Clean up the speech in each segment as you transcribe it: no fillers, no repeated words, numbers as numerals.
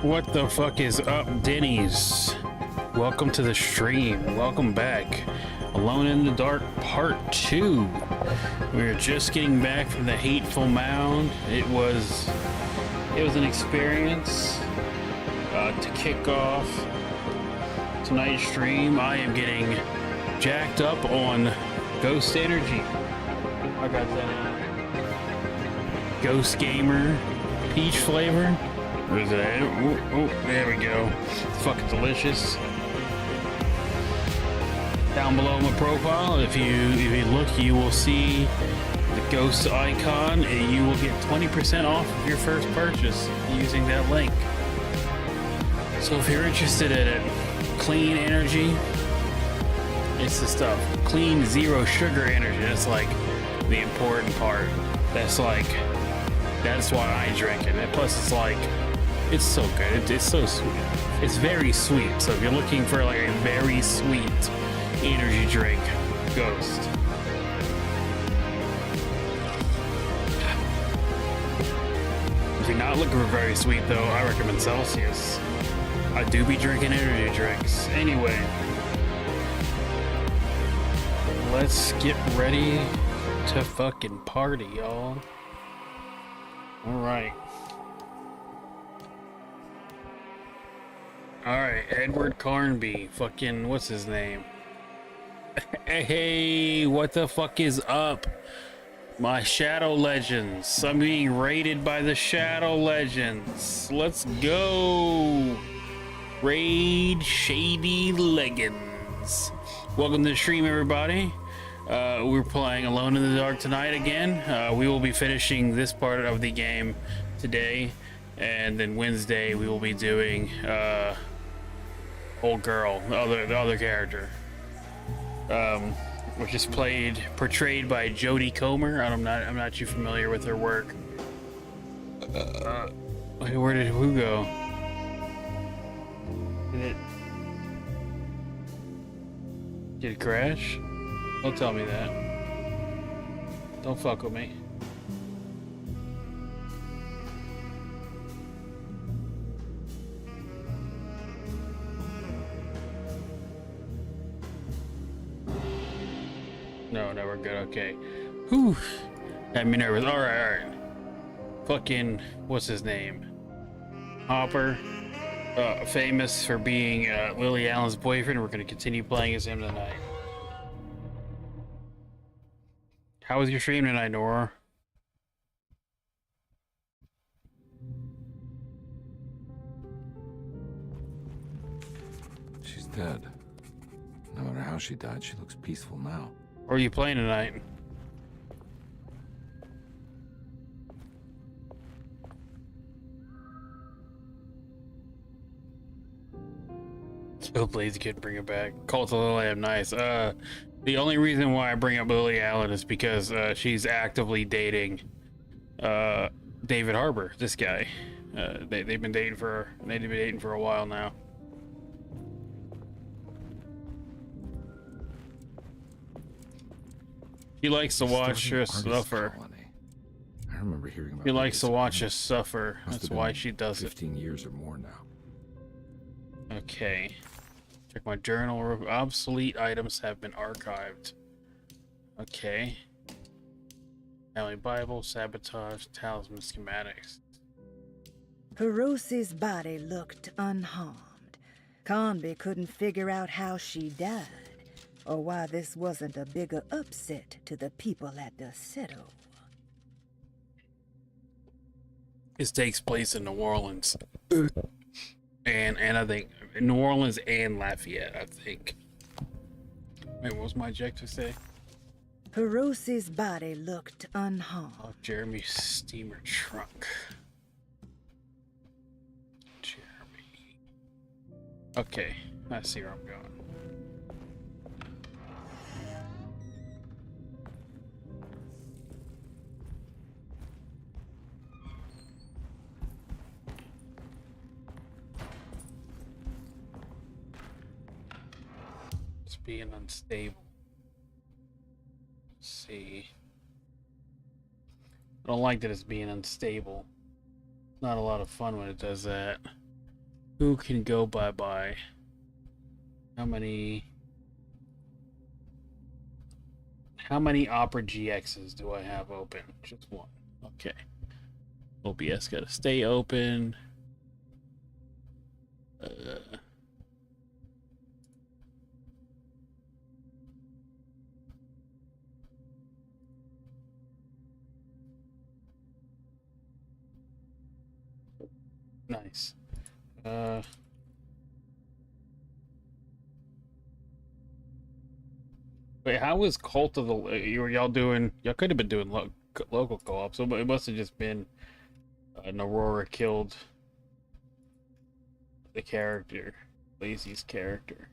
What the fuck is up, Denny's? Welcome to the stream. Welcome back. Alone in the Dark Part 2. We're just getting back from the hateful mound. It was an experience to kick off tonight's stream. I am getting jacked up on Ghost Energy. I got that Ghost Gamer peach flavor. Where's it at? Oh, there we go. It's fucking delicious. Down below my profile, if you look, you will see the ghost icon, and you will get 20% off of your first purchase using that link. So if you're interested in it, clean energy, it's the stuff. Clean, zero sugar energy. That's like the important part. That's why I drink it. And plus, it's like, it's so good. It's so sweet. It's very sweet. So if you're looking for like a very sweet energy drink, Ghost. If you're not looking for very sweet though, I recommend Celsius. I do be drinking energy drinks. Anyway, let's get ready to fucking party, y'all. Alright. Alright, Edward Carnby. Fucking, what's his name? Hey, what the fuck is up? My Shadow Legends. I'm being raided by the Shadow Legends. Let's go. Raid Shady Leggings. Welcome to the stream, everybody. We're playing Alone in the Dark tonight again. We will be finishing this part of the game today, and then Wednesday we will be doing Old Girl, the other character, which is portrayed by Jodie Comer. I'm not too familiar with her work. Where did who go? Did it crash? Don't tell me that. Don't fuck with me. No, we're good. Okay. Whew. Had me nervous. All right. Fucking, what's his name? Hopper. Famous for being Lily Allen's boyfriend. We're gonna continue playing as him tonight. How was your stream tonight, Nora? She's dead. No matter how she died, she looks peaceful now. Or are you playing tonight? Killblades could bring it back. Cult of Lily Allen, nice. The only reason why I bring up Lily Allen is because she's actively dating David Harbour, this guy. They've been dating for a while now. He likes to watch us suffer. I remember hearing about. He likes to watch us suffer. That's why she does it. 15 years or more now. Okay. Check my journal. Obsolete items have been archived. Okay. Family Bible, sabotage, talisman schematics. Perosi's body looked unharmed. Carnby couldn't figure out how she died, or why this wasn't a bigger upset to the people at Derceto. This takes place in New Orleans. And I think New Orleans and Lafayette, I think. Wait, what was my objective say? Perosi's body looked unharmed. Oh, Jeremy's steamer trunk. Jeremy. Okay, I see where I'm going. Being unstable. Let's see. I don't like that it's being unstable. Not a lot of fun when it does that. Who can go bye-bye? How many Opera GXs do I have open? Just one. Okay. OBS gotta stay open. Nice. Wait, how was Cult of the... Y'all doing... Y'all could have been doing local co-op, so it must have just been Aurora killed the character. Lazy's character.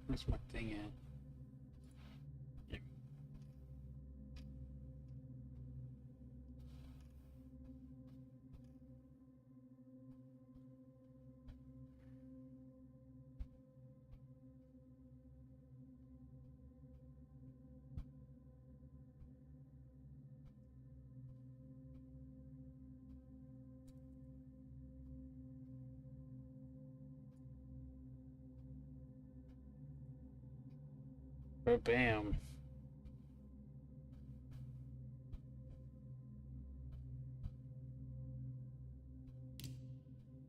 Where's my thing at? Yeah. Oh, bam.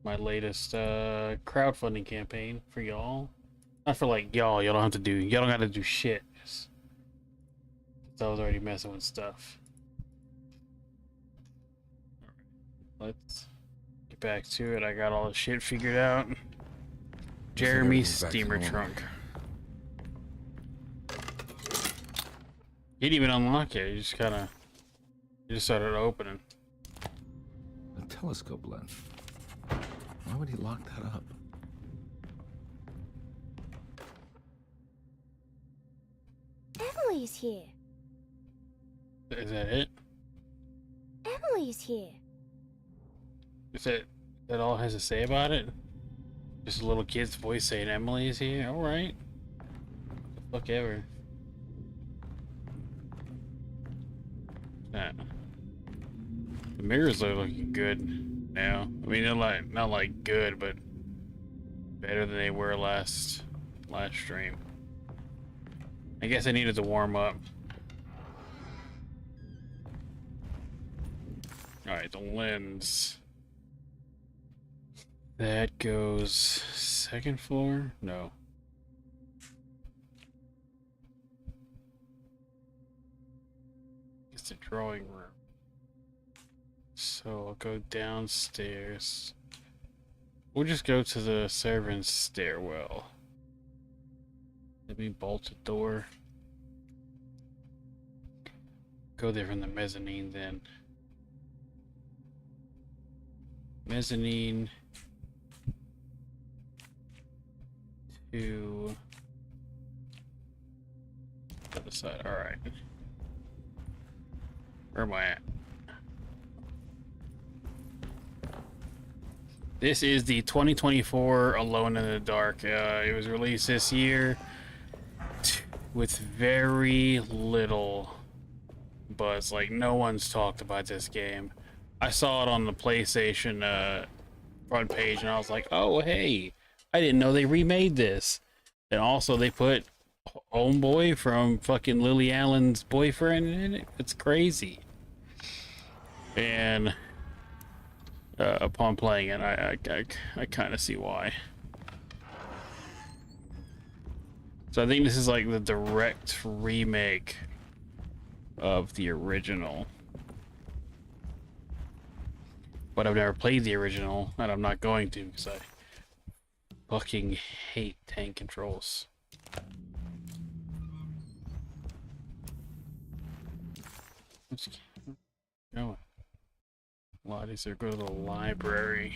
My latest crowdfunding campaign for y'all. Not for like y'all don't have to do, y'all don't gotta do shit. Just, I was already messing with stuff. Alright, let's get back to it. I got all the shit figured out. Jeremy's steamer trunk. He didn't even unlock it, he just kinda started opening. A telescope lens. Why would he lock that up? Emily's here. Is that it? Emily's here. Is that all it has to say about it? Just a little kid's voice saying Emily is here? Alright. The fuck ever. Nah. The mirrors are looking good now. I mean, they're like, not like good, but better than they were last stream. I guess I needed to warm up. Alright, the lens. That goes second floor? No. It's the drawing room. So I'll go downstairs. We'll just go to the servants' stairwell. Let me bolt the door. Go there from the mezzanine then. Mezzanine to the other side. Alright. Where am I at? This is the 2024 Alone in the Dark. It was released this year with very little buzz. Like, no one's talked about this game. I saw it on the PlayStation front page and I was like, oh, hey, I didn't know they remade this. And also they put Homeboy from fucking Lily Allen's boyfriend in it. It's crazy. And upon playing it, I kind of see why. So I think this is like the direct remake of the original. But I've never played the original, and I'm not going to because I fucking hate tank controls. Let's keep going. A lot easier. Go to the library.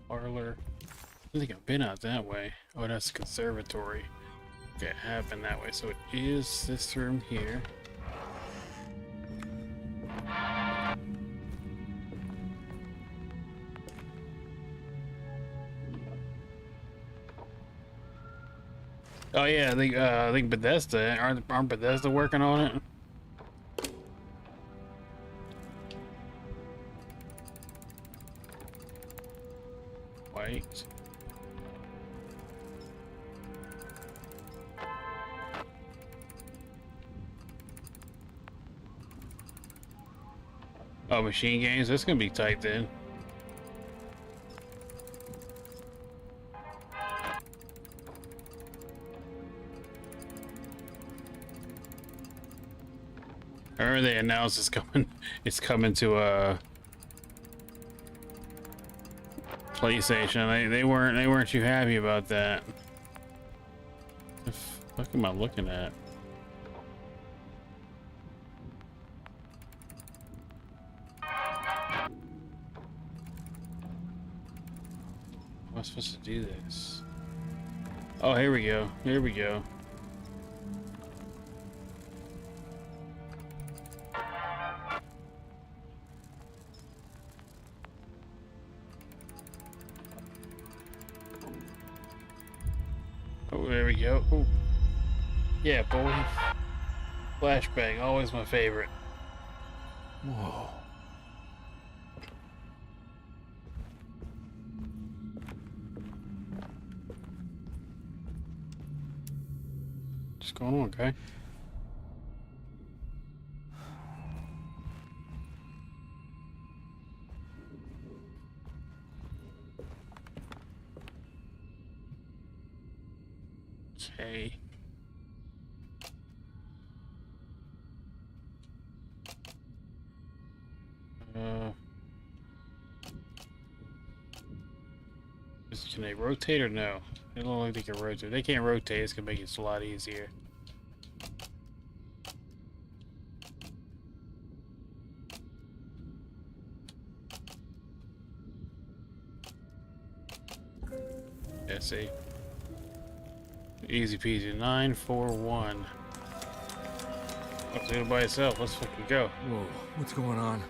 Parlor. I think I've been out that way. Oh, that's the conservatory. Okay, I have been that way. So it is this room here. Oh yeah, I think Bethesda aren't Bethesda working on it? Wait. Oh, machine games? That's gonna be tight then. I remember they announced it's coming to PlayStation. They weren't too happy about that. The fuck am I looking at? How am I supposed to do this? Oh, here we go. Here we go. Oh, there we go. Ooh. Yeah, boy. Flashbang, always my favorite. Whoa. What's going on, okay? Okay. Can they rotate or no? They don't look like they can rotate. They can't rotate. It's gonna make it a lot easier. Yeah, see. Easy peasy. 941. I'll do it by itself. Let's fucking go. Whoa, what's going on?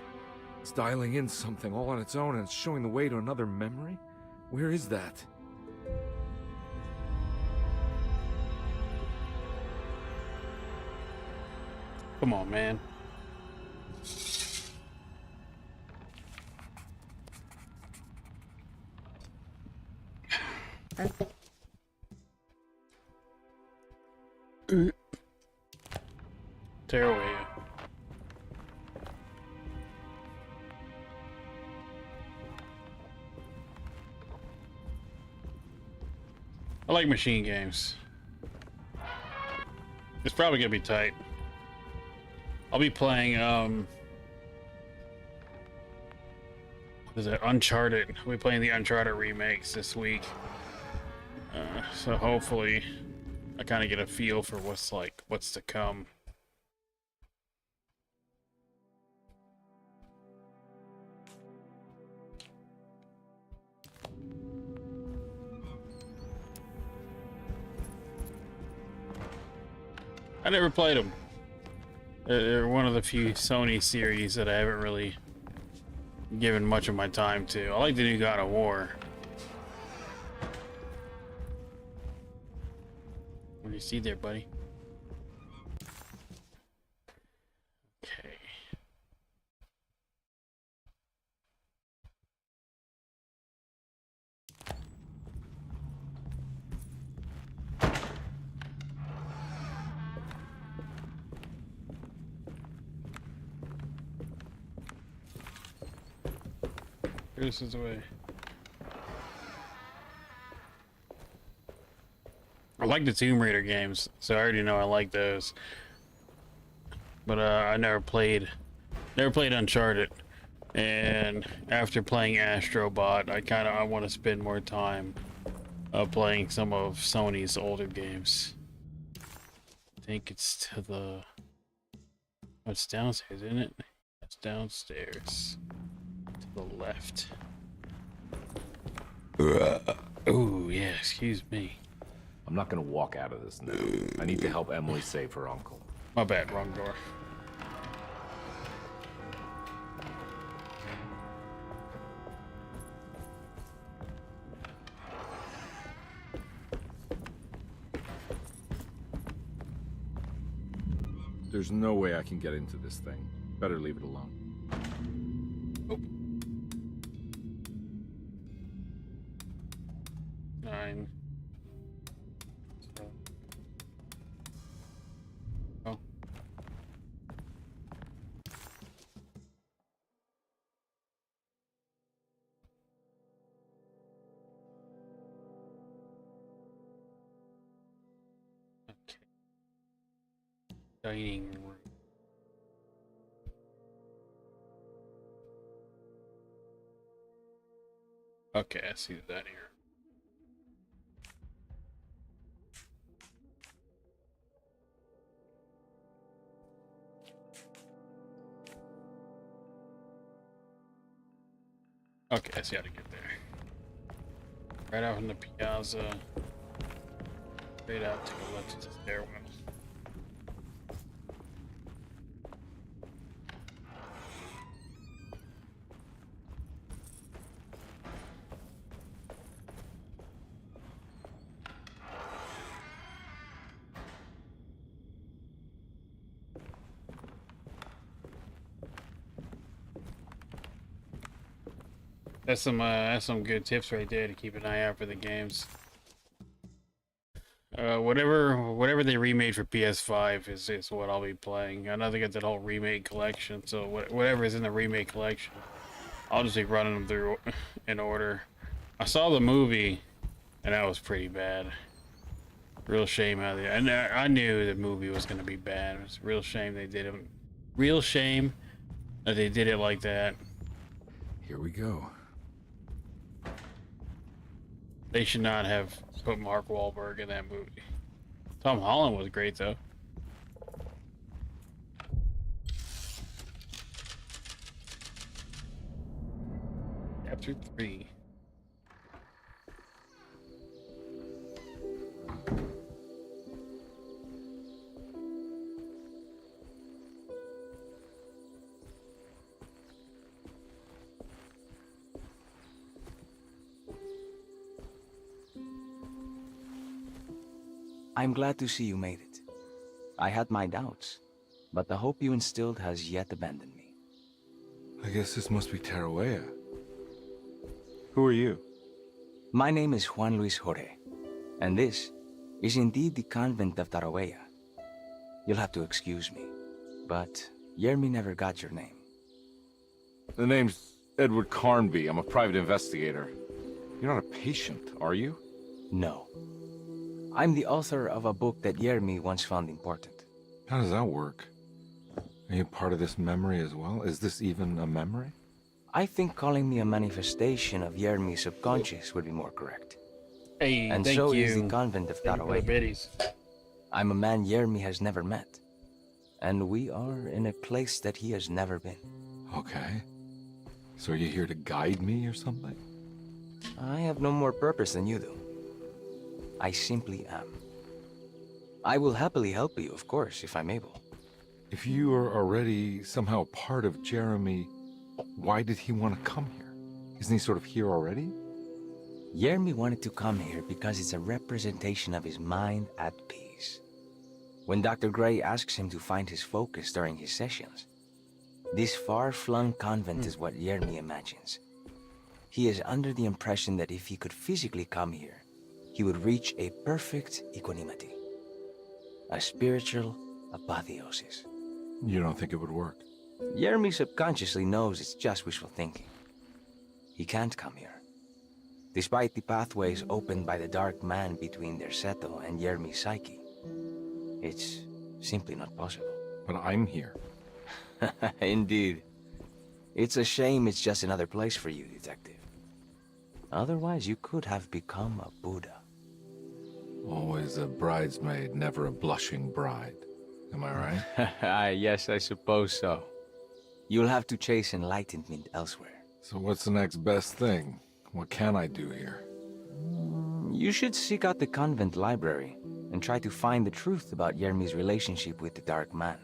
It's dialing in something all on its own and it's showing the way to another memory? Where is that? Come on, man. Tear away. I like machine games. It's probably gonna be tight. I'll be playing what is it? Uncharted. I'll be playing the Uncharted remakes this week. So hopefully I kind of get a feel for what's to come. I never played them. They're one of the few Sony series that I haven't really given much of my time to. I like the new God of War. What do you see there, buddy? Okay. This is the way. like the Tomb Raider games, so I already know I like those. But I never played Uncharted. And after playing Astrobot, I want to spend more time playing some of Sony's older games. I think it's to the... Oh, it's downstairs, isn't it? It's downstairs. To the left. Oh, yeah, excuse me. I'm not gonna walk out of this now. I need to help Emily save her uncle. My bad, wrong door. There's no way I can get into this thing. Better leave it alone. Oh. 9. Oh. Okay. Dining room. Okay, I see that here. Okay, I see how to get there. Right out from the piazza. Straight out to the left to the stairwell. That's some good tips right there to keep an eye out for the games. Whatever they remade for PS5 is what I'll be playing. I know they got that whole remake collection, so whatever is in the remake collection, I'll just be running them through in order. I saw the movie, and that was pretty bad. Real shame how they. I knew the movie was gonna be bad. It's a real shame they did it. Real shame that they did it like that. Here we go. They should not have put Mark Wahlberg in that movie. Tom Holland was great though. Chapter 3. I'm glad to see you made it. I had my doubts, but the hope you instilled has yet abandoned me. I guess this must be Tarawea. Who are you? My name is Juan Luis Jorge, and this is indeed the convent of Tarawea. You'll have to excuse me, but Yermi never got your name. The name's Edward Carnby. I'm a private investigator. You're not a patient, are you? No. I'm the author of a book that Yermi once found important. How does that work? Are you part of this memory as well? Is this even a memory? I think calling me a manifestation of Yermi's subconscious would be more correct. Hey, And thank so you. is the convent of Thank you for the Tarawea. biddies. I'm a man Yermi has never met, and we are in a place that he has never been. Okay. So are you here to guide me or something? I have no more purpose than you do. I simply am. I will happily help you, of course, if I'm able. If you are already somehow part of Jeremy, why did he want to come here? Isn't he sort of here already? Yermi wanted to come here because it's a representation of his mind at peace. When Dr. Gray asks him to find his focus during his sessions, this far-flung convent is what Yermi imagines. He is under the impression that if he could physically come here, he would reach a perfect equanimity. A spiritual apotheosis. You don't think it would work? Yermi subconsciously knows it's just wishful thinking. He can't come here. Despite the pathways opened by the dark man between Derceto and Yermi's psyche, it's simply not possible. But I'm here. Indeed. It's a shame it's just another place for you, Detective. Otherwise, you could have become a Buddha. Always a bridesmaid, never a blushing bride. Am I right? Yes, I suppose so. You'll have to chase enlightenment elsewhere. So what's the next best thing? What can I do here? You should seek out the convent library and try to find the truth about Yermi's relationship with the Dark Man.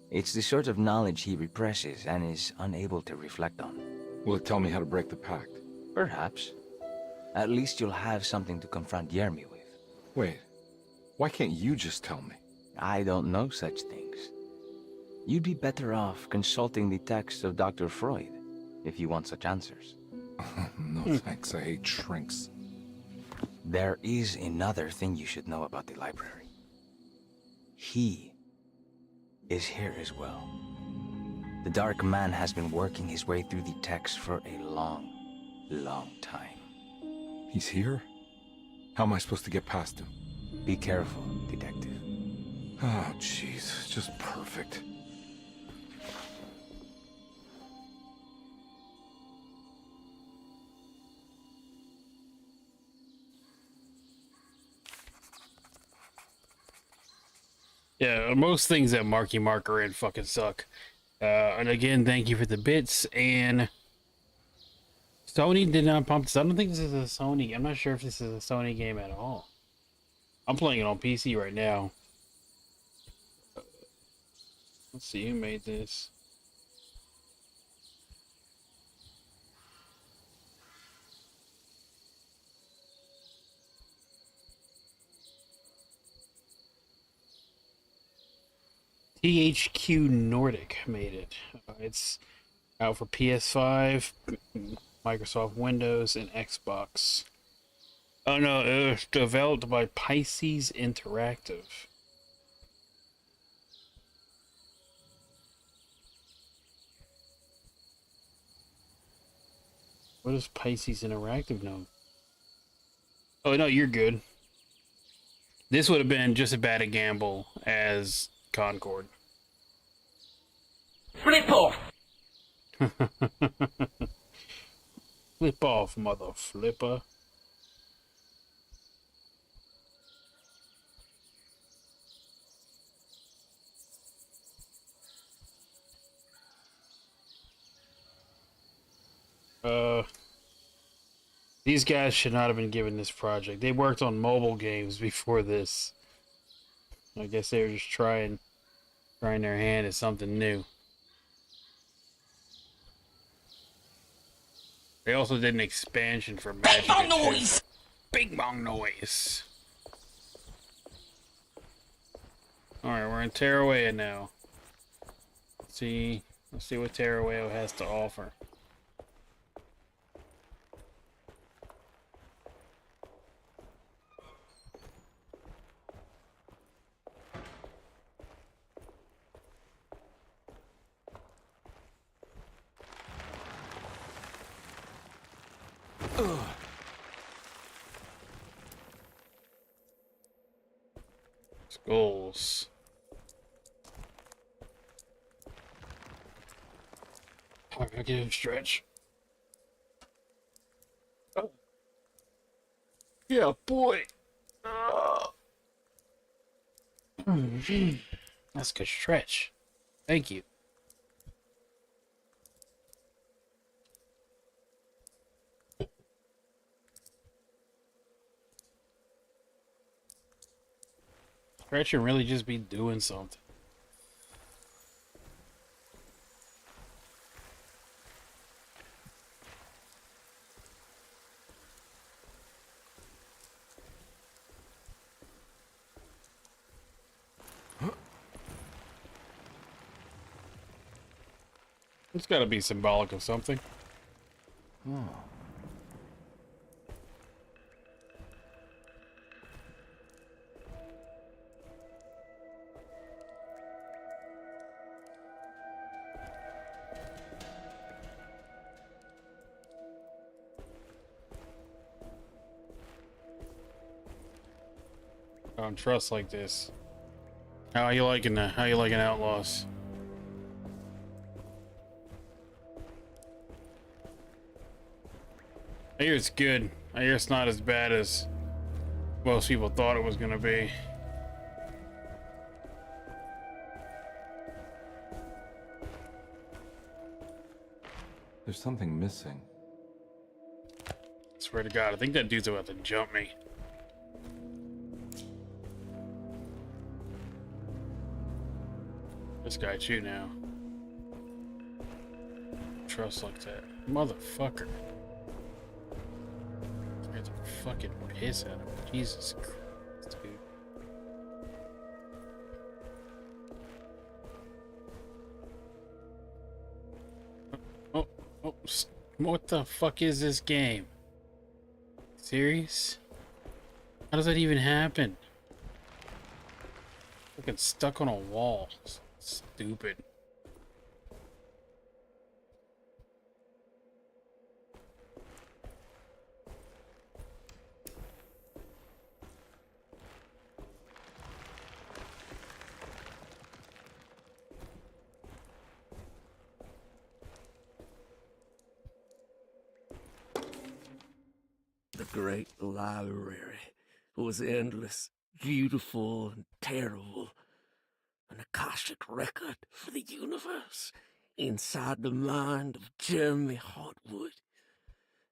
It's the sort of knowledge he represses and is unable to reflect on. Will it tell me how to break the pact? Perhaps. At least you'll have something to confront Yermi with. Wait, why can't you just tell me? I don't know such things. You'd be better off consulting the texts of Dr. Freud if you want such answers. No thanks, I hate shrinks. There is another thing you should know about the library. He is here as well. The Dark Man has been working his way through the text for a long, long time. He's here? How am I supposed to get past him? Be careful, Detective. Oh, jeez, just perfect. Yeah, most things that Marky Mark are in fucking suck. And again, thank you for the bits. And Sony did not pump this. I don't think this is a Sony. I'm not sure if this is a Sony game at all. I'm playing it on PC right now. Let's see who made this. THQ Nordic made it. It's out for PS5, Microsoft Windows, and Xbox. Oh no, it was developed by Pisces Interactive. What does Pisces Interactive know? Oh no, you're good. This would have been just as bad a gamble as Concord. Flip off! Flip off, mother flipper. These guys should not have been given this project. They worked on mobile games before this. I guess they were just trying their hand at something new. They also did an expansion for Magic. Big bong noise! Big bong noise! Alright, we're in Tarawea now. Let's see what Tarawea has to offer. Skulls. I'm gonna get him stretch. Oh. Yeah, boy. That's a good stretch. Thank you. Stretch and really just be doing something. It's got to be symbolic of something. Oh. I don't trust like this. How you liking that? How you liking Outlaws? I hear it's good. I hear it's not as bad as most people thought it was gonna be. There's something missing. Swear to God, I think that dude's about to jump me. This guy too now. Trust like that. Motherfucker. Scared the fucking piss out of him. Jesus Christ, dude. Oh, what the fuck is this game? Serious? How does that even happen? Fucking stuck on a wall. Stupid. The great library was endless, beautiful, and terrible. An Akashic record for the universe inside the mind of Jeremy Hartwood,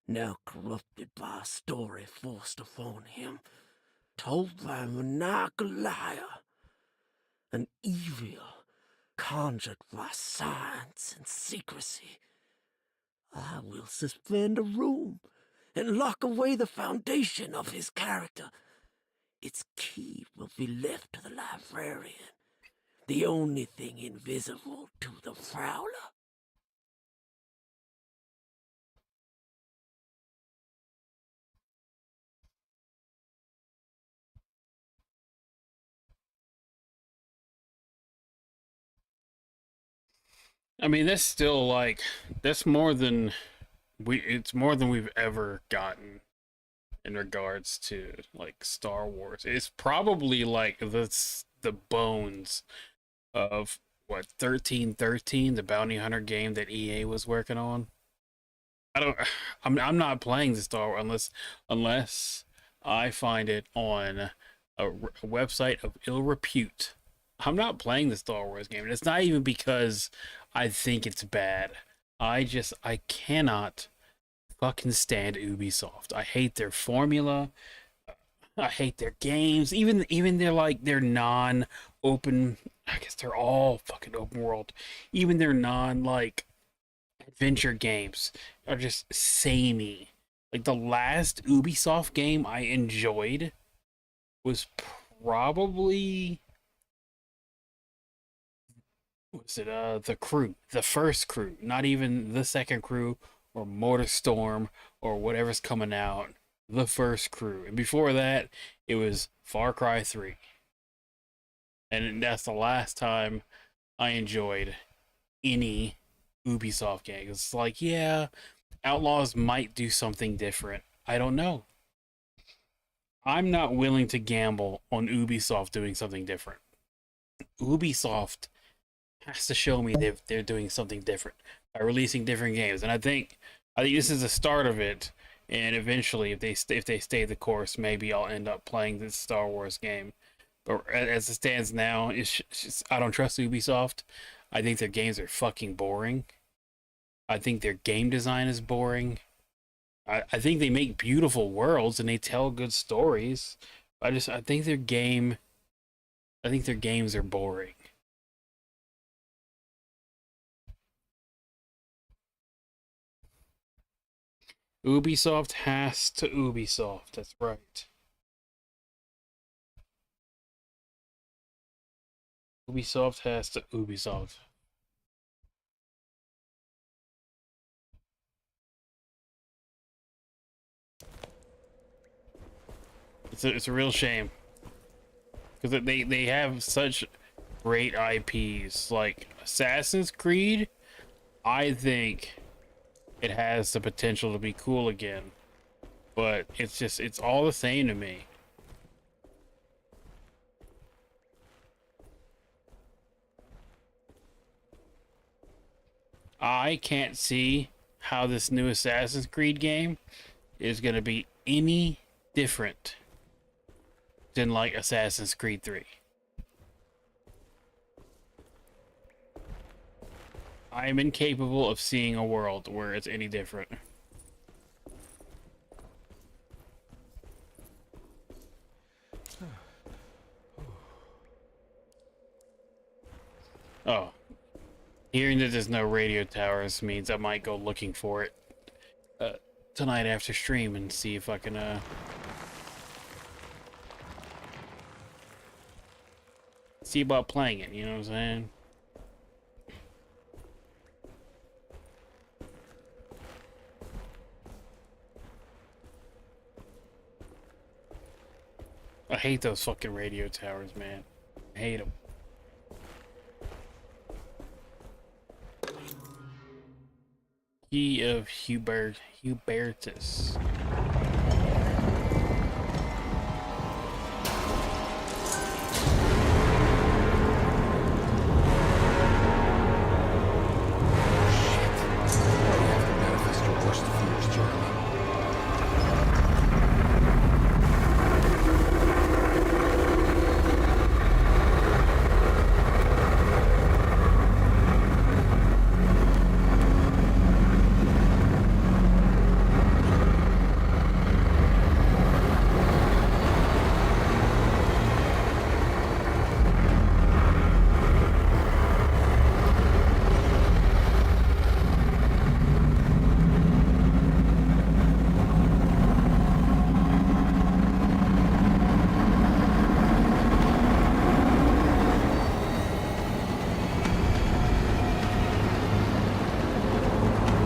now corrupted by a story forced upon him, told by a maniacal liar, an evil conjured by science and secrecy. I will suspend a room and lock away the foundation of his character. Its key will be left to the librarian, the only thing invisible to the prowler. I mean, that's still like, that's more than it's more than we've ever gotten in regards to like Star Wars. It's probably like the bones of what 1313, the bounty hunter game that EA was working on. I'm not playing the Star Wars unless I find it on a website of ill repute. I'm not playing the Star Wars game, and it's not even because I think it's bad. I cannot fucking stand Ubisoft. I hate their formula. I hate their games. Even their non-open. I guess they're all fucking open world. Even their non adventure games are just samey. Like the last Ubisoft game I enjoyed was probably, was it the Crew, the first Crew, not even the second Crew or Motorstorm or whatever's coming out, the first Crew. And before that, it was Far Cry 3. And that's the last time I enjoyed any Ubisoft game. It's like, yeah, Outlaws might do something different. I don't know. I'm not willing to gamble on Ubisoft doing something different. Ubisoft has to show me they're doing something different by releasing different games, and I think this is the start of it. And eventually, if they stay the course, maybe I'll end up playing this Star Wars game. But as it stands now, it's just, I don't trust Ubisoft. I think their games are fucking boring. I think their game design is boring. I think they make beautiful worlds and they tell good stories. I think their games are boring. Ubisoft has to Ubisoft. That's right. Ubisoft has to Ubisoft. It's a real shame, because they have such great IPs like Assassin's Creed. I think it has the potential to be cool again, but it's all the same to me. I can't see how this new Assassin's Creed game is going to be any different than like Assassin's Creed 3. I am incapable of seeing a world where it's any different. Oh. Hearing that there's no radio towers means I might go looking for it tonight after stream and see if I can see about playing it, you know what I'm saying? I hate those fucking radio towers, man. I hate them. Key of Hubertus. Manifest your worst fears, Jeremy.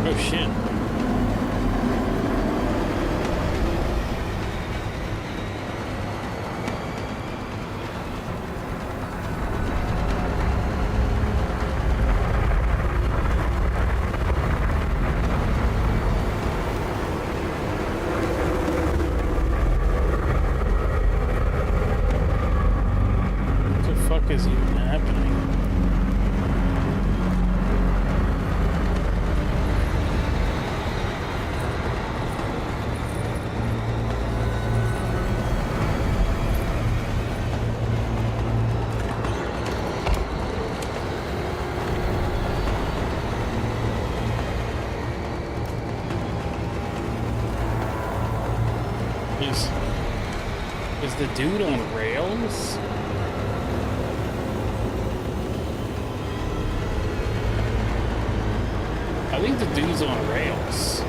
Oh shit. What the fuck is even happening? Is the dude on rails? I think the dude's on rails.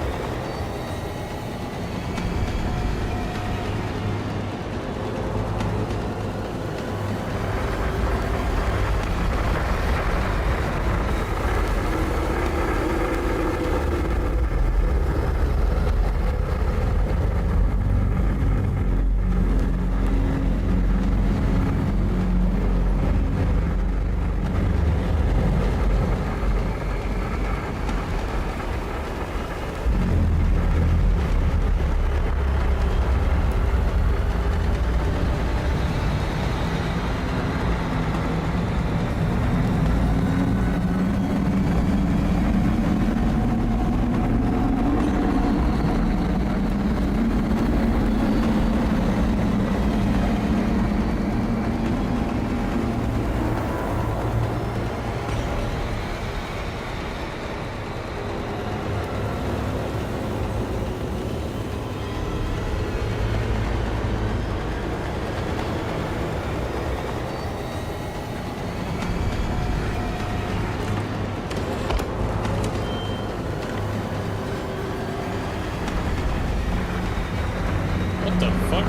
What the fuck?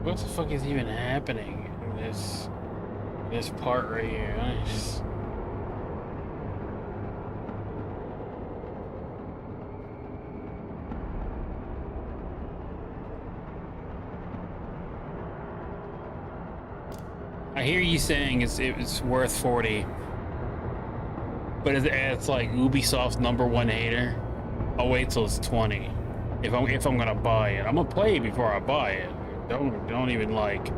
What the fuck is even happening in this part right here? I hear you saying it's worth 40. But it's like Ubisoft's #1 hater. I'll wait till it's 20. If I'm gonna buy it, I'm gonna play it before I buy it. Don't even like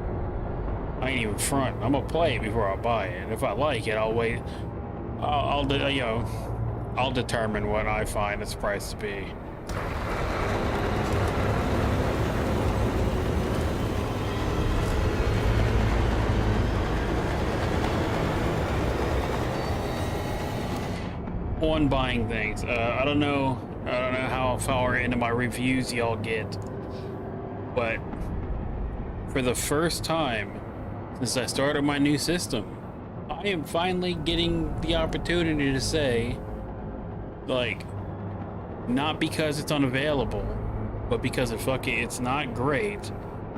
I ain't even front. I'm gonna play it before I buy it. And if I like it, I'll wait. I'll determine what I find its price to be. On buying things, I don't know how far into my reviews y'all get, but for the first time since I started my new system, I am finally getting the opportunity to say, like, not because it's unavailable, but because it's not great.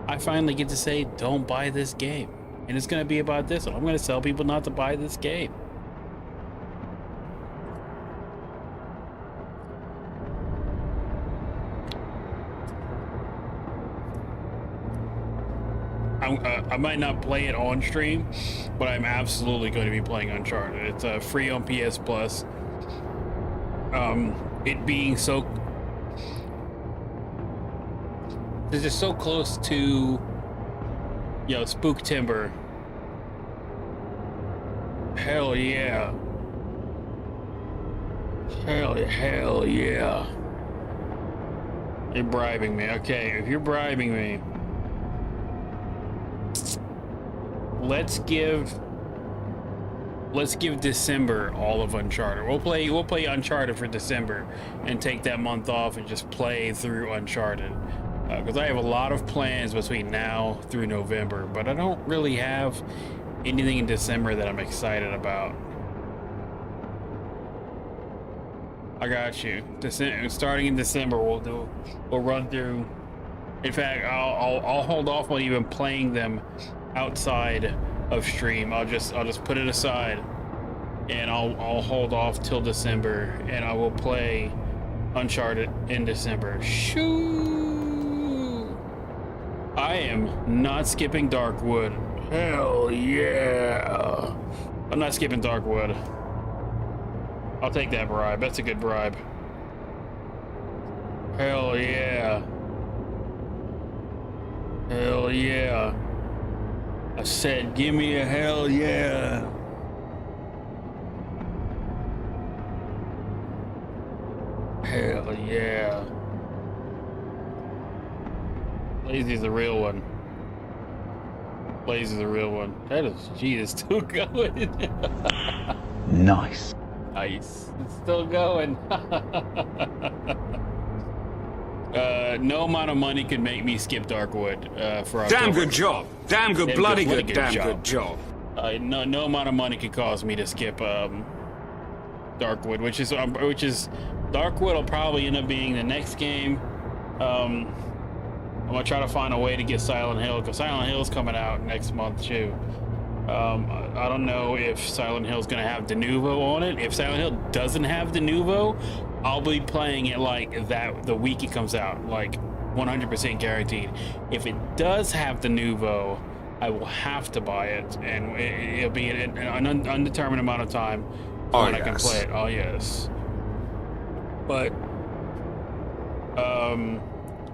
I finally get to say, don't buy this game, and it's gonna be about this one. I'm gonna tell people not to buy this game. I might not play it on stream, but I'm absolutely going to be playing Uncharted. It's free on PS Plus. It being so, it's just so close to, Spooktimber. Hell yeah! Hell yeah! You're bribing me. Okay, if you're bribing me. Let's give December all of Uncharted. We'll play Uncharted for December and take that month off and just play through Uncharted. Because I have a lot of plans between now through November, but I don't really have anything in December that I'm excited about. I got you. Starting in December, we'll run through. In fact, I'll hold off on even playing them outside of stream. I'll just put it aside, and I'll hold off till December, and I will play Uncharted in December. Shoo! I am not skipping Darkwood. Hell yeah! I'm not skipping Darkwood. I'll take that bribe. That's a good bribe. Hell yeah! Hell yeah! I said, give me a hell yeah. Hell yeah. Lazy's the real one. Lazy's the real one. That is, gee, it's still going. Nice. Nice. It's still going. No amount of money could make me skip Darkwood for October. Damn good job. Damn good, bloody good, damn good job. No amount of money could cause me to skip Darkwood, which is Darkwood will probably end up being the next game. I'm gonna try to find a way to get Silent Hill, because Silent Hill's coming out next month too. I don't know if Silent Hill's gonna have de novo on it. If Silent Hill doesn't have de novo, I'll be playing it like that the week it comes out, like 100% guaranteed. If it does have de novo, I will have to buy it, and it'll be an undetermined amount of time when I can play it. Oh yes. But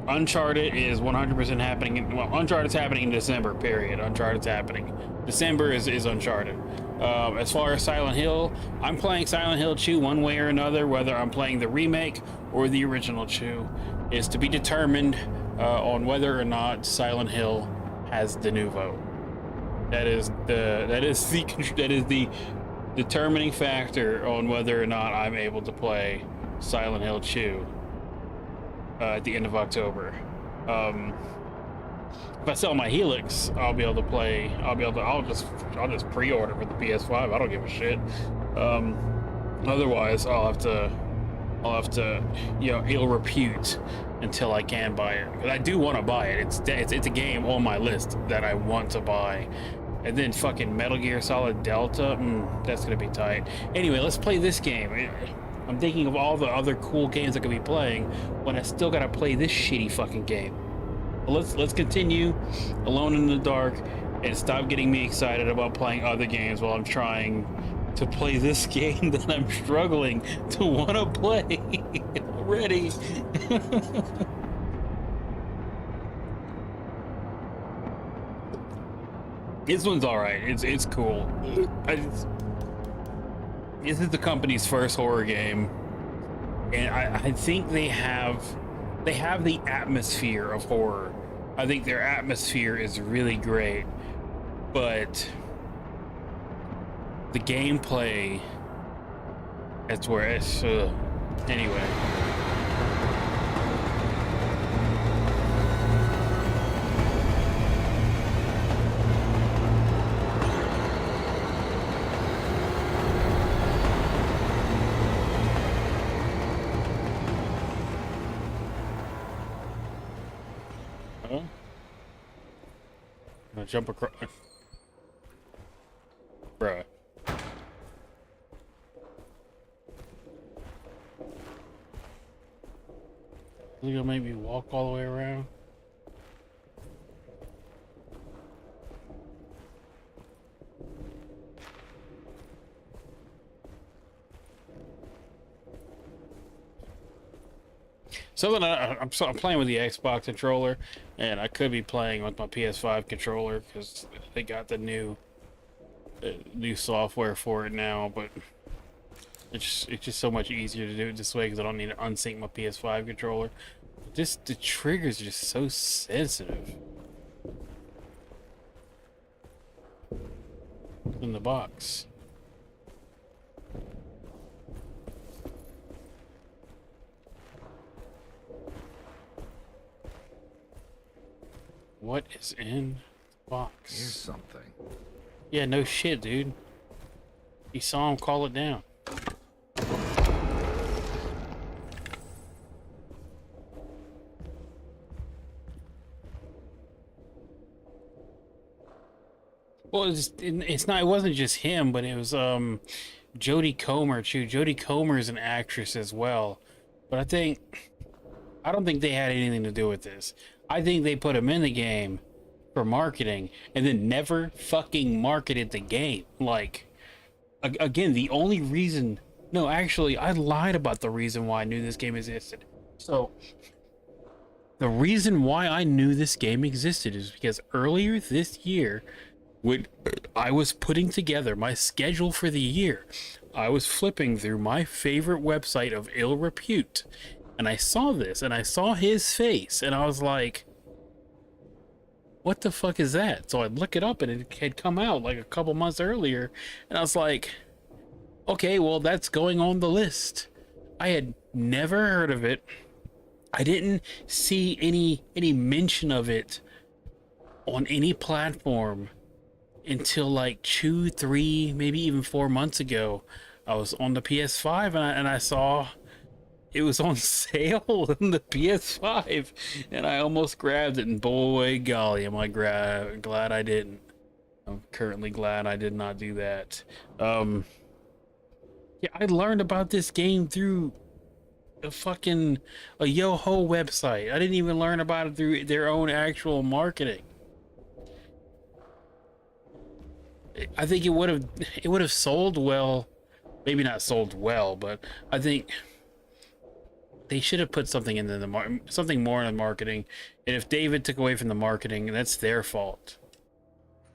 Uncharted is 100% happening. Well, Uncharted's happening in December, period. Uncharted's happening. December is Uncharted. As far as Silent Hill, I'm playing Silent Hill 2 one way or another, whether I'm playing the remake or the original 2, is to be determined on whether or not Silent Hill has de novo. That is the determining factor on whether or not I'm able to play Silent Hill 2 at the end of October. If I sell my Helix, I'll just pre-order for the PS5. I don't give a shit. Otherwise, I'll have to ill repute until I can buy it. Because I do want to buy it. It's a game on my list that I want to buy. And then fucking Metal Gear Solid Delta, that's gonna be tight. Anyway, let's play this game. I'm thinking of all the other cool games I could be playing when I still gotta play this shitty fucking game. Let's continue Alone in the Dark and stop getting me excited about playing other games while I'm trying to play this game that I'm struggling to want to play already. This one's all right. It's cool. This is the company's first horror game, and I think they have the atmosphere of horror. I think their atmosphere is really great, but the gameplay, that's where it's anyway. Gonna jump across, bruh. You gonna make me walk all the way around? Something I'm playing with the Xbox controller, and I could be playing with my PS5 controller because they got the new software for it now. But it's just so much easier to do it this way because I don't need to unsync my PS5 controller. Just the triggers are just so sensitive in the box. What is in the box? Here's something. Yeah, no shit, dude. You saw him call it down. Well, it's not. It wasn't just him, but it was Jodie Comer too. Jodie Comer is an actress as well, but I don't think they had anything to do with this. I think they put him in the game for marketing and then never fucking marketed the game. Like, again, the only reason... No, actually, I lied about the reason why I knew this game existed. So, the reason why I knew this game existed is because earlier this year, when I was putting together my schedule for the year, I was flipping through my favorite website of ill repute. And I saw this, and I saw his face, and I was like, what the fuck is that? So I'd look it up, and it had come out like a couple months earlier, and I was like, okay, well, that's going on the list. I had never heard of it. I didn't see any mention of it on any platform until like 2, 3, maybe even 4 months ago. I was on the PS5, and I saw... it was on sale in the PS5, and I almost grabbed it, and boy golly, am I glad I didn't. I'm currently glad I did not do that. Yeah, I learned about this game through a Yo-Ho website. I didn't even learn about it through their own actual marketing. I think it would have sold well, maybe not sold well, but I think they should have put something in something more in the marketing. And if David took away from the marketing, that's their fault.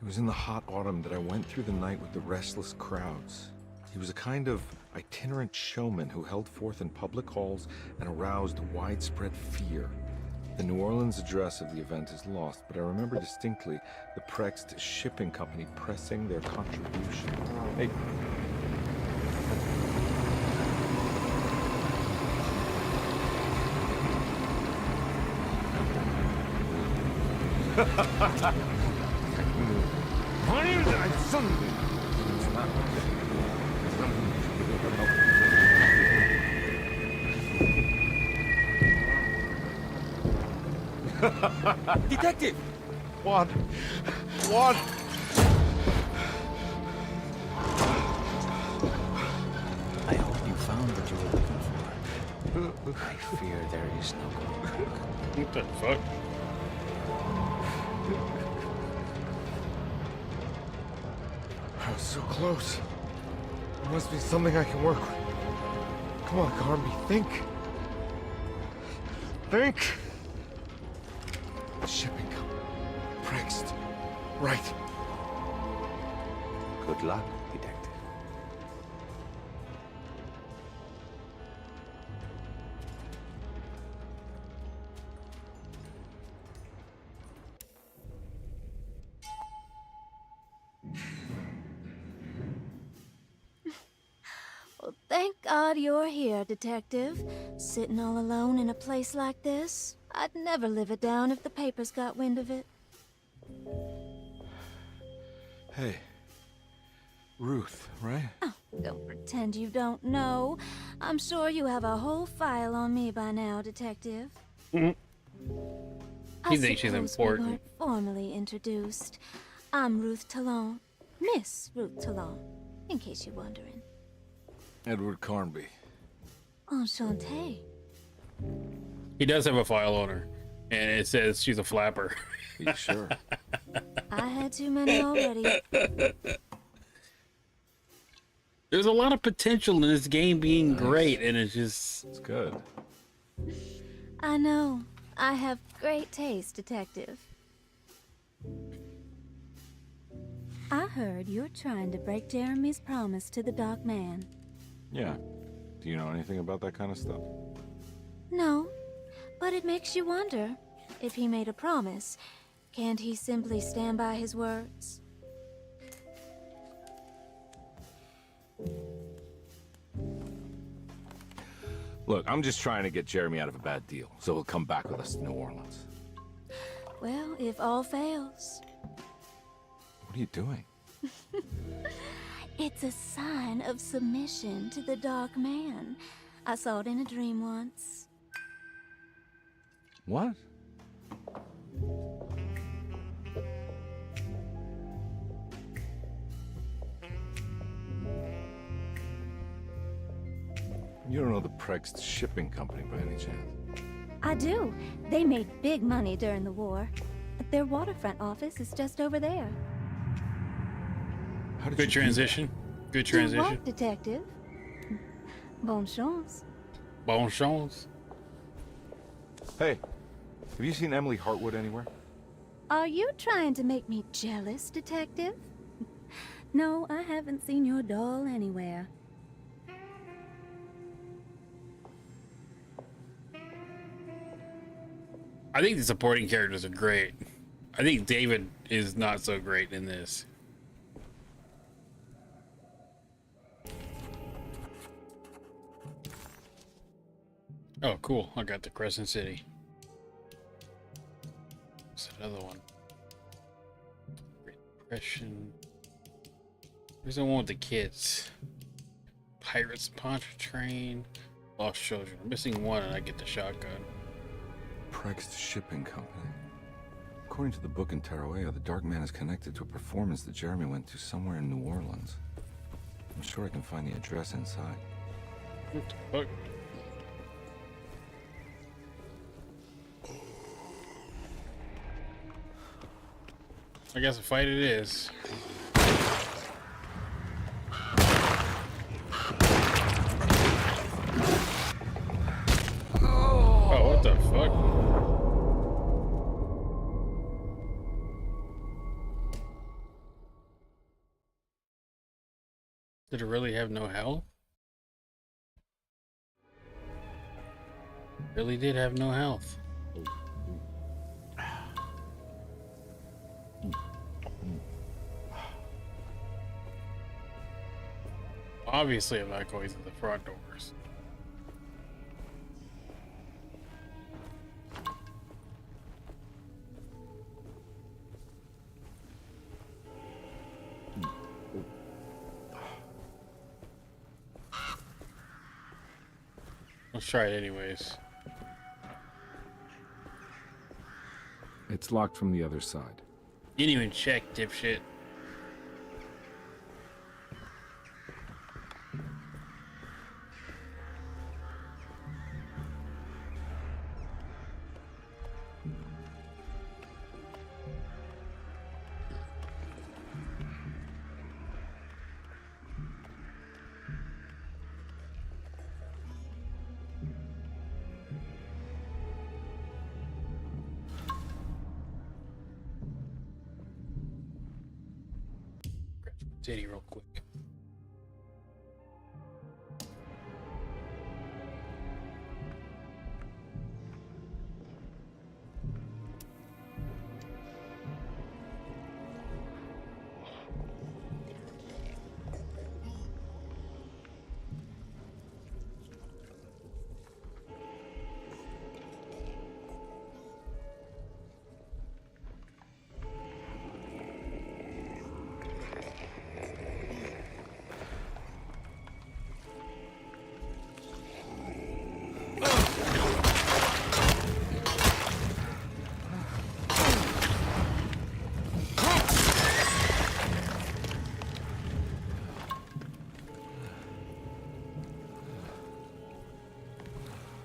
It was in the hot autumn that I went through the night with the restless crowds. He was a kind of itinerant showman who held forth in public halls and aroused widespread fear. The New Orleans address of the event is lost, but I remember distinctly the Prext shipping company pressing their contribution. Hey. Detective! What? I hope you found what you were looking for. I fear there is no going back. What the fuck? I was so close. There must be something I can work with. Come on, Carnby, think. Think! The shipping company. Prext. Right. Good luck, detective. Well, thank God you're here, Detective. Sitting all alone in a place like this, I'd never live it down if the papers got wind of it. Hey. Ruth, right? Oh, don't pretend you don't know. I'm sure you have a whole file on me by now, Detective. You think she's suppose important. We weren't formally introduced. I'm Ruth Talon. Miss Ruth Talon, in case you're wondering. Edward Carnby. Enchanté. He does have a file on her, and it says she's a flapper. You sure? I had too many already. There's a lot of potential in this game being great, and it's just... It's good. I know. I have great taste, Detective. I heard you're trying to break Jeremy's promise to the Dark Man. Yeah. Do you know anything about that kind of stuff? No, but it makes you wonder. If he made a promise, can't he simply stand by his words? Look, I'm just trying to get Jeremy out of a bad deal, so he'll come back with us to New Orleans. Well, if all fails, What are you doing? it's a sign of submission to the Dark Man. I saw it in a dream once. What? You don't know the Pregst Shipping Company by any chance? I do. They made big money during the war. Their waterfront office is just over there. How did Good you do transition. Good Do transition. what, Detective? Bonne chance. Bon chance. that? Hey, have you seen Emily Hartwood anywhere? Are you trying to make me jealous, Detective? No, I haven't seen your doll anywhere. I think the supporting characters are great. I think David is not so great in this. Oh, cool. I got the Crescent City. What's another one? Repression. Where's the one with the kids? Pirates, Pontchartrain, Lost Children. I'm missing one and I get the shotgun. Pregst Shipping Company. According to the book in Tarawea, the Dark Man is connected to a performance that Jeremy went to somewhere in New Orleans. I'm sure I can find the address inside. What the fuck? I guess a fight it is. Oh, what the fuck? Did it really have no health? Really did have no health. Obviously, I'm not going through the front doors. Let's try it anyways. It's locked from the other side. You didn't even check, dipshit. city real quick.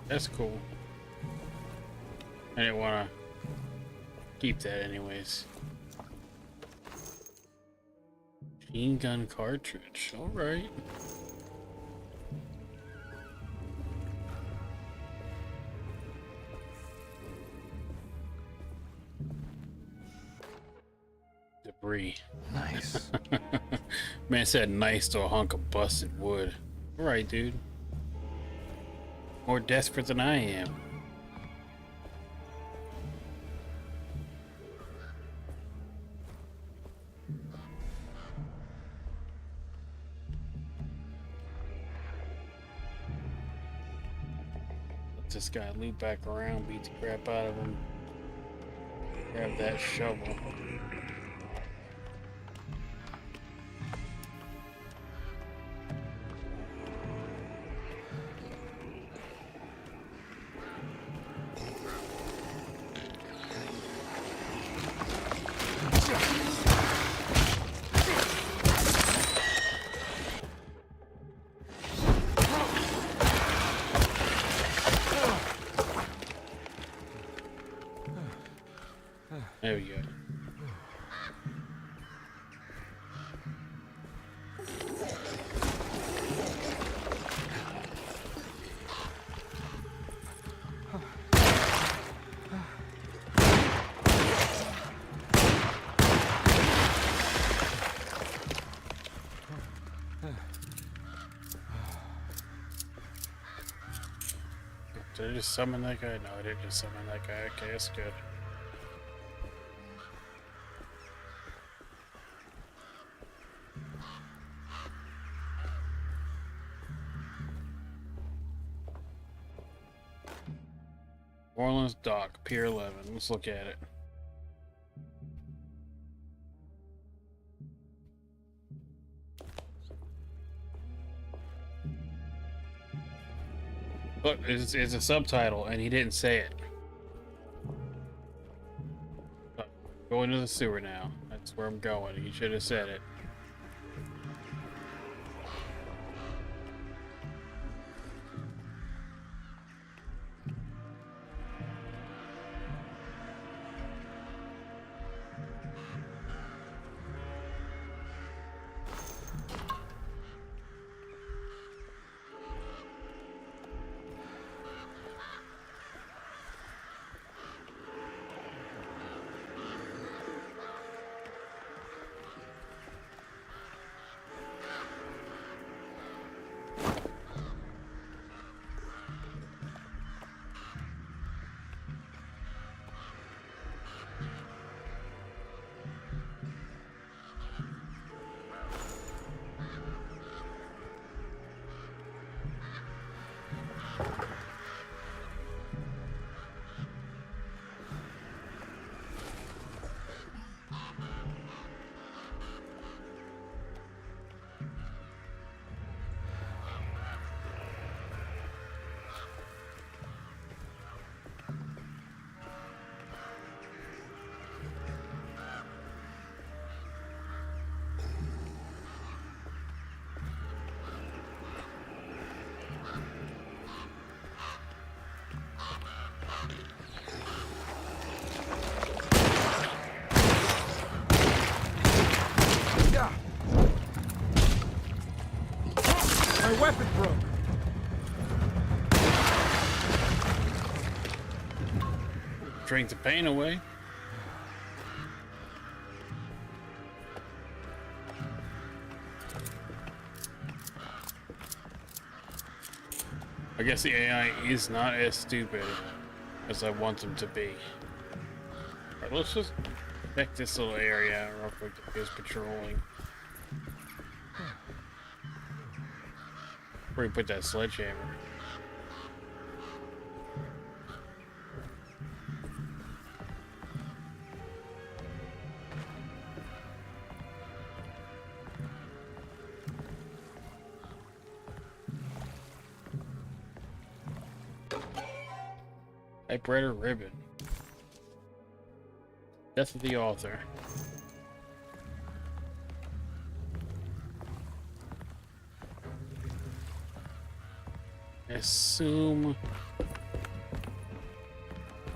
That's cool. I didn't want to keep that anyways. Machine gun cartridge. All right. Debris. Nice. Man said nice to a hunk of busted wood. All right, dude. More desperate than I am. Let this guy loop back around, beat the crap out of him. Grab that shovel. There we go. Did I just summon that guy? No, I didn't just summon that guy. Okay, that's good. Orleans Dock, Pier 11. Let's look at it. Look, it's a subtitle, and he didn't say it. Going to the sewer now. That's where I'm going. He should have said it. My weapon broke. Drink the pain away. I guess the AI is not as stupid as I want them to be. Alright, let's just check this little area real quick that is patrolling. Where you put that sledgehammer? Typewriter ribbon. Death of the author. I assume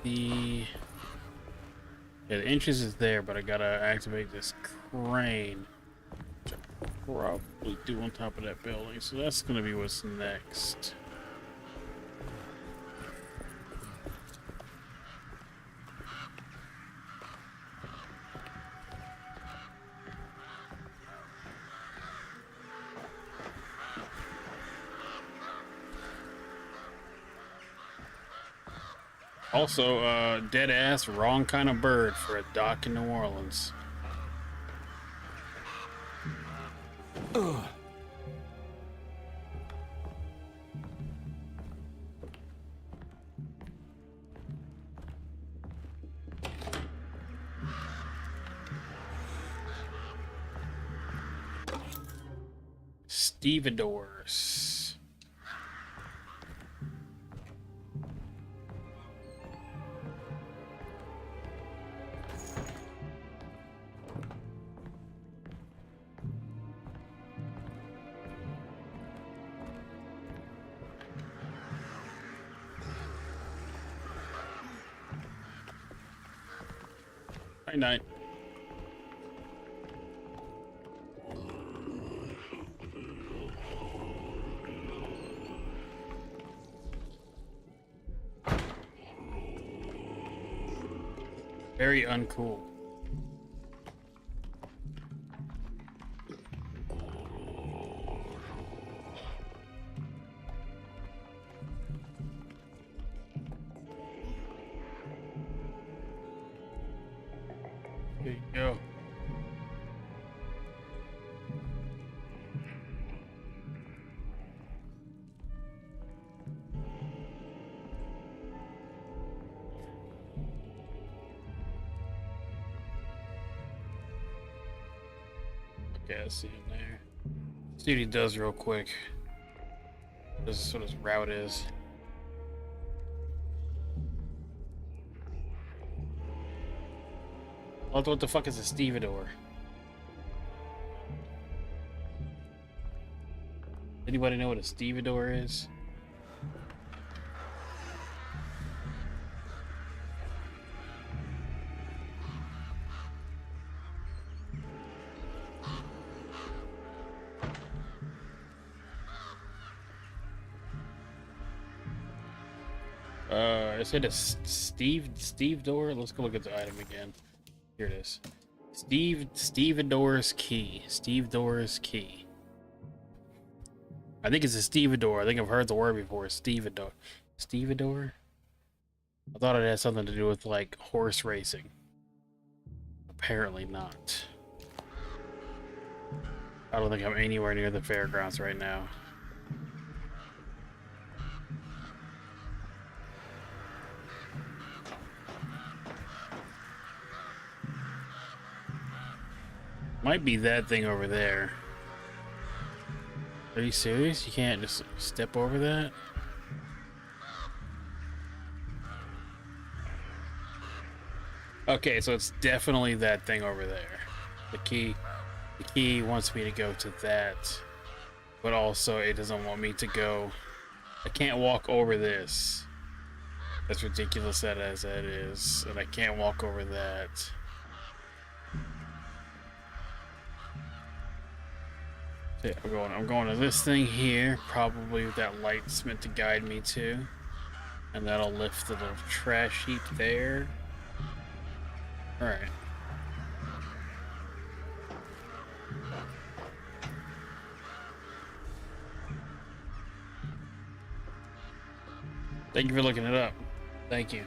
the the inches is there, but I gotta activate this crane, which I probably do on top of that building. So that's gonna be what's next. Also, dead ass, wrong kind of bird for a dock in New Orleans. Ugh. Stevedores. Night night. Very uncool. There you go. Okay, I see him there. See what he does real quick. This is what his route is. What the fuck is a stevedore? Anybody know what a stevedore is? Is it a Steve door? Let's go look at the item again. Here it is. Stevedore's key. Stevedore's key. I think it's a stevedore. I think I've heard the word before. Stevedore. Stevedore? I thought it had something to do with like horse racing. Apparently not. I don't think I'm anywhere near the fairgrounds right now. Might be that thing over there. Are you serious? You can't just step over that? Okay, so it's definitely that thing over there. The key wants me to go to that, but also it doesn't want me to go. I can't walk over this. As ridiculous as that is, and I can't walk over that. Yeah, I'm going to this thing here, probably that light's meant to guide me to. And that'll lift the little trash heap there. Alright. Thank you for looking it up. Thank you.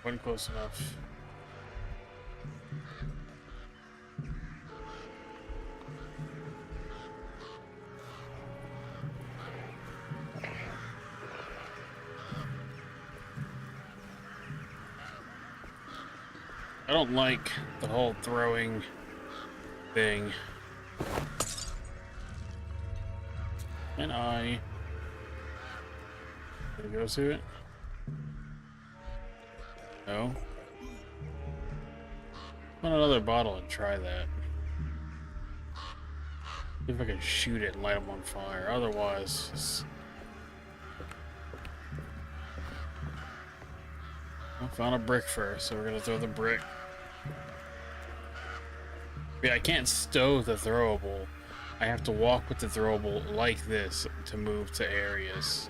Wasn't close enough. I don't like the whole throwing thing. And I... Did it go to it? No. Want another bottle and try that. See if I can shoot it and light them on fire. Otherwise, it's... I found a brick first, so we're gonna throw the brick. Yeah, I can't stow the throwable. I have to walk with the throwable like this to move to areas.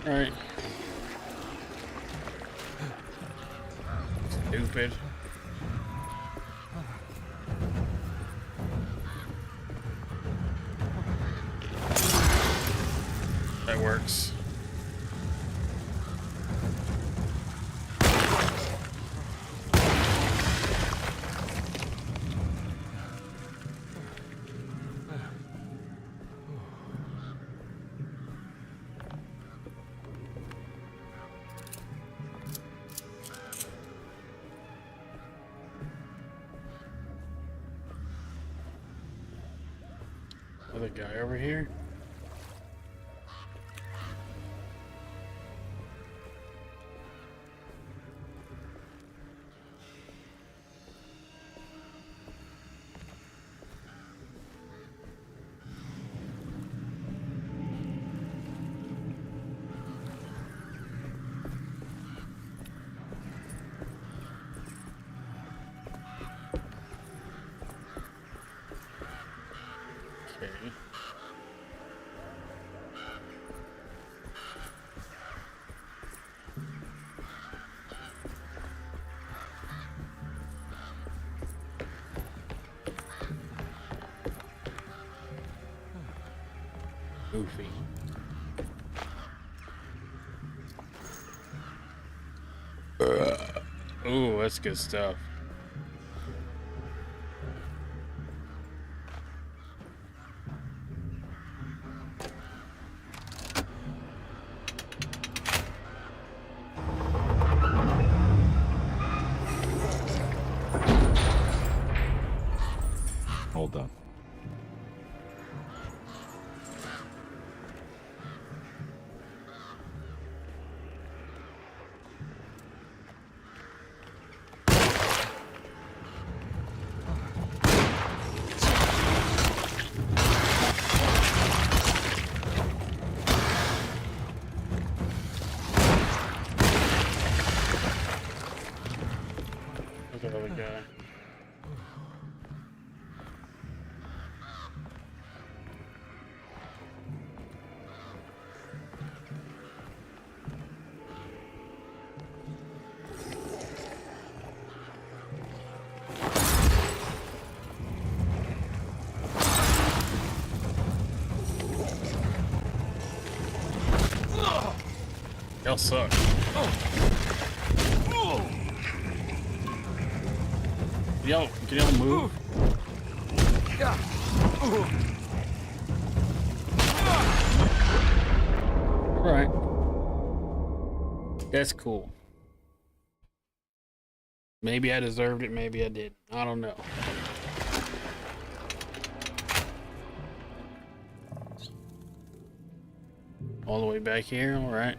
All right. Stupid. That works. Other guy over here. Okay. Goofy. Ooh, that's good stuff. Hold on. Look at the other guy. Y'all suck. Can y'all move? Alright. That's cool. Maybe I deserved it, maybe I didn't. I don't know. All the way back here, all right.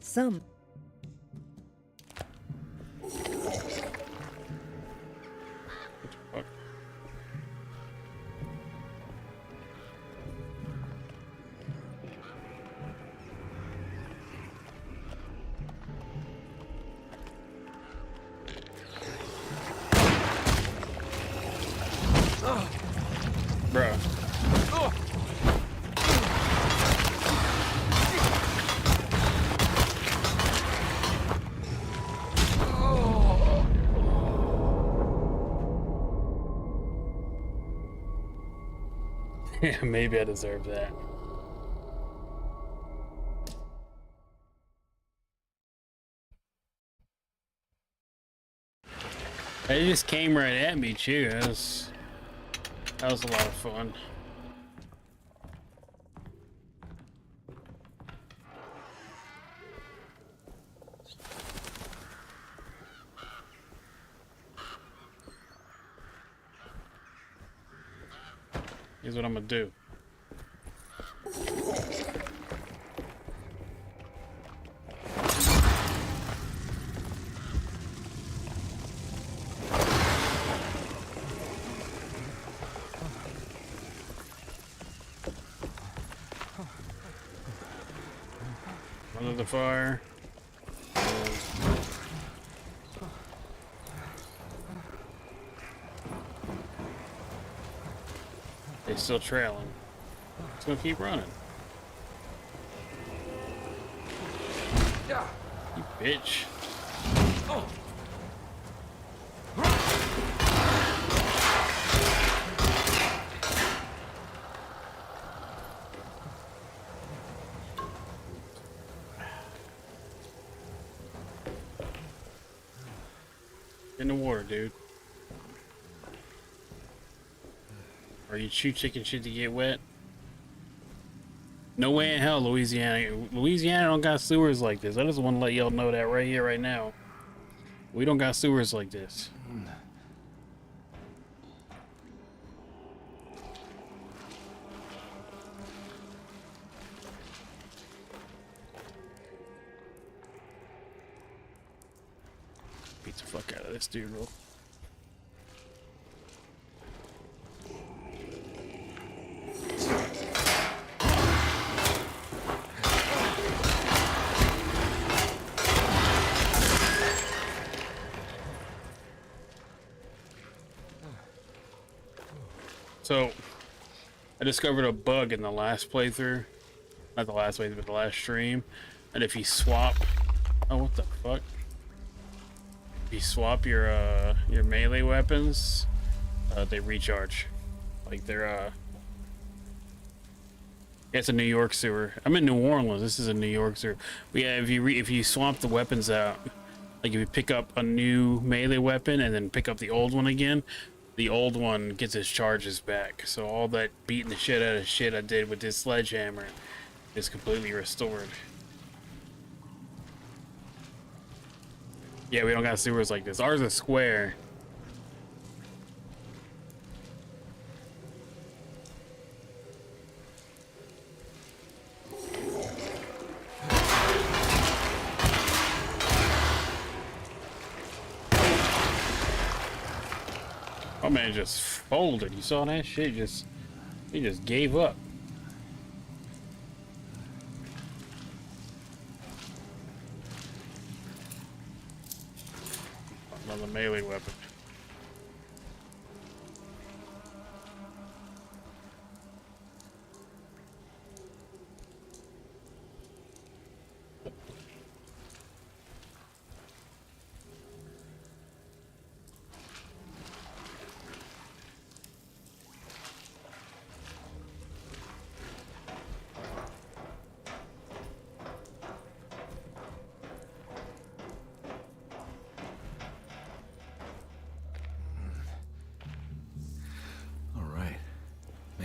Some Fuck. Bruh. Yeah, maybe I deserve that. They just came right at me too. That was a lot of fun. Here's what I'm gonna do. Under the fire. They're still trailing. It's gonna keep running. You bitch. In the water, dude. Are you chicken shit to get wet? No way in hell, Louisiana. Louisiana don't got sewers like this. I just want to let y'all know that right here, right now. We don't got sewers like this. Beat the fuck out of this dude, bro. So, I discovered a bug in the last playthrough. Not the last playthrough, but the last stream. And if you swap... Oh, what the fuck? If you swap your melee weapons, they recharge. Like, they're, it's a New York sewer. I'm in New Orleans. This is a New York sewer. But yeah, if you swap the weapons out, like if you pick up a new melee weapon and then pick up the old one again, the old one gets its charges back. So all that beating the shit out of shit I did with this sledgehammer is completely restored. Yeah, we don't got sewers like this. Ours is square. Oh man, just folded. You saw that shit? He just gave up. Another melee weapon.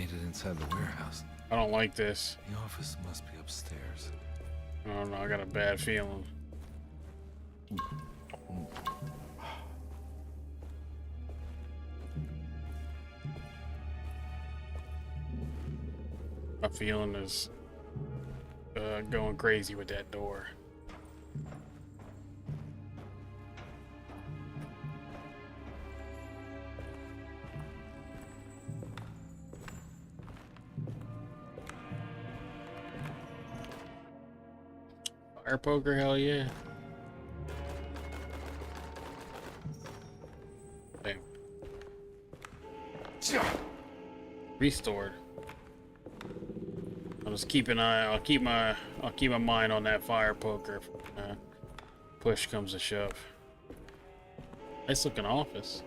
made it inside the warehouse. I don't like this. The office must be upstairs. I don't know. I got a bad feeling. My feeling is going crazy with that door. Fire poker, hell yeah. Damn. Restored. I'll just keep an eye. I'll keep my mind on that fire poker if push comes to shove. Nice looking office.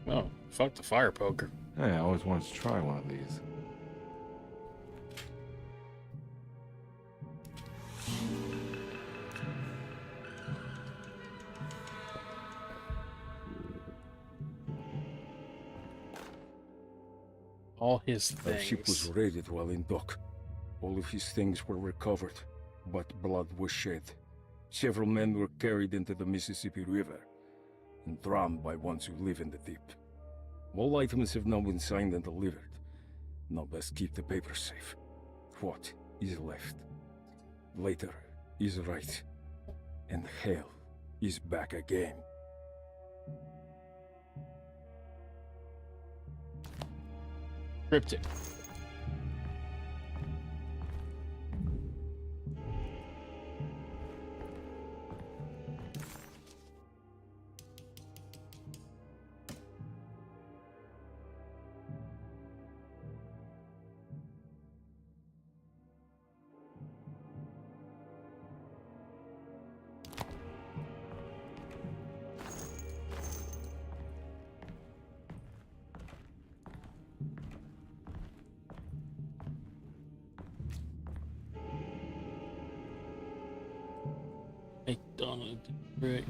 Oh, fuck the fire poker. Hey, I always wanted to try one of these. All his Our ship was things. raided while in dock. All of his things were recovered, but blood was shed. Several men were carried into the Mississippi River and drowned by ones who live in the deep. All items have now been signed and delivered. Now best keep the papers safe. What is left? Later is right, and hell is back again. Cryptic. McDonald, right?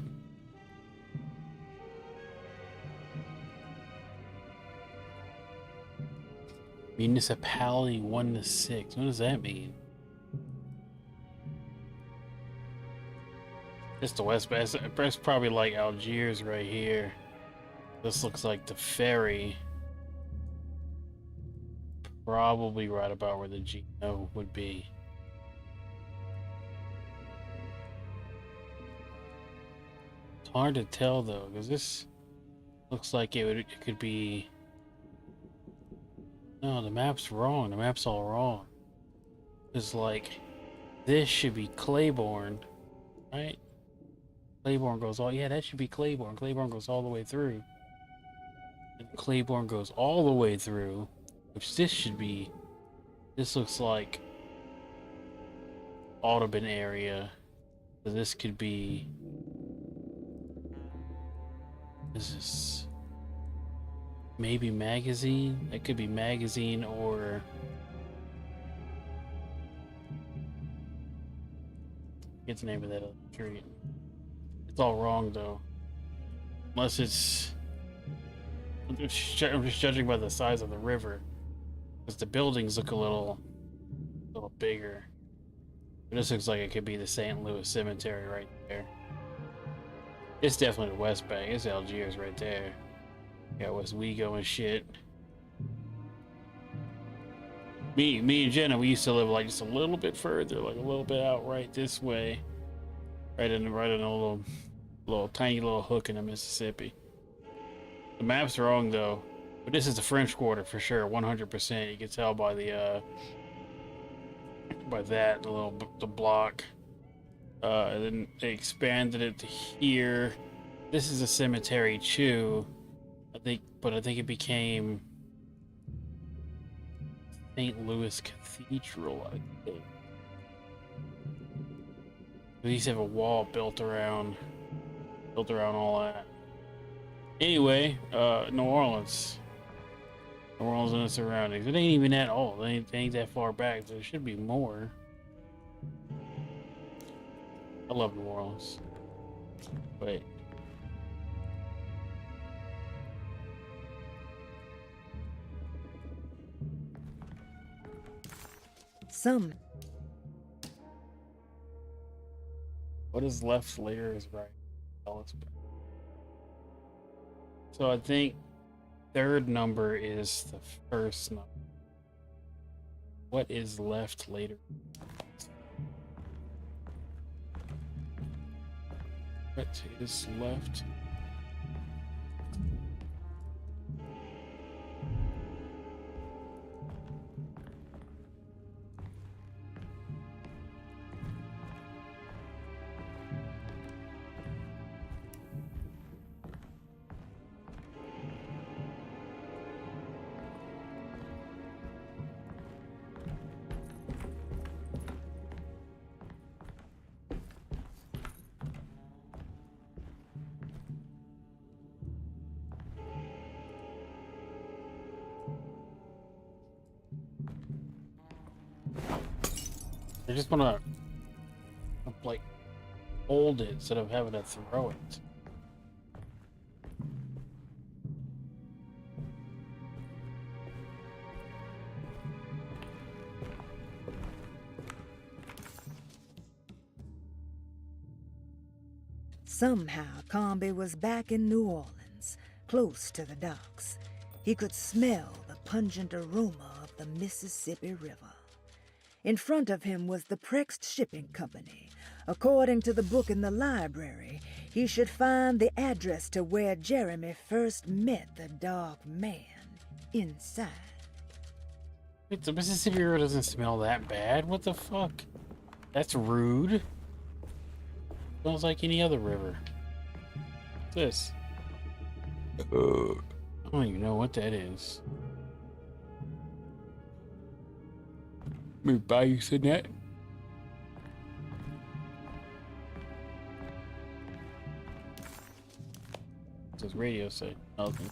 Municipality 1 to 6. What does that mean? It's the West Bank. That's probably like Algiers right here. This looks like the ferry. Probably right about where the Geno would be. It's hard to tell though, because this looks like it could be. No, the map's wrong. The map's all wrong. It's like this should be Claiborne, right? Claiborne goes all, yeah, that should be Claiborne. Claiborne goes all the way through. And Claiborne goes all the way through, which this should be. This looks like Audubon area. So this could be. This is maybe Magazine. It could be Magazine or. What's the name of that other street? It's all wrong though. Unless it's. I'm just judging by the size of the river, because the buildings look a little bigger. But this looks like it could be the St. Louis Cemetery right there. It's definitely the West Bank. It's Algiers right there. Got Oswego and shit. Me and Jenna, we used to live like just a little bit further, like a little bit out right this way, right in a little tiny little hook in the Mississippi. The map's wrong though, but this is the French Quarter for sure, 100%. You can tell by the the block. And then they expanded it to here. This is a cemetery too, I think, but I think it became St. Louis Cathedral, I think. They used to have a wall built around all that. Anyway, New Orleans and the surroundings. It ain't even that old. It ain't that far back. There should be more. I love New Orleans. Wait. Some What is left later is right. So I think third number is the first number. What is left later? What is left? I just want to like hold it instead of having to throw it. Somehow, Carnby was back in New Orleans, close to the docks. He could smell the pungent aroma of the Mississippi River. In front of him was the Prext Shipping Company. According to the book in the library, he should find the address to where Jeremy first met the dark man inside. Wait, the Mississippi River doesn't smell that bad? What the fuck? That's rude. Smells like any other river. What's this? I don't even know what that is. Me buy you said that? What's this radio say? Nothing.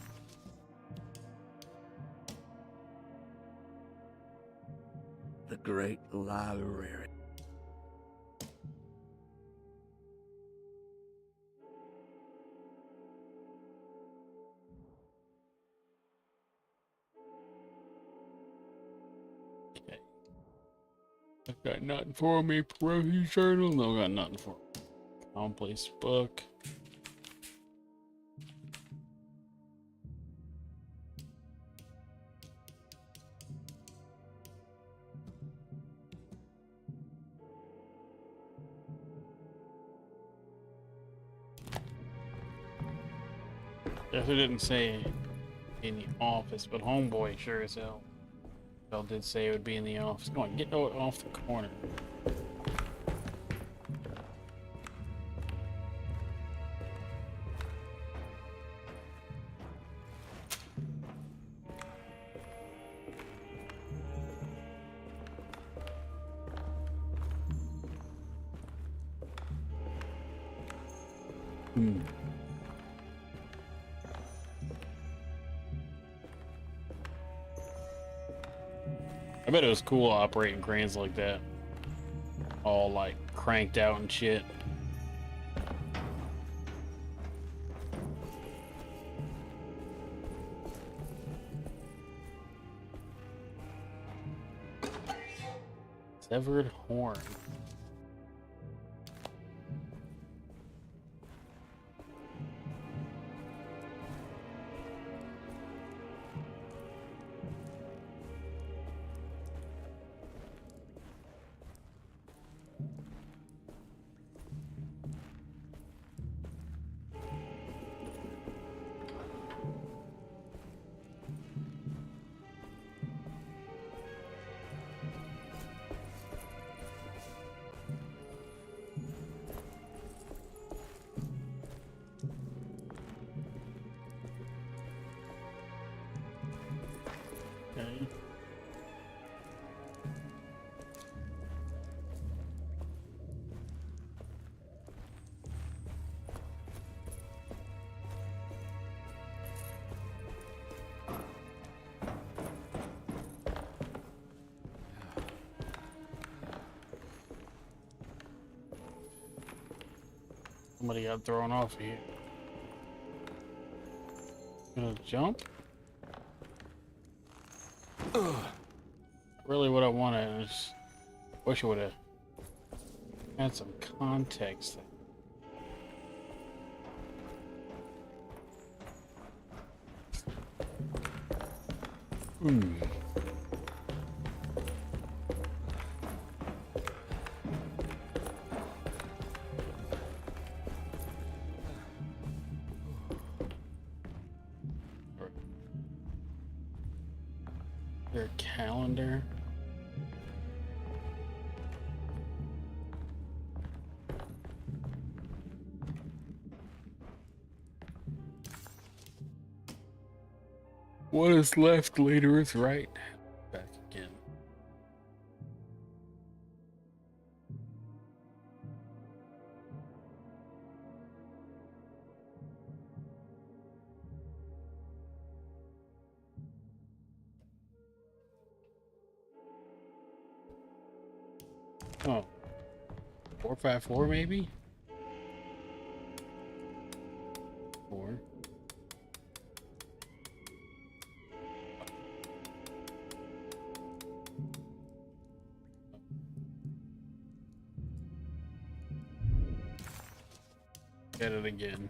The great library. Okay. I've got nothing for me. Peruse journal. No, got nothing for me. Commonplace book. Definitely didn't say in the office, but Homeboy sure as hell did say it would be in the office. Come on, get off the corner. I bet it was cool operating cranes like that. All like cranked out and shit. Severed horn. Somebody got thrown off here. Gonna jump? Really what I wanted is... Wish I would've had some context. Their calendar. What is left later is right. Back again. Oh. 454 maybe? 4. Get it again.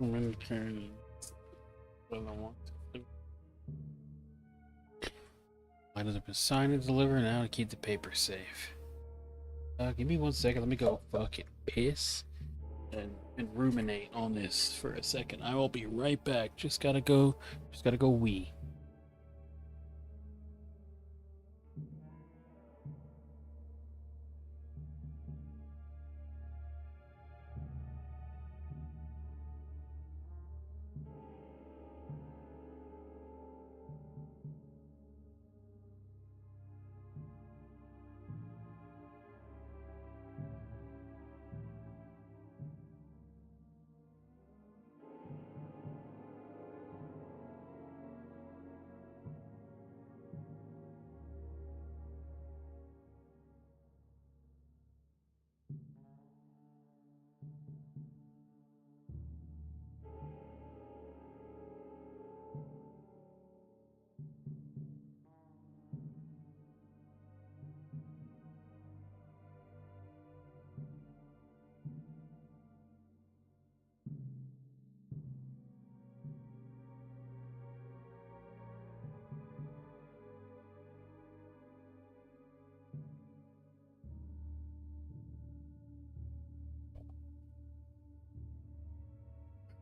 I'm carrying what I want to do. Why does it been signed and delivered now to keep the paper safe? Give me 1 second. Let me go fucking piss and ruminate on this for a second. I will be right back. Just gotta go wee.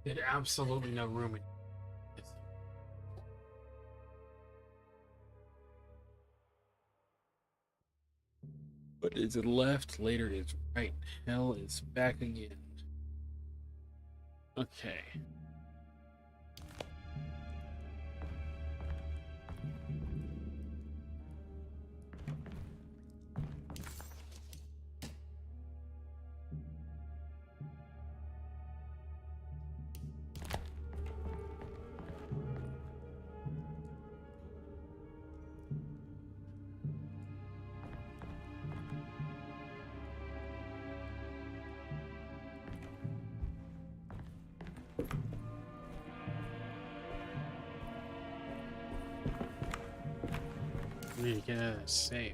There's absolutely no room in this. But is it left? Later is right. Hell is back again. Okay. I need to get out of the safe.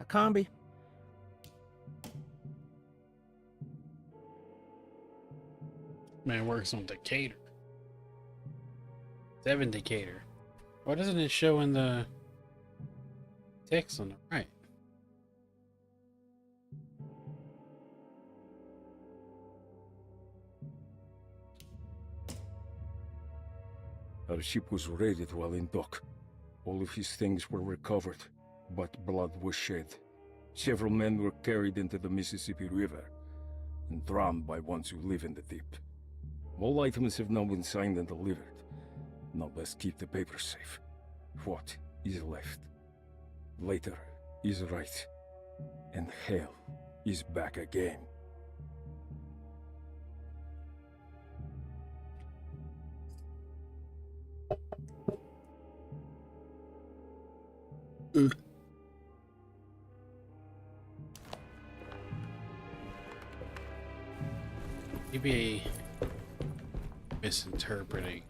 Carnby. Man works on Decatur. 7 Decatur. Why doesn't it show in the text on the right? Our ship was raided while in dock. All of his things were recovered, but blood was shed. Several men were carried into the Mississippi River and drowned by ones who live in the deep. All items have now been signed and delivered. Now let's keep the papers safe. What is left? Later is right, and hell is back again. Maybe misinterpreting.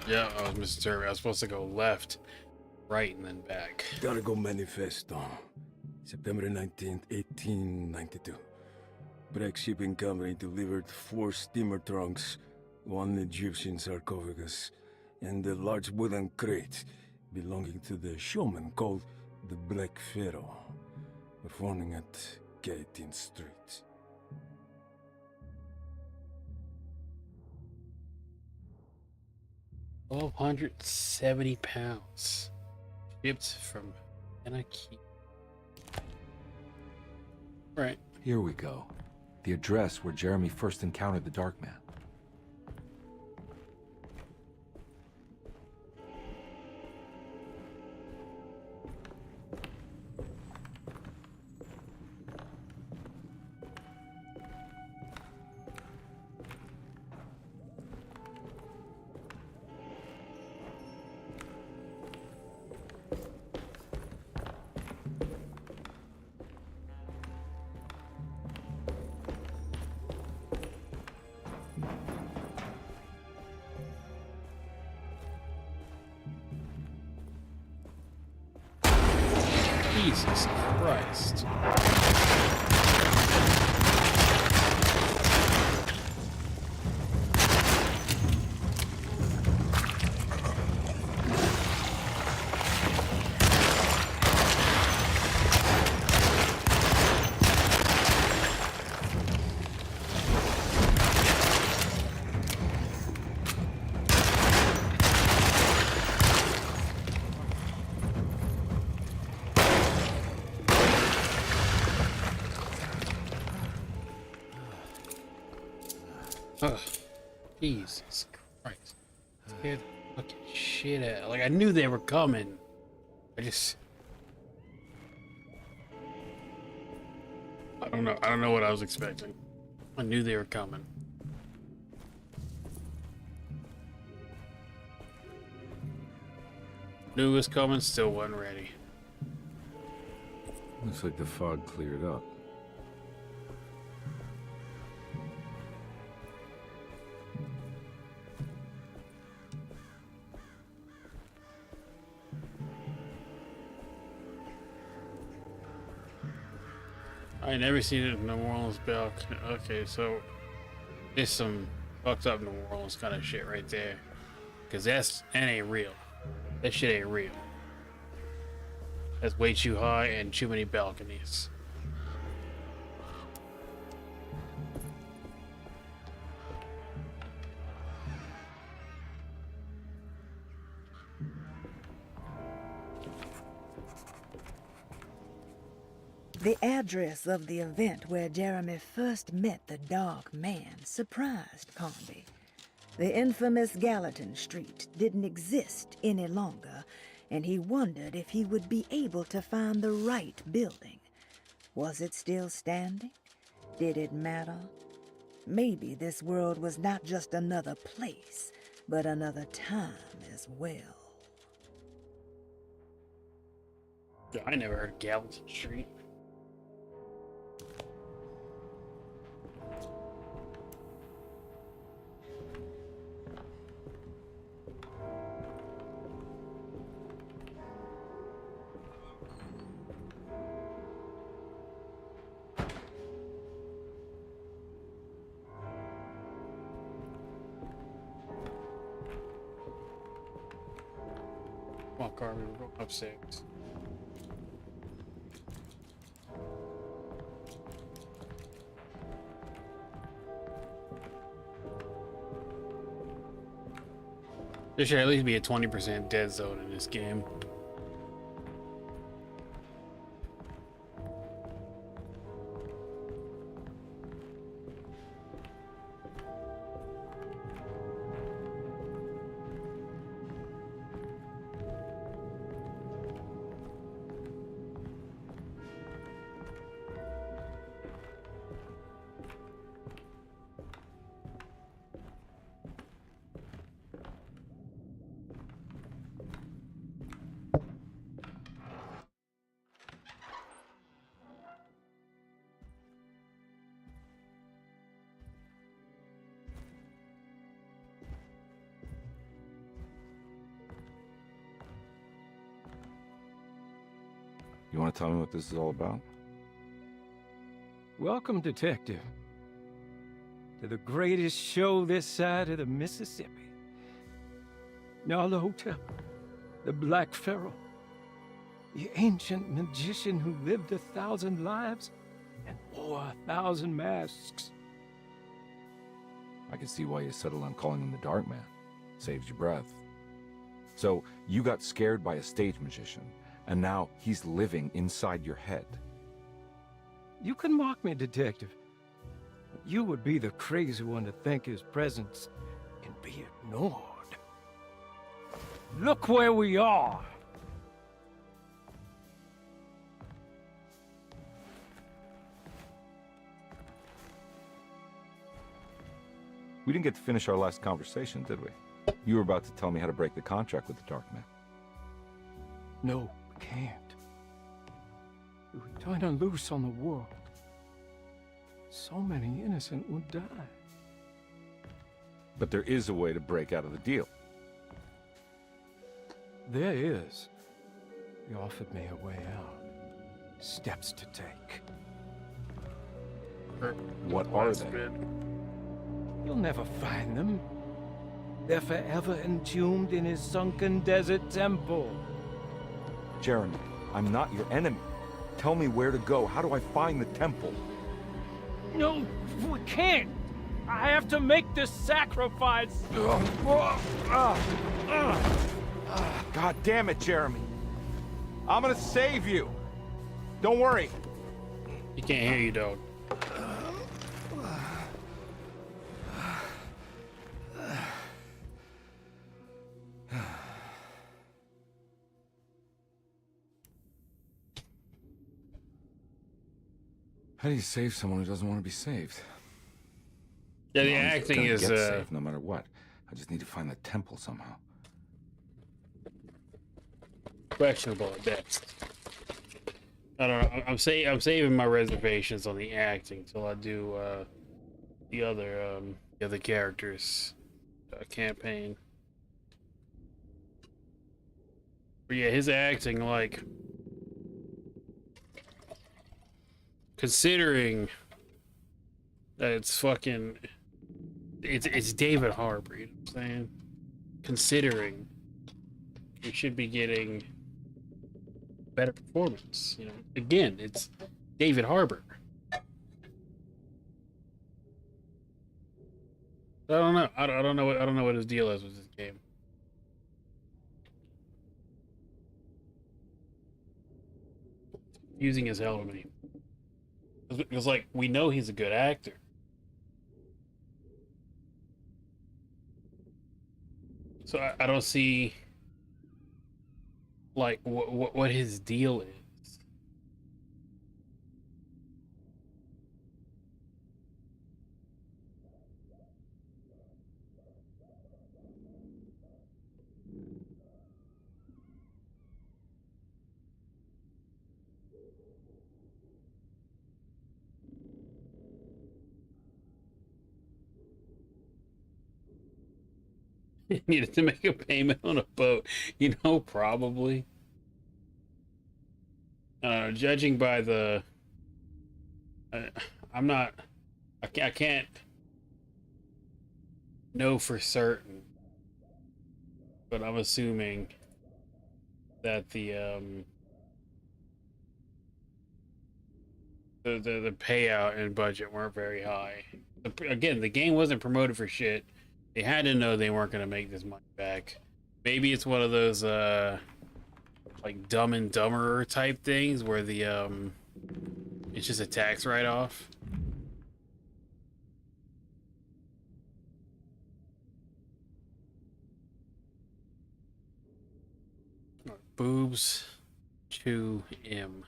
Yeah, I was misinterpreting. I was supposed to go left, right, and then back. Cargo Manifesto, September 19th, 1892. Breck Shipping Company delivered 4 steamer trunks, 1 Egyptian sarcophagus, and a large wooden crate belonging to the showman called the Black Pharaoh, performing at 18th Street. £1,270. Shipped from Anarchy. Right. Here we go. The address where Jeremy first encountered the Dark Man. Jesus Christ. Ugh. Jesus Christ. Scared the fucking shit out. Like, I knew they were coming. I don't know. I don't know what I was expecting. I knew they were coming. Knew it was coming, still wasn't ready. Looks like the fog cleared up. I never seen it in New Orleans Bell. Okay, so there's some fucked up New Orleans kind of shit right there. Cause that ain't real. That shit ain't real. That's way too high and too many balconies. The address of the event where Jeremy first met the Dark Man surprised Carnby. The infamous Gallatin Street didn't exist any longer, and he wondered if he would be able to find the right building. Was it still standing? Did it matter? Maybe this world was not just another place, but another time as well. Yeah, I never heard of Gallatin Street. Carnby. We're going upstairs. There should at least be a 20% dead zone in this game. You want to tell me what this is all about? Welcome, Detective, to the greatest show this side of the Mississippi. Now the hotel, the Black Pharaoh, the ancient magician who lived 1,000 lives and wore 1,000 masks. I can see why you settled on calling him the Dark Man. Saves your breath. So, you got scared by a stage magician, and now he's living inside your head. You can mock me, Detective, but you would be the crazy one to think his presence can be ignored. Look where we are! We didn't get to finish our last conversation, did we? You were about to tell me how to break the contract with the Dark Man. No, we can't. We would turn her loose on the world. So many innocent would die. But there is a way to break out of the deal. There is. He offered me a way out. Steps to take. What are they? You'll never find them. They're forever entombed in his sunken desert temple. Jeremy, I'm not your enemy. Tell me where to go. How do I find the temple? No, we can't. I have to make this sacrifice. God damn it, Jeremy. I'm gonna save you. Don't worry. He can't hear you, dog. How do you save someone who doesn't want to be saved? Yeah, the Well, he's acting gonna is get saved no matter what. I just need to find the temple somehow. questionable at best. I don't know. I'm saving my reservations on the acting till I do the other characters campaign. But yeah, his acting, like, considering that it's fucking, it's David Harbour, you know what I'm saying? Considering we should be getting better performance, you know. Again, it's David Harbour. I don't know. I don't know what his deal is with this game. Using his hell to me. Because, like, we know he's a good actor. So I don't see, like, what his deal is. Needed to make a payment on a boat, you know, probably. Judging by the, I'm not, I can't know for certain, but I'm assuming that the payout and budget weren't very high. Again, the game wasn't promoted for shit. They had to know they weren't going to make this money back. Maybe it's one of those like Dumb and Dumber type things where the it's just a tax write-off. Boobs to M.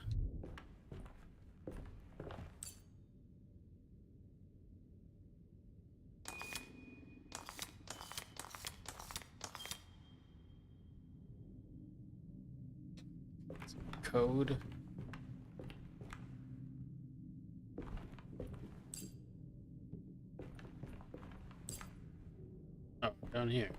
Code. Oh, down here.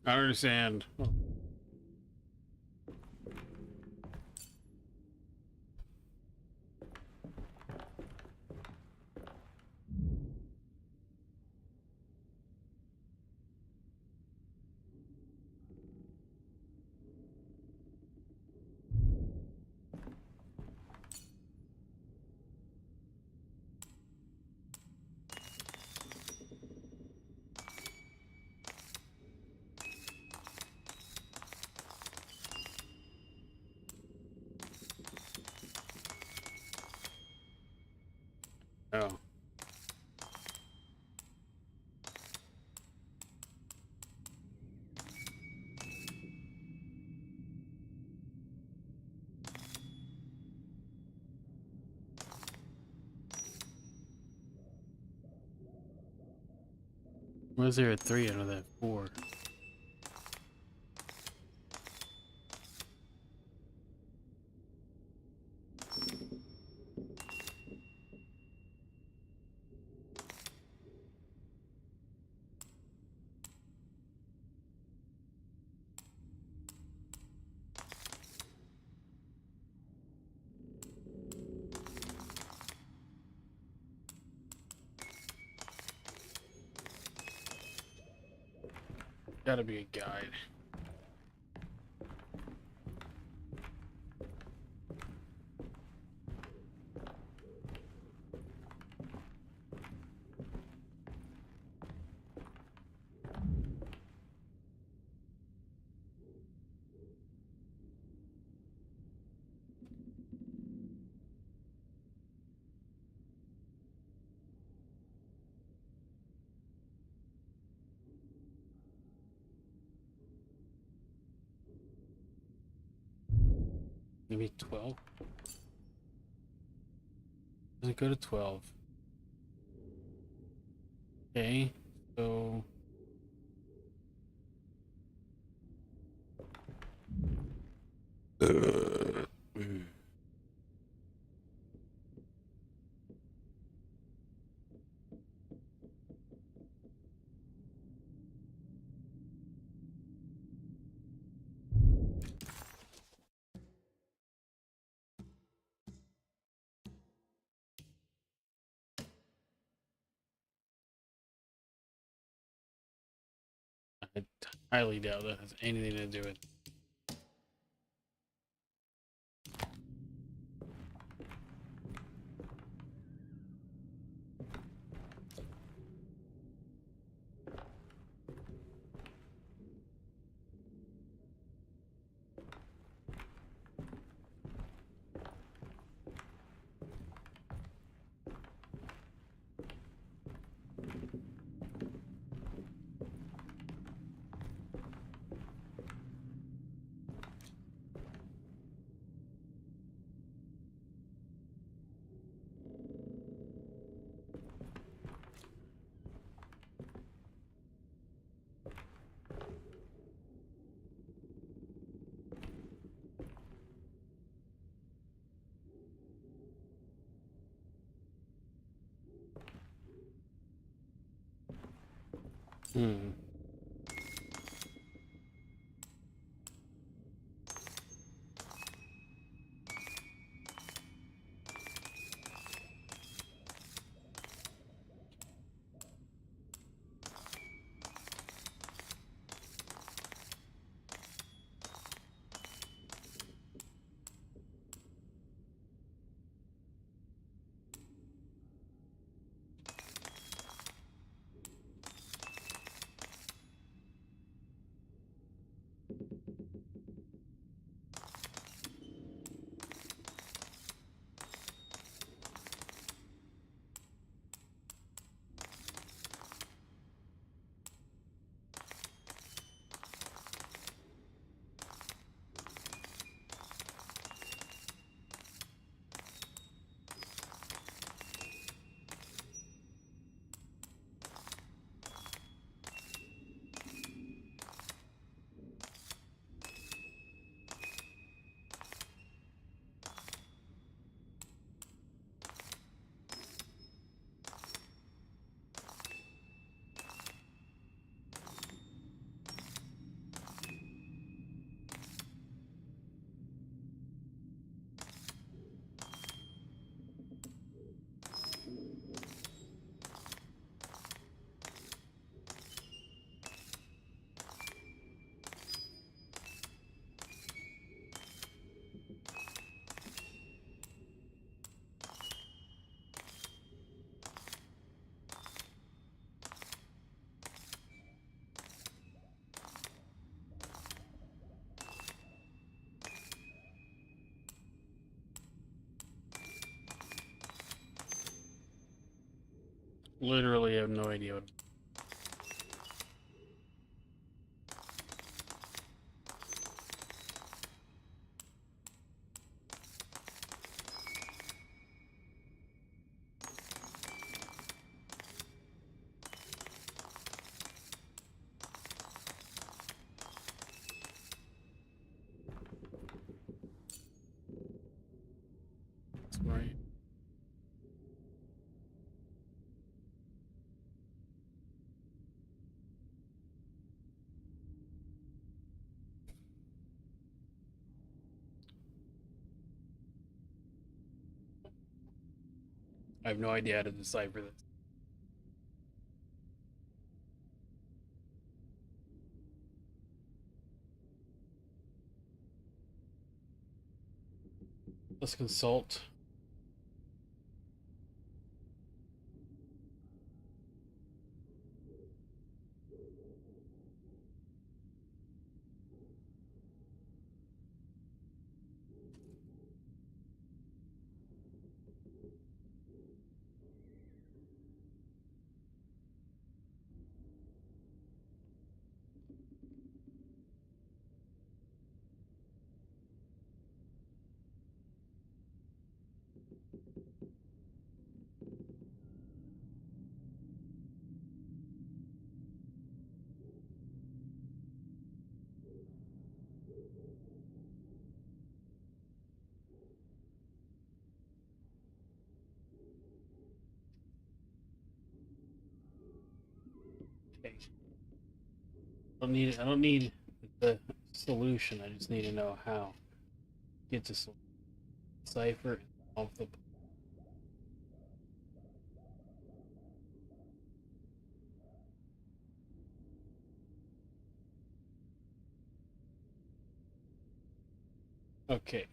I don't understand. Oh. Oh. Was there a 3 out of that 4? Gotta be a guide. Maybe 12? Does it go to 12? Okay, so... I highly doubt that has anything to do with. Hmm. Literally have no idea what. That's right. I have no idea how to decipher this. Let's consult. Okay. I don't need the solution. I just need to know how. Get to cipher and solve the. Okay.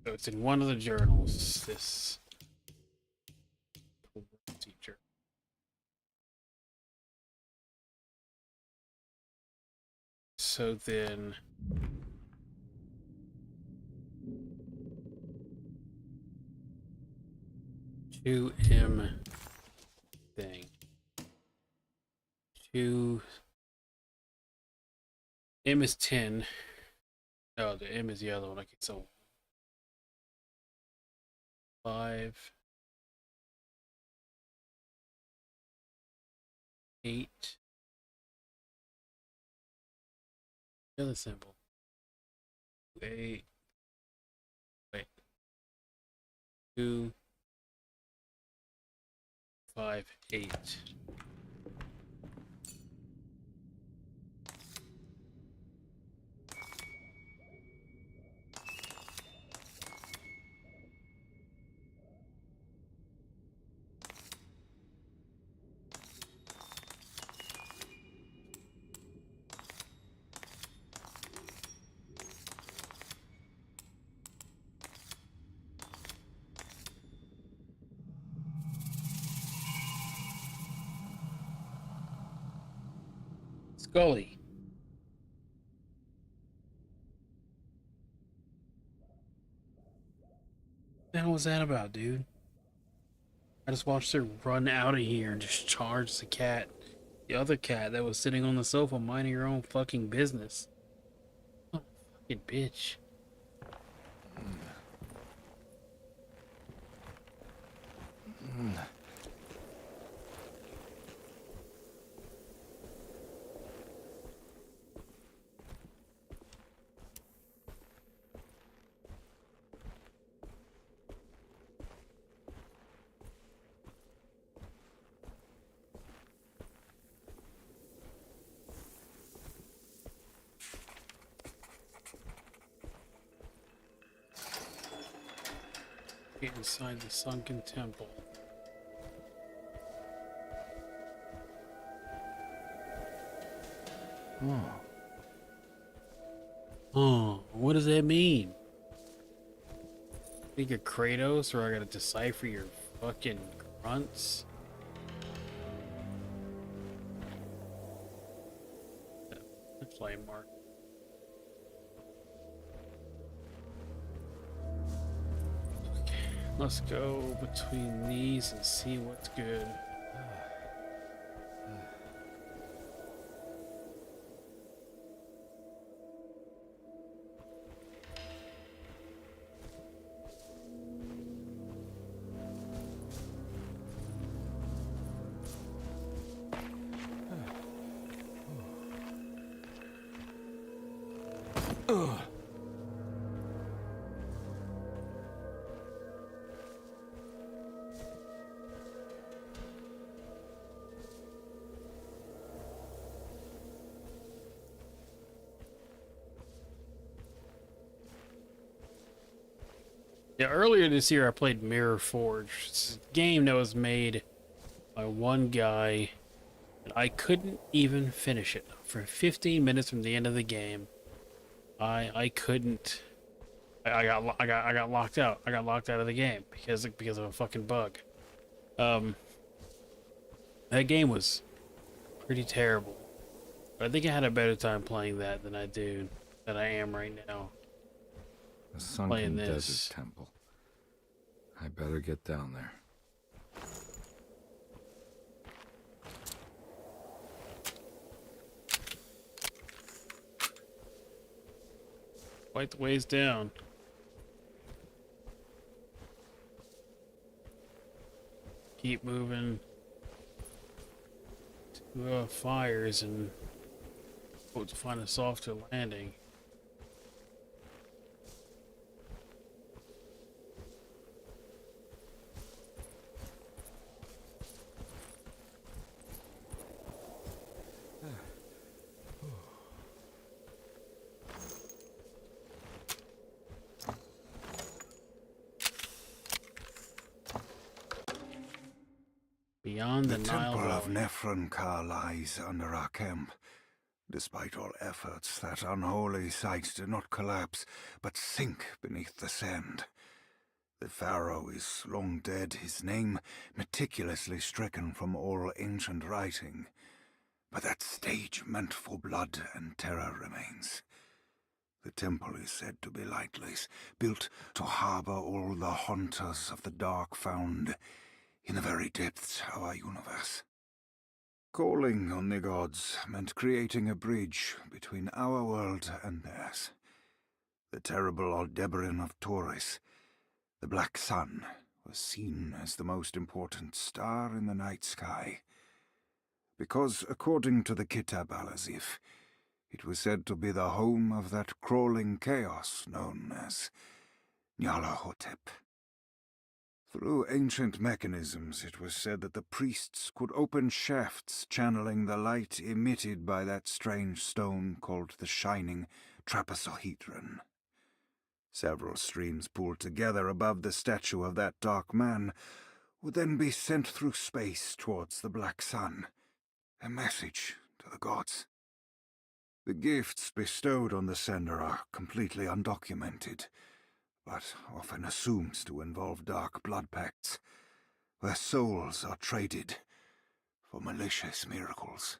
So it's in one of the journals. This teacher. So then. 2M thing. 2 M is 10. Oh, the M is the other one. Okay, so 5, 8. The other symbol. 8. Wait. 2, 5, 8. Scully. What the hell was that about, dude? I just watched her run out of here and just charge the cat. The other cat that was sitting on the sofa minding her own fucking business. Oh, fucking bitch. Get inside the sunken temple. Oh, what does that mean? Think you're Kratos, or I gotta decipher your fucking grunts? Flame mark. Let's go between these and see what's good. Yeah, earlier this year I played Mirror Forge. It's a game that was made by one guy, and I couldn't even finish it. For 15 minutes from the end of the game, I couldn't. I got locked out. I got locked out of the game because of a fucking bug. That game was pretty terrible. But I think I had a better time playing that than I am right now. A sunken Playing this. desert temple. I better get down there. Quite the ways down. Keep moving to fires and hope to find a softer landing. Beyond the Nile temple of Valley. Nephron-Ka lies under our camp. Despite all efforts, that unholy site did not collapse, but sink beneath the sand. The pharaoh is long dead, his name meticulously stricken from all ancient writing. But that stage meant for blood and terror remains. The temple is said to be lightless, built to harbor all the haunters of the dark found in the very depths of our universe. Calling on the gods meant creating a bridge between our world and theirs. The terrible Aldebaran of Taurus, the Black Sun, was seen as the most important star in the night sky. Because, according to the Kitab al-Azif, it was said to be the home of that crawling chaos known as Nyarlathotep. Through ancient mechanisms, it was said that the priests could open shafts channeling the light emitted by that strange stone called the Shining Trapezohedron. Several streams pooled together above the statue of that dark man would then be sent through space towards the Black Sun, a message to the gods. The gifts bestowed on the sender are completely undocumented, but often assumed to involve dark blood pacts, where souls are traded for malicious miracles.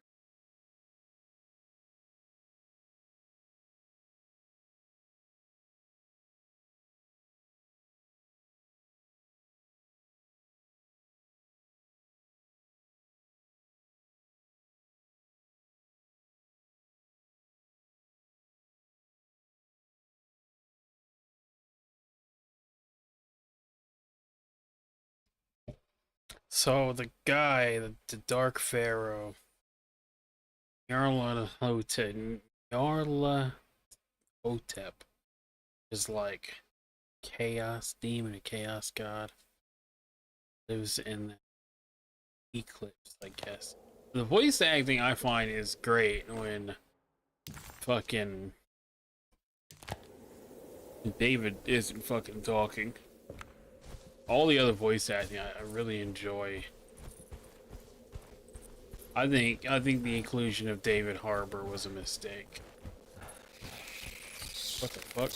So the guy, the Dark Pharaoh, Nyarlathotep, is like chaos demon, a chaos god. Lives in the eclipse, I guess. The voice acting I find is great when fucking David isn't fucking talking. All the other voice acting I really enjoy. I think the inclusion of David Harbour was a mistake. What the fuck?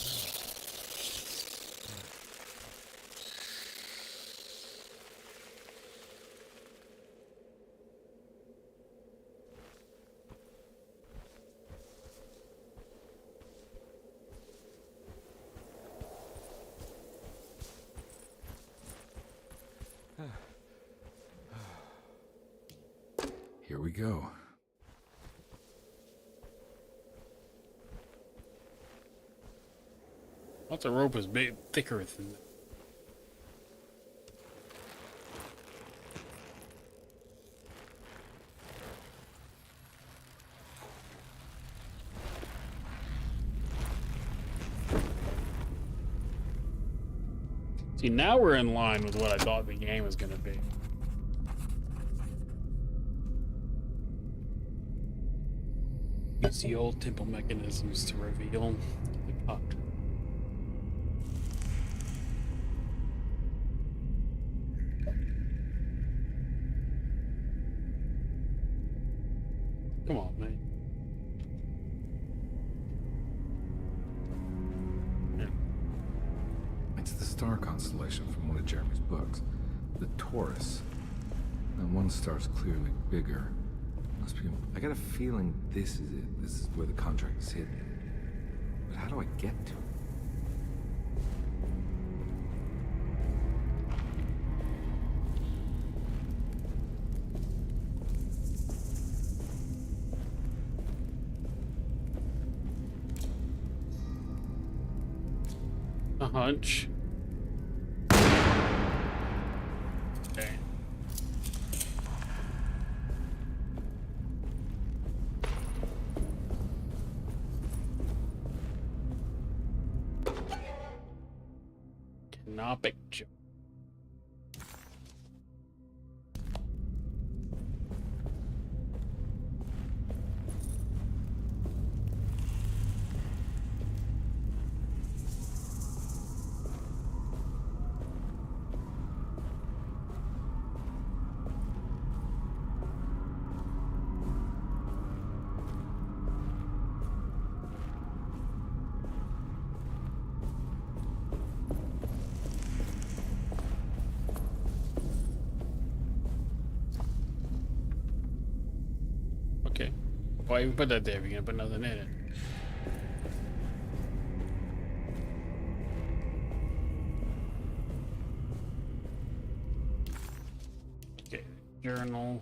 Here we go. Lots of rope is big, thicker than. See, now we're in line with what I thought the game was going to be. Use the old temple mechanisms to reveal the cut. Come on, man. It's the star constellation from one of Jeremy's books. The Taurus. That one star's clearly bigger. Must be. I got a feeling this is it. This is where the contract is hidden. But how do I get to it? A hunch. Okay. Canopic jump. Okay. Why even put that there if you're gonna put nothing in it? Okay, journal.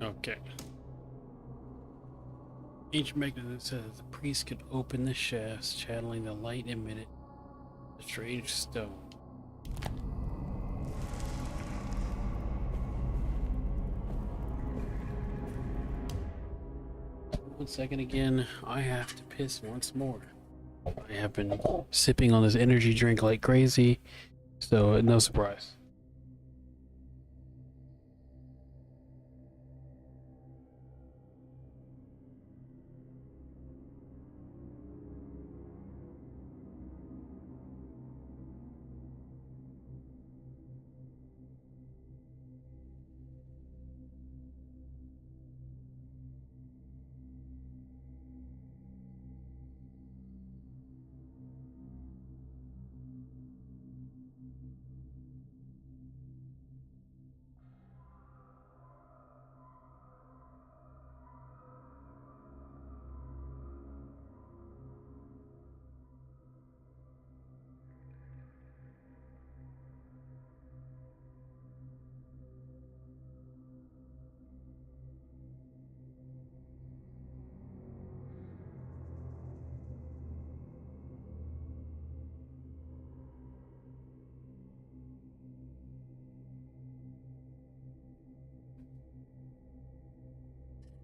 Okay. Each mechanism says the priest could open the shafts, channeling the light emitted the strange stone. One second again, I have to piss once more. I have been sipping on this energy drink like crazy, so no surprise.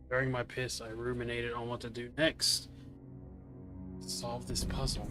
During my piss, I ruminated on what to do next. Solve this puzzle.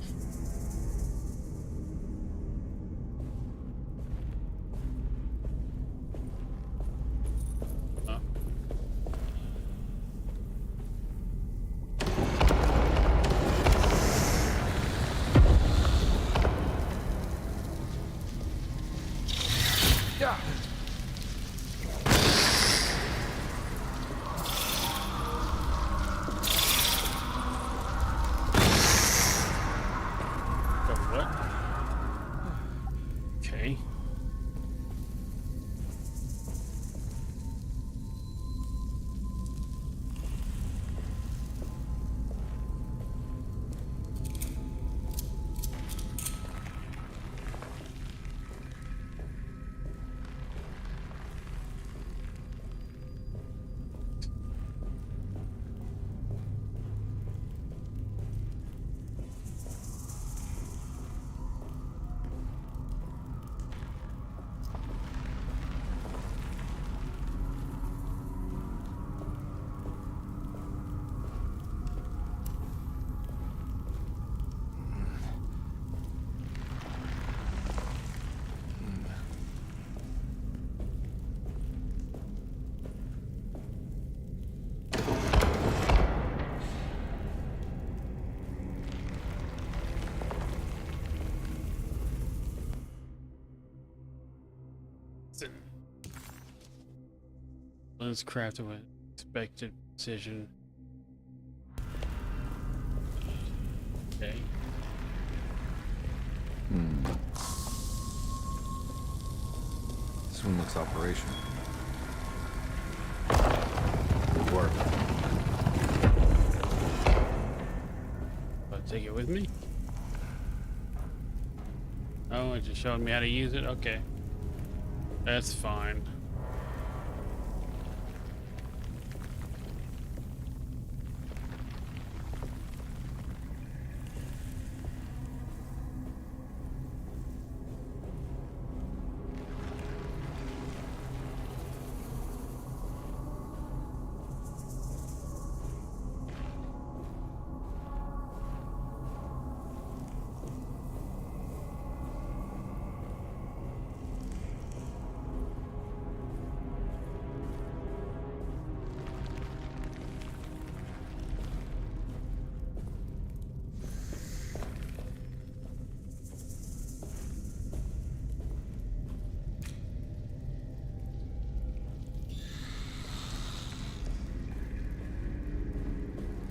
Let's craft with expected precision. Okay. This one looks operational. Good work. I'll take it with me. Oh, it just showed me how to use it? Okay. That's fine.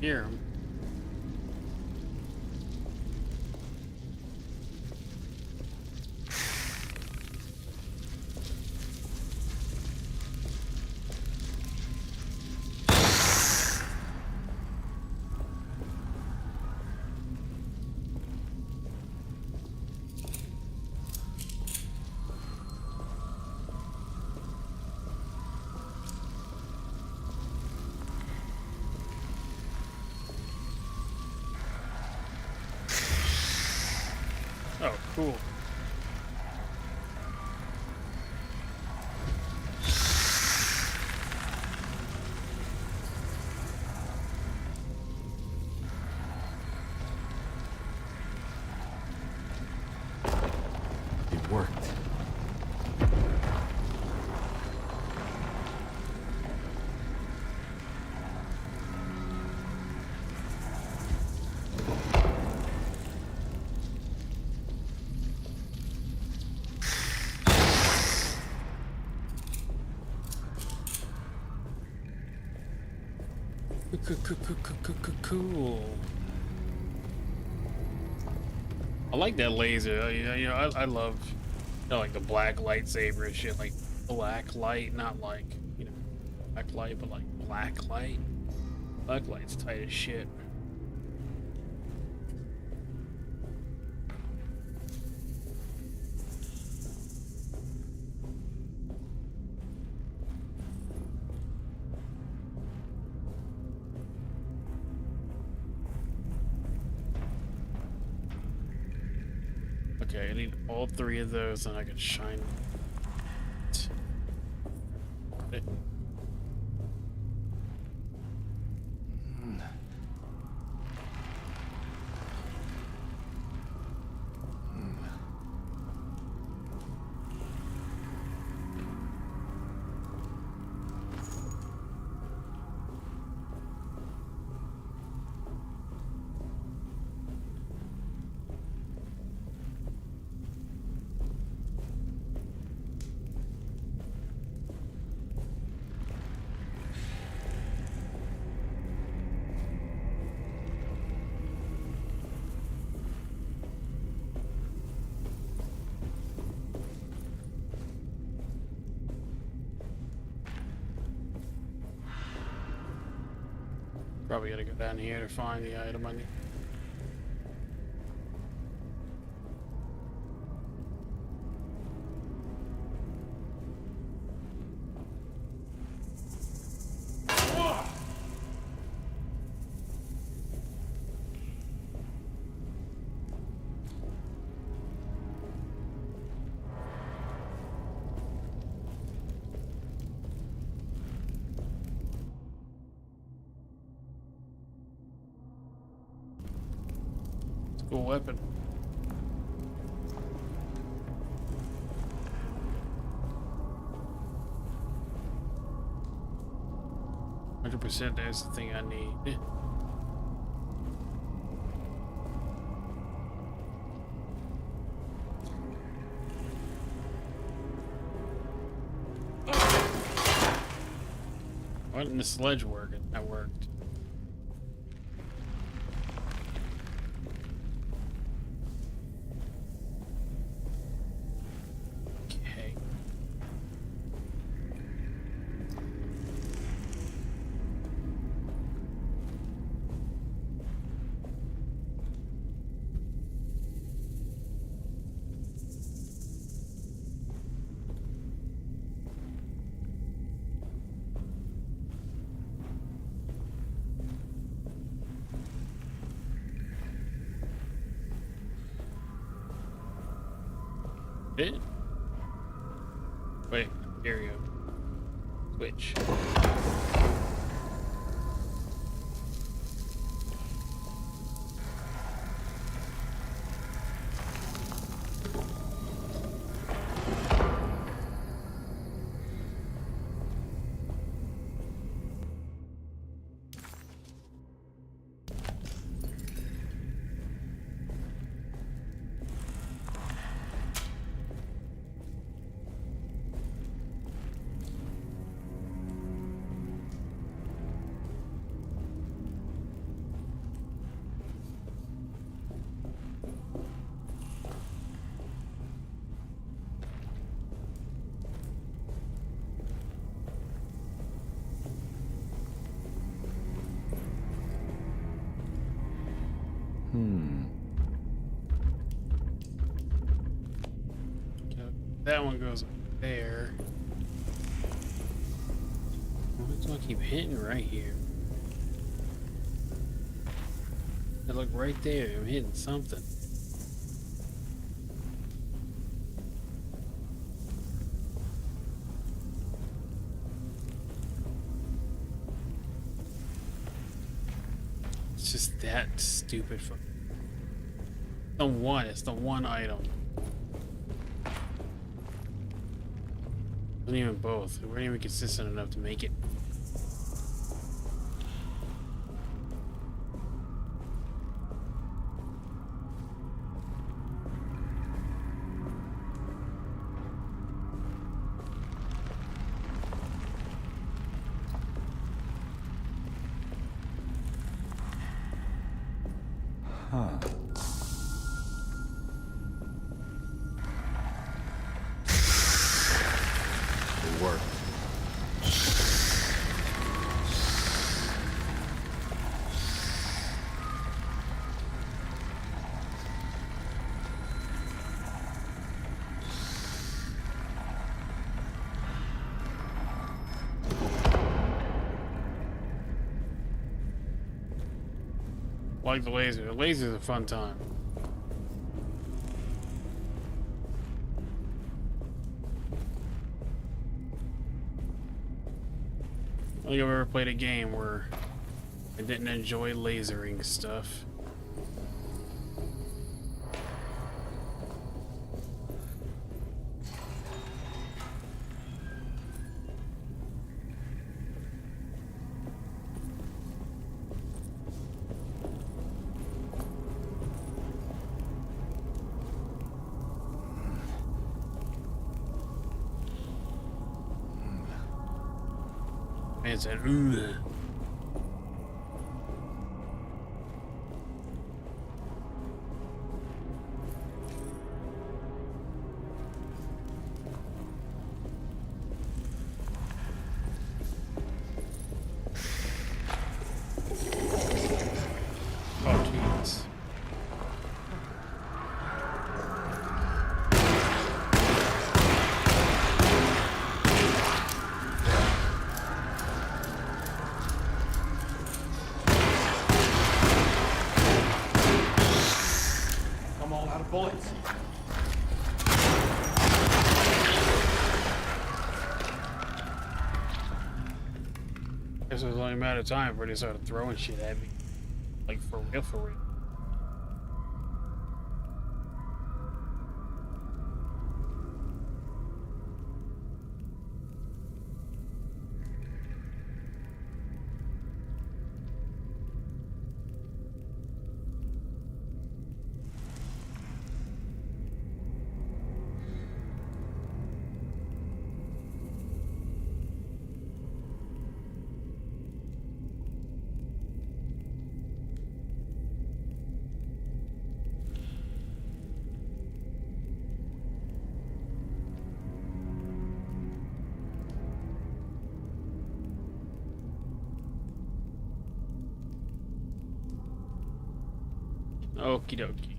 Here. Oh, cool. It worked. Cool. I like that laser. I love, like the black lightsaber and shit. Like black light, not like, black light, but like black light. Black light's tight as shit. Okay, I need all three of those, and I can shine. Probably gotta go down here to find the item I need. Cool weapon. %, that's the thing I need. Why didn't the sledge work? That worked. Okay. It? Wait, here we go. Switch. That one goes up there. Why do I keep hitting right here? I look right there. I'm hitting something. It's just that stupid. The one. It's the one item. Wasn't even both. We weren't even consistent enough to make it. Like the laser. The laser's a fun time. I don't think I've ever played a game where I didn't enjoy lasering stuff. Man said, ugh. Oh, jeez. Bullets. Guess it was only a matter of time before they started throwing shit at me. Like, for real, for real. Okie dokie.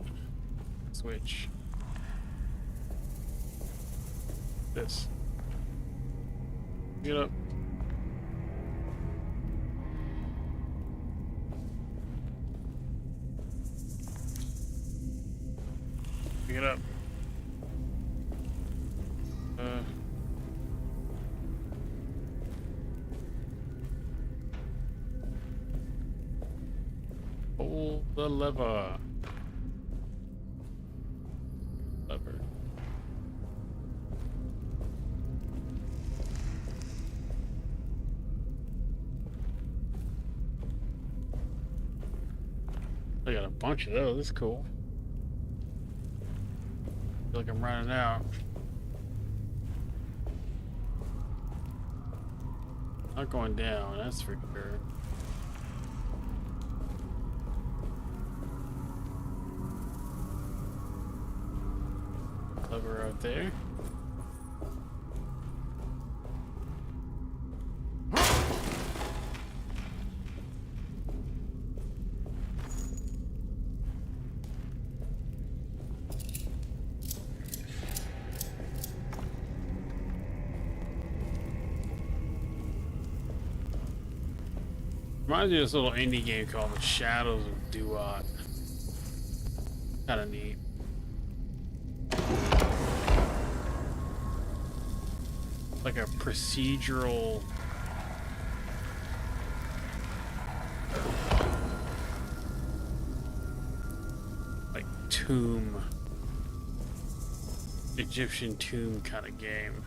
Switch. This. Get up. Pick it up. Pull the lever. Lever. I got a bunch of those. That's cool. Feel like I'm running out. Not going down, that's for sure. Lever out there. Reminds me of this little indie game called The Shadows of Duat. Kinda neat. Like a procedural like tomb, Egyptian tomb kind of game.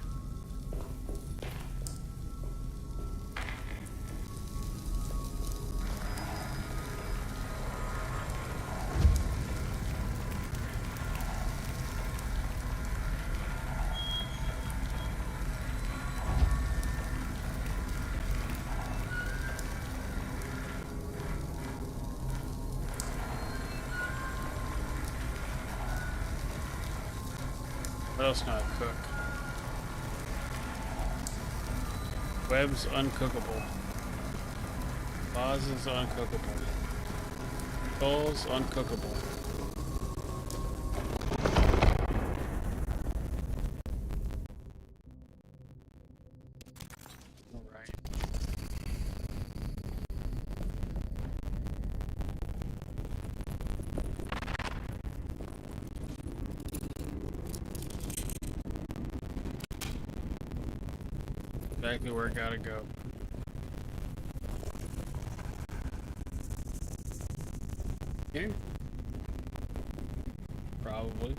What else can I cook? Webs uncookable. Vases uncookable. Skulls uncookable. Alright. Exactly where I gotta go. Here? Probably.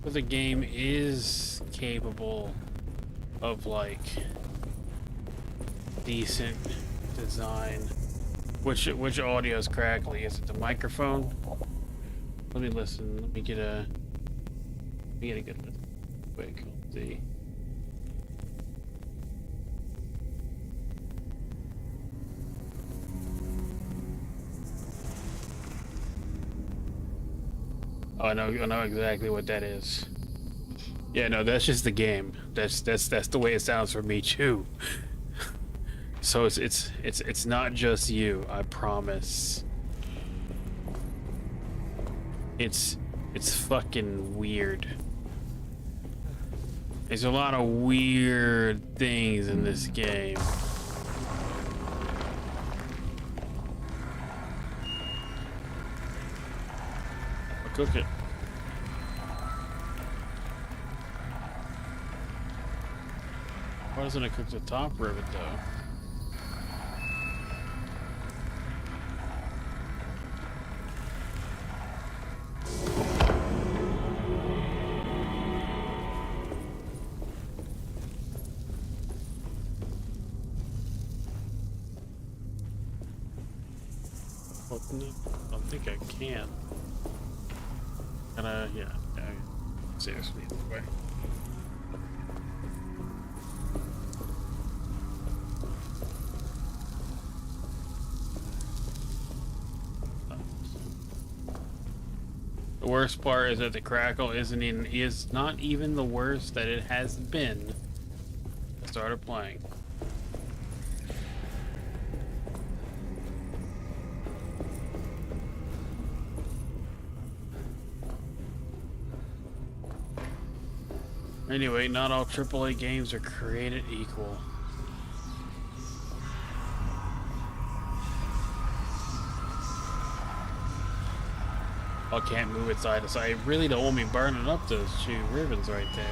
But the game is capable of like decent design. Which audio is crackly? Is it the microphone? Let me listen. Let me get a good listen. Quick, let's see. Oh, I know exactly what that is. Yeah, no, that's just the game. That's the way it sounds for me too. So it's not just you, I promise. It's fucking weird. There's a lot of weird things in this game. Cook it. Why doesn't it cook the top rivet though? Open it? I don't think I can. Yeah, seriously, way. worst part is that the crackle is not even the worst that it has been. I started playing. Anyway, not all AAA games are created equal. I can't move it side to side. It really don't want me burning up those two ribbons right there.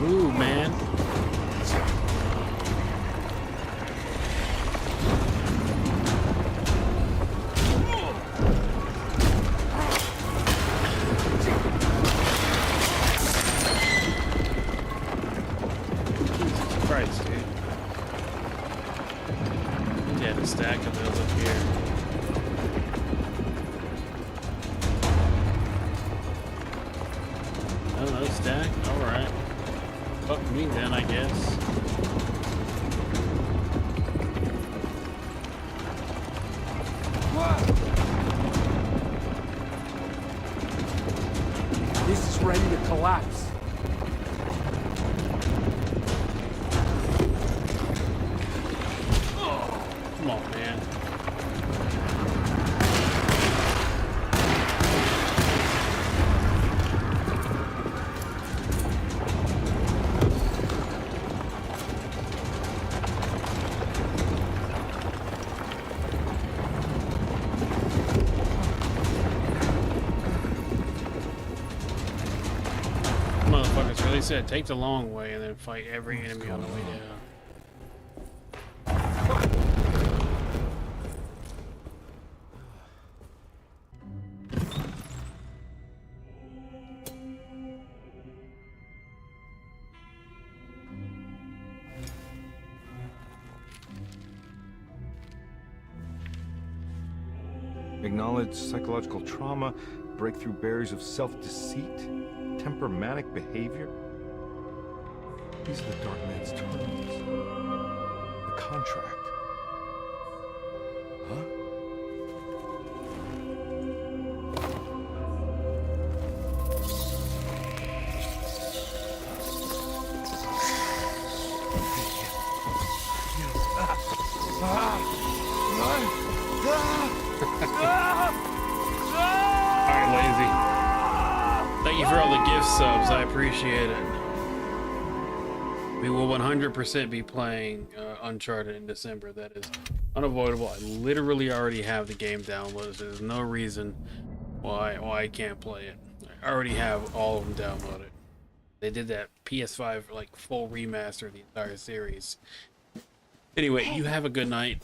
Ooh, man. Jesus Christ, dude. We had a stack of those up here. Oh, no stack? Alright. Fuck me then, I guess. This is ready to collapse. Come on, man. Motherfuckers really said take the long way and then fight every enemy on the way down. Acknowledge psychological trauma, breakthrough barriers of self-deceit, temperamental behavior. These are the Dark Man's terms. The contract. Huh? Alright, Lazy. Thank you for all the gift subs. I appreciate it. We will 100% be playing Uncharted in December. That is unavoidable. I literally already have the game downloaded. So there's no reason why I can't play it. I already have all of them downloaded. They did that PS5 like full remaster of the entire series. Anyway, you have a good night.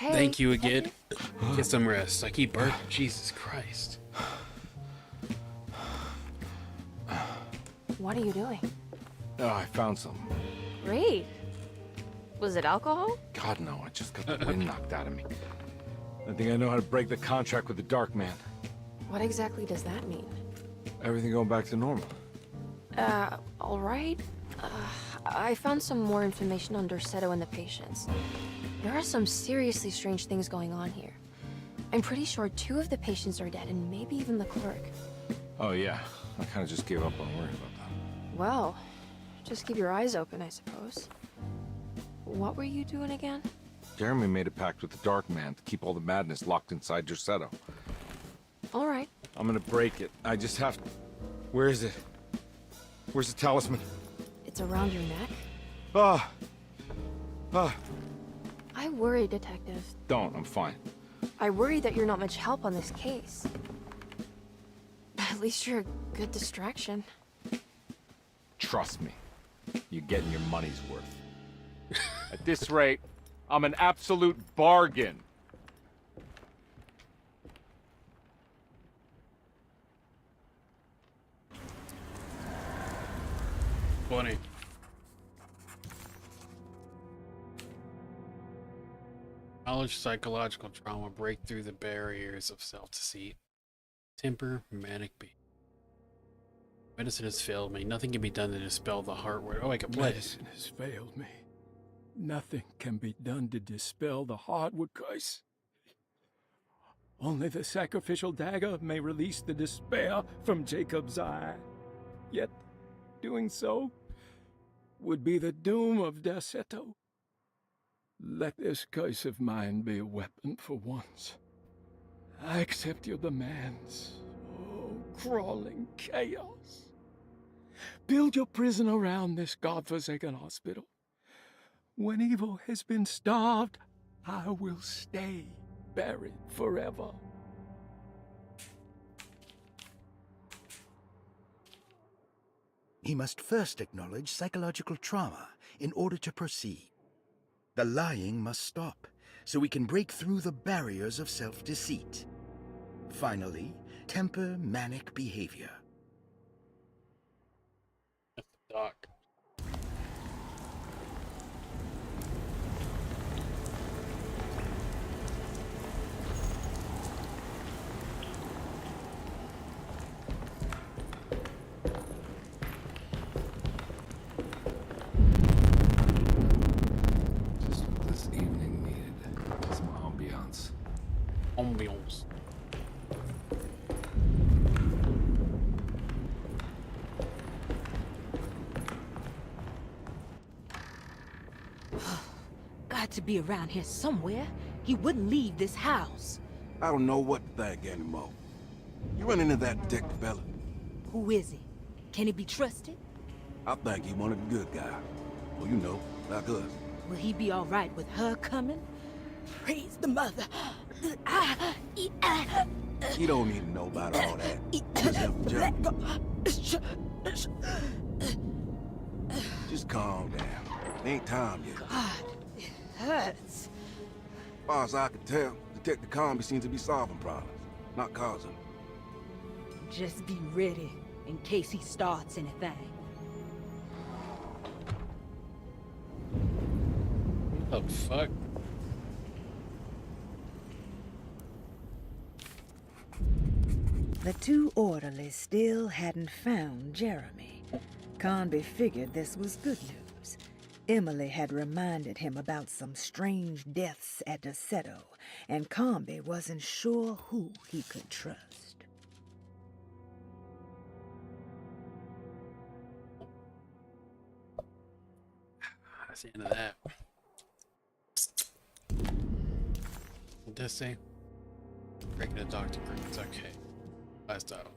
Thank you again. Get some rest. I keep burping. Jesus Christ. What are you doing? Oh, I found some. Great. Was it alcohol? God, no. I just got the wind knocked out of me. I think I know how to break the contract with the Dark Man. What exactly does that mean? Everything going back to normal. All right. I found some more information on Derceto and the patients. There are some seriously strange things going on here. I'm pretty sure 2 of the patients are dead, and maybe even the clerk. Oh, yeah. I kind of just gave up on worrying about that. Well, just keep your eyes open, I suppose. What were you doing again? Jeremy made a pact with the Dark Man to keep all the madness locked inside Derceto. All right. I'm gonna break it. I just have to... Where is it? Where's the talisman? It's around your neck? Ah! Ah! I worry, Detective. Don't, I'm fine. I worry that you're not much help on this case. At least you're a good distraction. Trust me, you're getting your money's worth. At this rate, I'm an absolute bargain. Funny. Acknowledge psychological trauma, break through the barriers of self-deceit. Temper, manic beat. Medicine has failed me. Nothing can be done to dispel the heart word. Oh, I can play. Medicine has failed me. Nothing can be done to dispel the hardwood curse. Only the sacrificial dagger may release the despair from Jacob's eye. Yet, doing so would be the doom of Derceto. Let this curse of mine be a weapon for once. I accept your demands. Oh, crawling chaos. Build your prison around this godforsaken hospital. When evil has been starved, I will stay buried forever. He must first acknowledge psychological trauma in order to proceed. The lying must stop, so we can break through the barriers of self-deceit. Finally, temper manic behavior. Doc. Just what this evening needed. Some ambiance. Ambiance. Got to be around here somewhere. He wouldn't leave this house. I don't know what to think anymore. You run into that dick fella? Who is he? Can he be trusted? I think he one of the good guys. Well, you know, like us. Will he be all right with her coming? Praise the mother. You don't need to know about all that. Just help the job. Just calm down. It ain't time yet. God, it hurts. As far as I can tell, Detective Carnby seems to be solving problems, not causing them. Just be ready in case he starts anything. What the fuck? The two orderlies still hadn't found Jeremy. Carnby figured this was good news. Emily had reminded him about some strange deaths at Derceto, and Carnby wasn't sure who he could trust. That's the end of that. What does say? Breaking a Dr. Green's okay. Last out.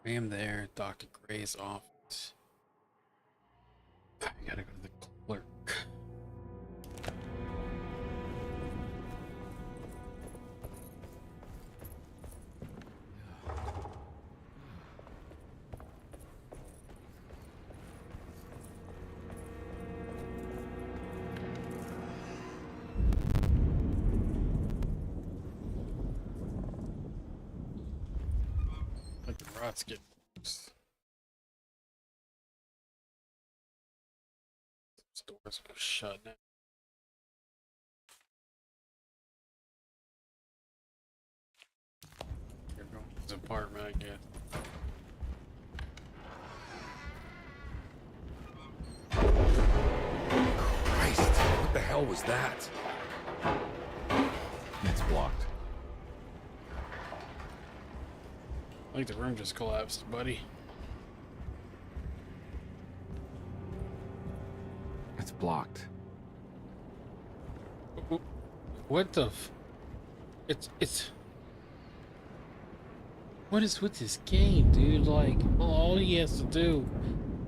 I am there, Dr. Gray's office. I gotta go to the clerk. Let the rats get loose. Doors are shut now. You're going to his apartment again. Christ, what the hell was that? It's blocked. I think the room just collapsed, buddy. blocked. What the it's... What is with this game, dude? Like, all he has to do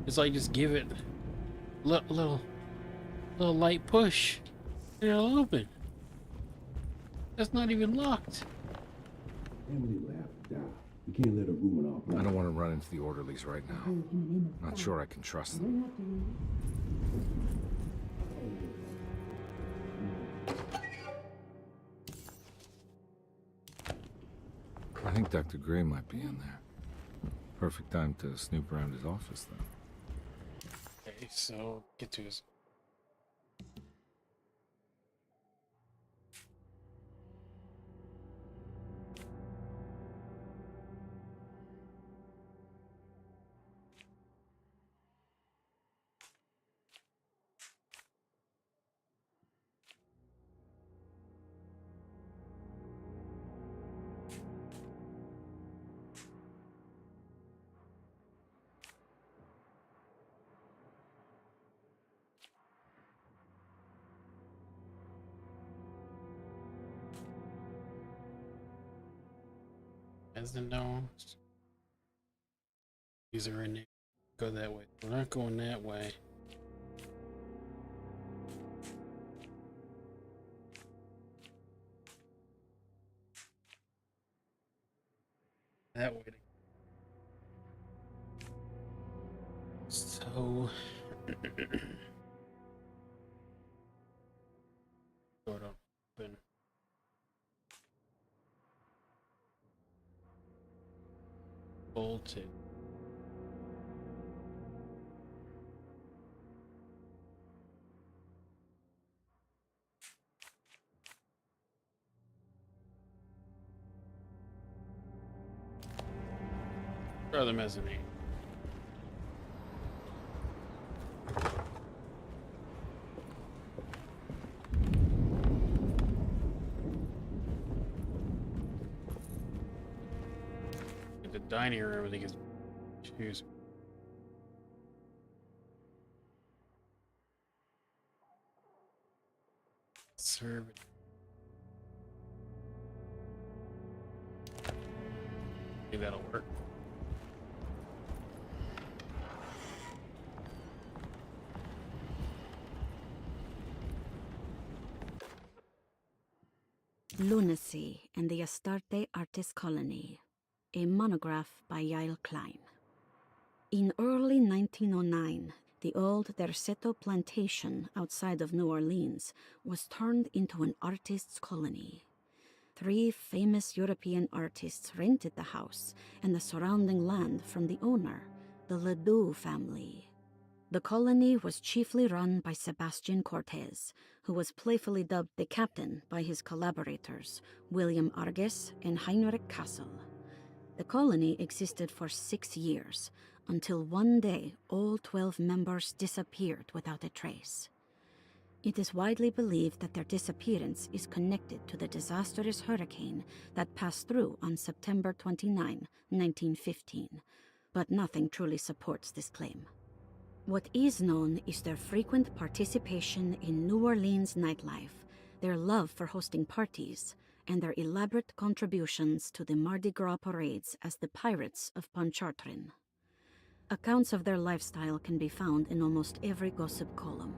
is, like, just give it little light push, and it'll open. That's not even locked. Emily left. We can't let her ruin our plan. I don't want to run into the orderlies right now. Not sure I can trust them. I think Dr. Gray might be in there. Perfect time to snoop around his office, then. Okay, so get to his... As the nose. These are in there. Go that way. We're not going that way. That way. So sort of open. Bolted. Or the mezzanine. The dining room, I think is choose. Serve it. Maybe that'll work. Lunacy and the Astarte Artist Colony, a monograph by Yael Klein. In early 1909, the old Derceto plantation outside of New Orleans was turned into an artist's colony. 3 famous European artists rented the house and the surrounding land from the owner, the Ledoux family. The colony was chiefly run by Sebastian Cortez, who was playfully dubbed the captain by his collaborators, William Arges and Heinrich Kassel. The colony existed for 6 years, until one day all 12 members disappeared without a trace. It is widely believed that their disappearance is connected to the disastrous hurricane that passed through on September 29, 1915, but nothing truly supports this claim. What is known is their frequent participation in New Orleans nightlife, their love for hosting parties, and their elaborate contributions to the Mardi Gras parades as the Pirates of Pontchartrain. Accounts of their lifestyle can be found in almost every gossip column.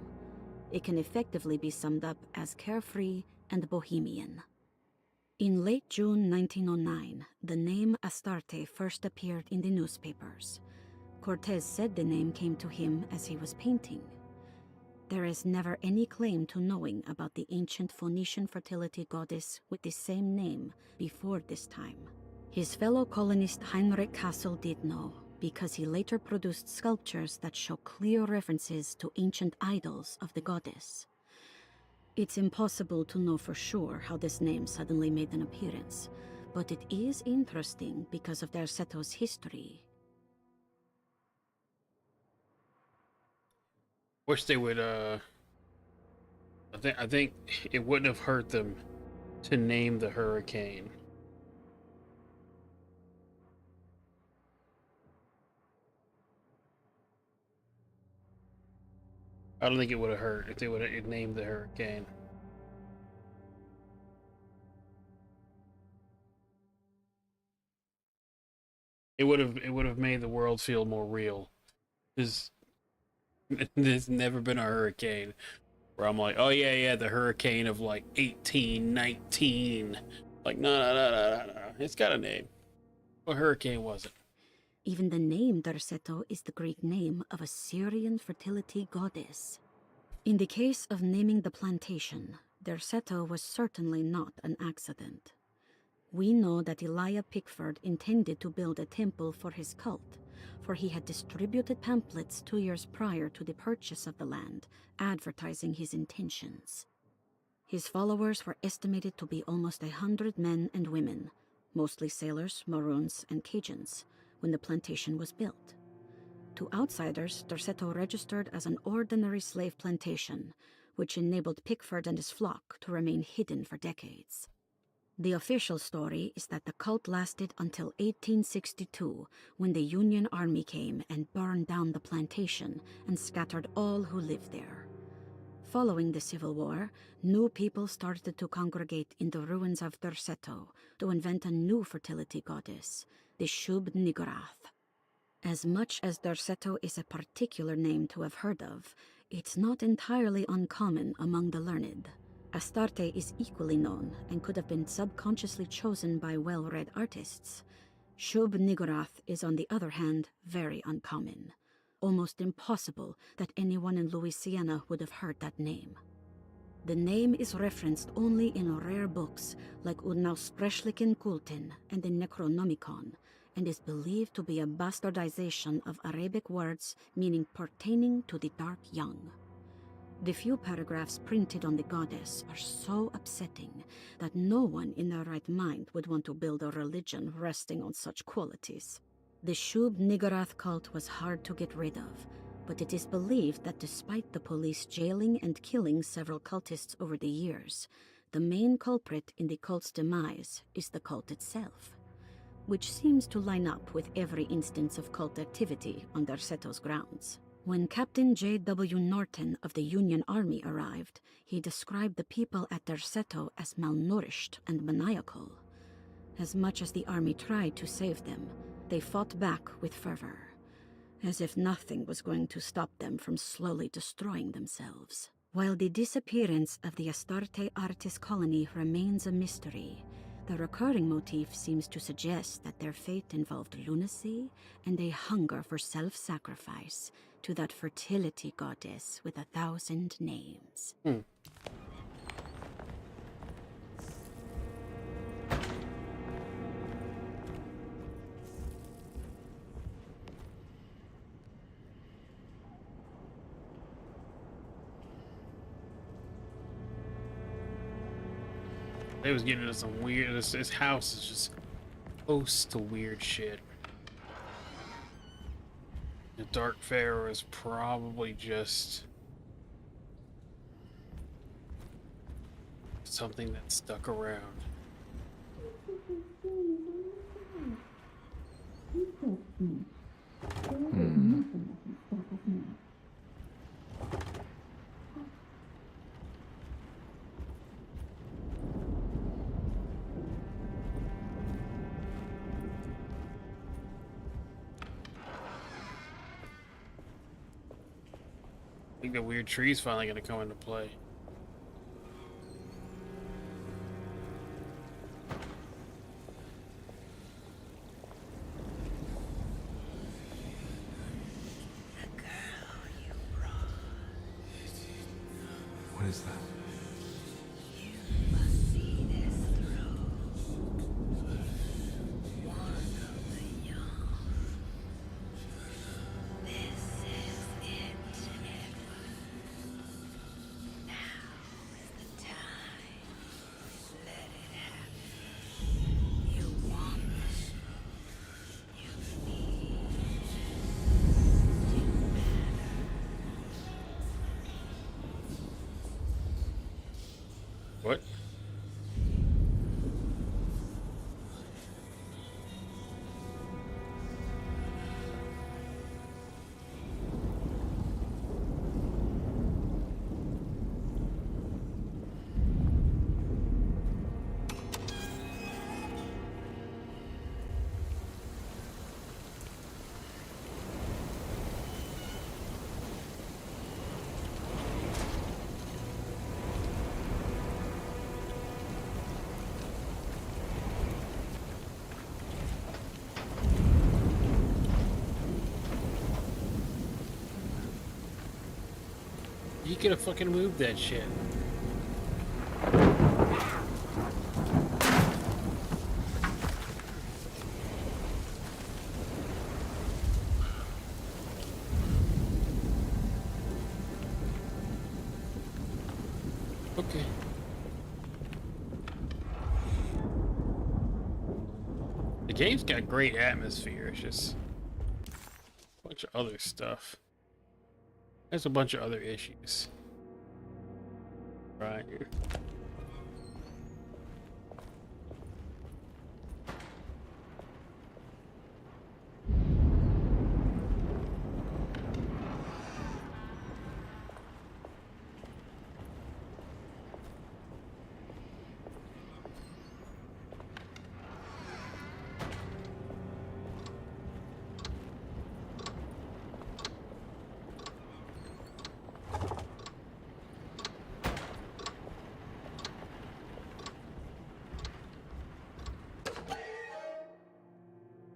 It can effectively be summed up as carefree and bohemian. In late June 1909, the name Astarte first appeared in the newspapers. Cortez said the name came to him as he was painting. There is never any claim to knowing about the ancient Phoenician fertility goddess with the same name before this time. His fellow colonist Heinrich Kassel did know, because he later produced sculptures that show clear references to ancient idols of the goddess. It's impossible to know for sure how this name suddenly made an appearance, but it is interesting because of Derceto's history. Wish they would, I think it wouldn't have hurt them to name the hurricane. I don't think it would have hurt if they would have named the hurricane. It would have made the world feel more real. There's never been a hurricane where I'm like, oh yeah, the hurricane of like 1819. Like, no. It's got a name. What hurricane was it? Even the name Derceto is the Greek name of a Syrian fertility goddess. In the case of naming the plantation, Derceto was certainly not an accident. We know that Elijah Pickford intended to build a temple for his cult, for he had distributed pamphlets 2 years prior to the purchase of the land, advertising his intentions. His followers were estimated to be almost 100 men and women, mostly sailors, Maroons, and Cajuns, when the plantation was built. To outsiders, Derceto registered as an ordinary slave plantation, which enabled Pickford and his flock to remain hidden for decades. The official story is that the cult lasted until 1862, when the Union Army came and burned down the plantation and scattered all who lived there. Following the Civil War, new people started to congregate in the ruins of Derceto to invent a new fertility goddess, the Shub-Niggurath. As much as Derceto is a particular name to have heard of, it's not entirely uncommon among the learned. Astarte is equally known and could have been subconsciously chosen by well-read artists. Shub-Niggurath is, on the other hand, very uncommon. Almost impossible that anyone in Louisiana would have heard that name. The name is referenced only in rare books like Unausprechlichen Kulten and the Necronomicon, and is believed to be a bastardization of Arabic words meaning pertaining to the dark young. The few paragraphs printed on the goddess are so upsetting that no one in their right mind would want to build a religion resting on such qualities. The Shub-Niggurath cult was hard to get rid of, but it is believed that despite the police jailing and killing several cultists over the years, the main culprit in the cult's demise is the cult itself, which seems to line up with every instance of cult activity on Derceto's grounds. When Captain J.W. Norton of the Union Army arrived, he described the people at Derceto as malnourished and maniacal. As much as the army tried to save them, they fought back with fervor, as if nothing was going to stop them from slowly destroying themselves. While the disappearance of the Astarte artist colony remains a mystery, the recurring motif seems to suggest that their fate involved lunacy and a hunger for self-sacrifice to that fertility goddess with 1,000 names. They was getting into some weird. This house is just host to weird shit. The Dark Pharaoh is probably just something that stuck around. I think the weird tree's finally gonna come into play. What is that? What? could have fucking moved that shit. Okay. The game's got great atmosphere. It's just a bunch of other stuff. There's a bunch of other issues. Right.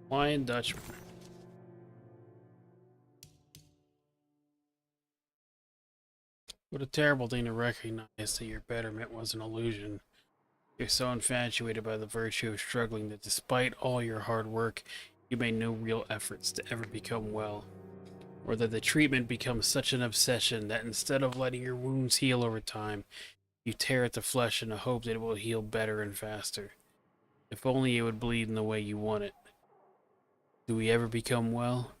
Flying Dutchman. What a terrible thing to recognize that your betterment was an illusion. You're so infatuated by the virtue of struggling that despite all your hard work, you made no real efforts to ever become well. Or that the treatment becomes such an obsession that instead of letting your wounds heal over time, you tear at the flesh in the hope that it will heal better and faster. If only it would bleed in the way you want it. Do we ever become well?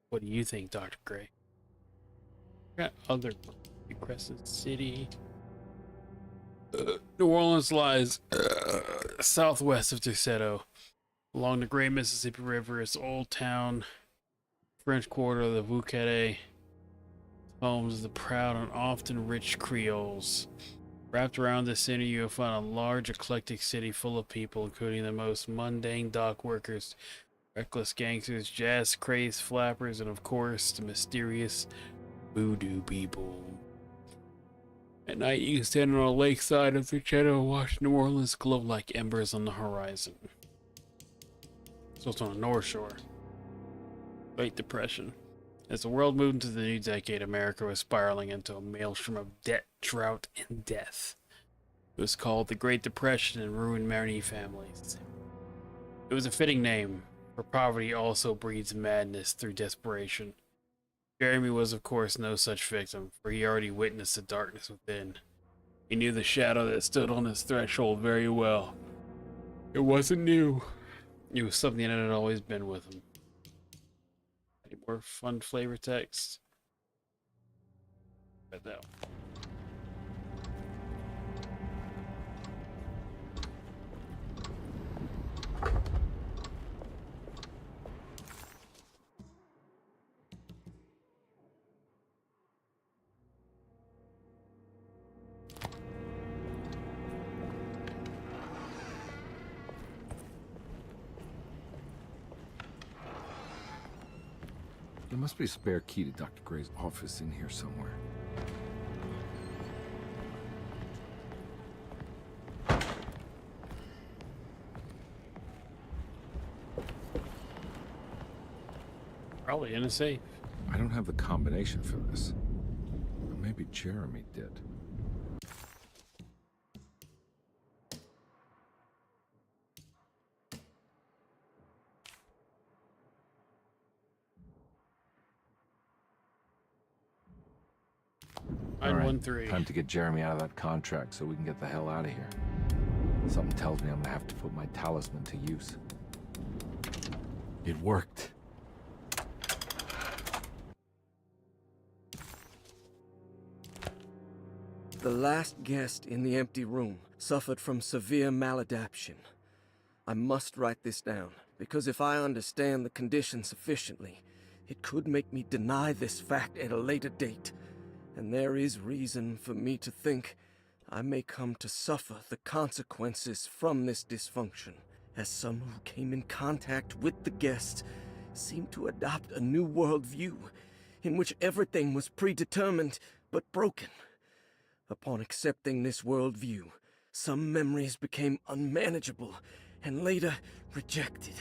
What do you think, Dr. Gray? Got other Crescent City. New Orleans lies southwest of Derceto. Along the Great Mississippi River, its old town, French Quarter of the Bouquet, homes the proud and often rich Creoles. Wrapped around the center, you will find a large, eclectic city full of people, including the most mundane dock workers, reckless gangsters, jazz-crazed flappers, and of course, the mysterious voodoo people. At night, you can stand on a lakeside of Derceto and watch New Orleans glow like embers on the horizon. So it's on the North Shore. Great Depression. As the world moved into the new decade, America was spiraling into a maelstrom of debt, drought, and death. It was called the Great Depression and ruined many families. It was a fitting name, for poverty also breeds madness through desperation. Jeremy was, of course, no such victim, for he already witnessed the darkness within. He knew the shadow that stood on his threshold very well. It wasn't new. It was something that had always been with him. Any more fun flavor text? Read that one. There must be a spare key to Dr. Gray's office in here somewhere. Probably in a safe. I don't have the combination for this. Or maybe Jeremy did. All right, 913. Time to get Jeremy out of that contract so we can get the hell out of here. Something tells me I'm gonna have to put my talisman to use. It worked. The last guest in the empty room suffered from severe maladaptation. I must write this down, because if I understand the condition sufficiently, it could make me deny this fact at a later date. And there is reason for me to think I may come to suffer the consequences from this dysfunction, as some who came in contact with the guest seemed to adopt a new worldview in which everything was predetermined but broken. Upon accepting this worldview, some memories became unmanageable and later rejected.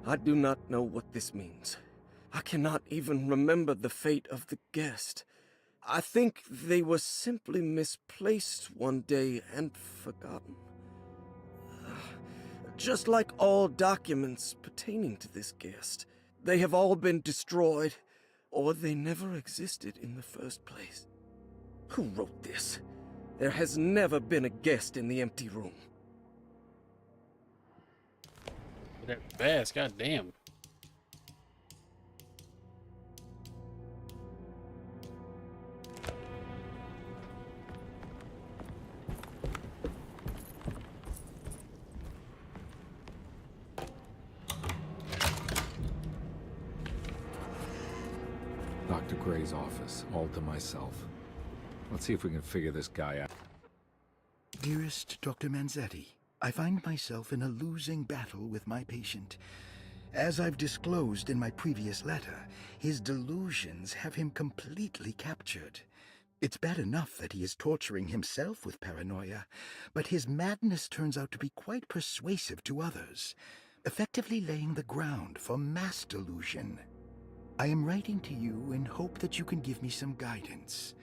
I do not know what this means. I cannot even remember the fate of the guest, I think they were simply misplaced one day and forgotten. Just like all documents pertaining to this guest, they have all been destroyed, or they never existed in the first place. Who wrote this? There has never been a guest in the empty room. That fast, goddamn. Dr. Gray's office, all to myself. Let's see if we can figure this guy out. Dearest Dr. Manzetti, I find myself in a losing battle with my patient. As I've disclosed in my previous letter, his delusions have him completely captured. It's bad enough that he is torturing himself with paranoia, but his madness turns out to be quite persuasive to others, effectively laying the ground for mass delusion. I am writing to you in hope that you can give me some guidance.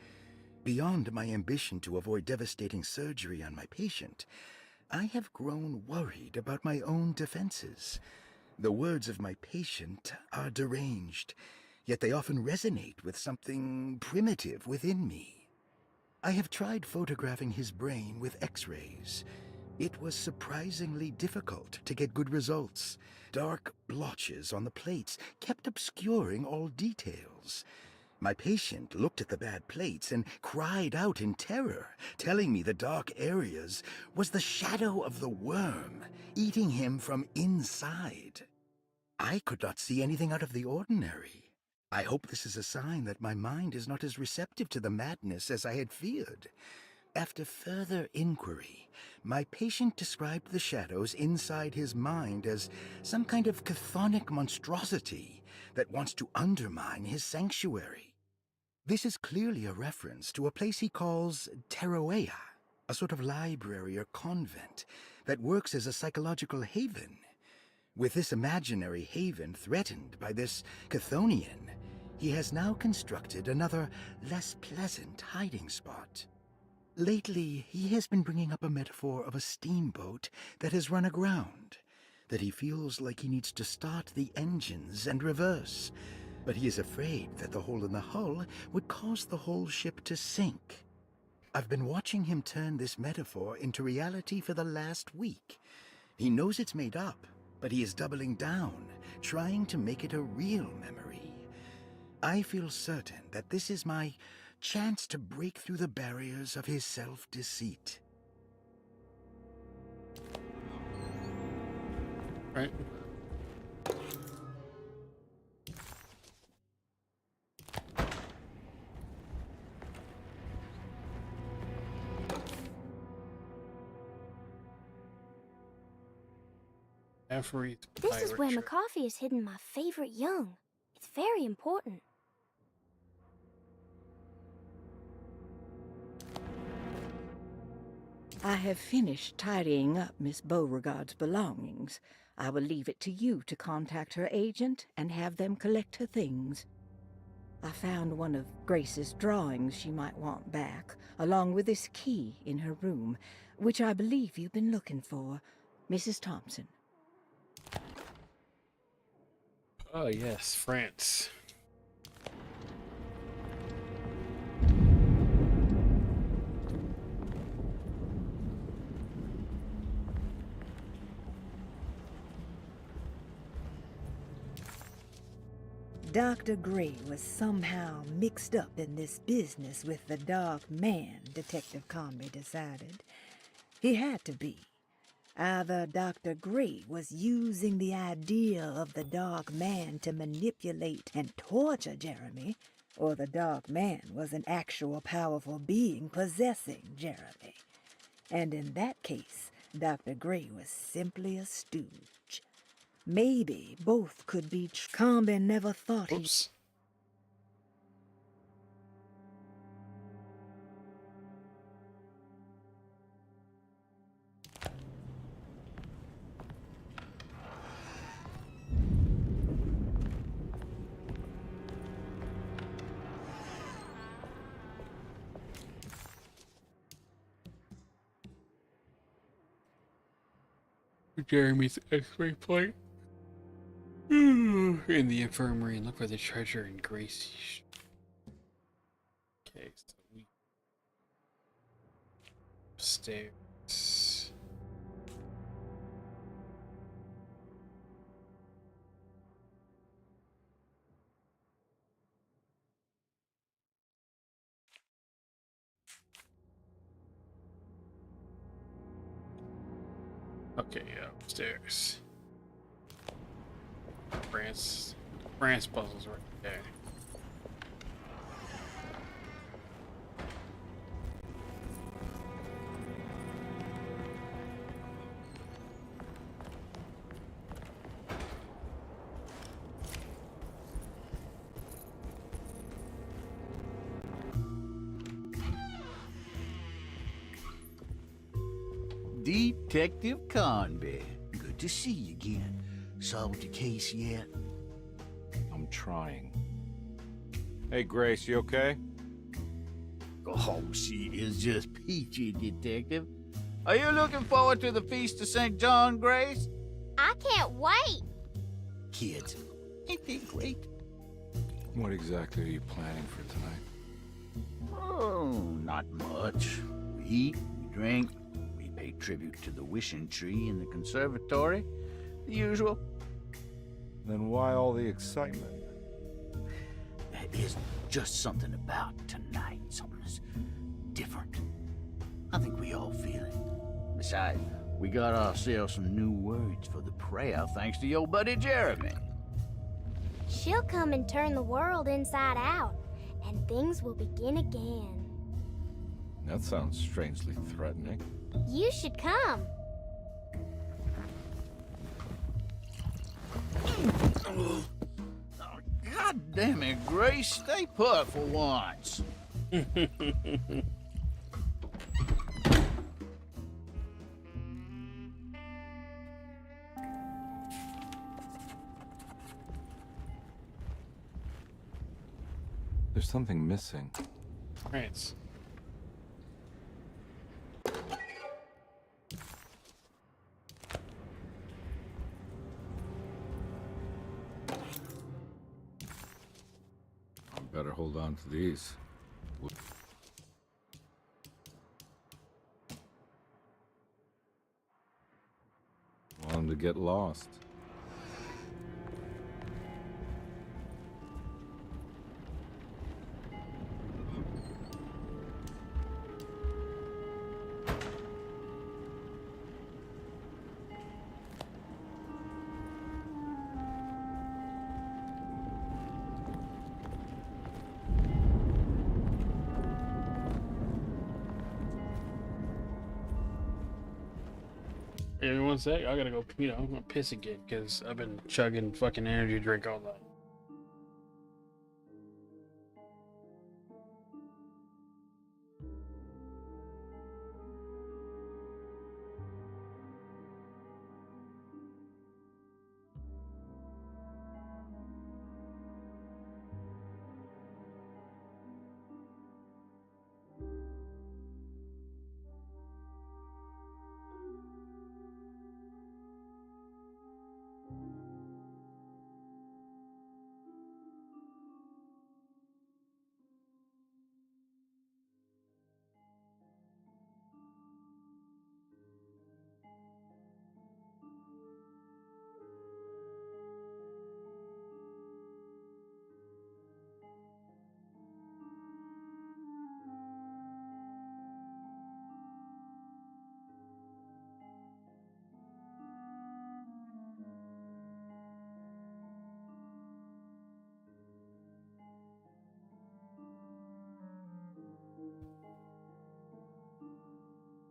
Beyond my ambition to avoid devastating surgery on my patient, I have grown worried about my own defenses. The words of my patient are deranged, yet they often resonate with something primitive within me. I have tried photographing his brain with X-rays. It was surprisingly difficult to get good results. Dark blotches on the plates kept obscuring all details. My patient looked at the bad plates and cried out in terror, telling me the dark areas was the shadow of the worm, eating him from inside. I could not see anything out of the ordinary. I hope this is a sign that my mind is not as receptive to the madness as I had feared. After further inquiry, my patient described the shadows inside his mind as some kind of chthonic monstrosity that wants to undermine his sanctuary. This is clearly a reference to a place he calls Teroea, a sort of library or convent that works as a psychological haven. With this imaginary haven threatened by this Chthonian, he has now constructed another, less pleasant hiding spot. Lately, he has been bringing up a metaphor of a steamboat that has run aground, that he feels like he needs to start the engines and reverse, but he is afraid that the hole in the hull would cause the whole ship to sink. I've been watching him turn this metaphor into reality for the last week. He knows it's made up, but he is doubling down, trying to make it a real memory. I feel certain that this is my chance to break through the barriers of his self-deceit. Right. This is where McCarthy has hidden my favorite young. It's very important. I have finished tidying up Miss Beauregard's belongings. I will leave it to you to contact her agent and have them collect her things. I found one of Grace's drawings she might want back, along with this key in her room, which I believe you've been looking for. Mrs. Thompson. Oh, yes, France. Dr. Gray was somehow mixed up in this business with the Dark Man, Detective Carnby decided. He had to be. Either Dr. Gray was using the idea of the Dark Man to manipulate and torture Jeremy, or the Dark Man was an actual powerful being possessing Jeremy. And in that case, Dr. Gray was simply a stooge. Maybe both could be Carnby never thought he... Jeremy's X-ray plate in the infirmary and look for the treasure in Gracie. Okay, so we upstairs. Okay, yeah, upstairs. France puzzles right there. Detective Carnby. Good to see you again. Solved the case yet? I'm trying. Hey, Grace, you okay? Oh, she is just peachy, Detective. Are you looking forward to the Feast of St. John, Grace? I can't wait. Kids, ain't they great? What exactly are you planning for tonight? Oh, not much. We eat, we drink, we pay tribute to the wishing tree in the conservatory. The usual. Then why all the excitement? There's just something about tonight. Something that's different. I think we all feel it. Besides, we got ourselves some new words for the prayer thanks to your buddy Jeremy. She'll come and turn the world inside out, and things will begin again. That sounds strangely threatening. You should come. God damn it, Grace. Stay put for once. There's something missing. France. Better hold on to these. Want them to get lost. Give me one sec. I gotta go. I'm gonna piss again because I've been chugging fucking energy drink all night.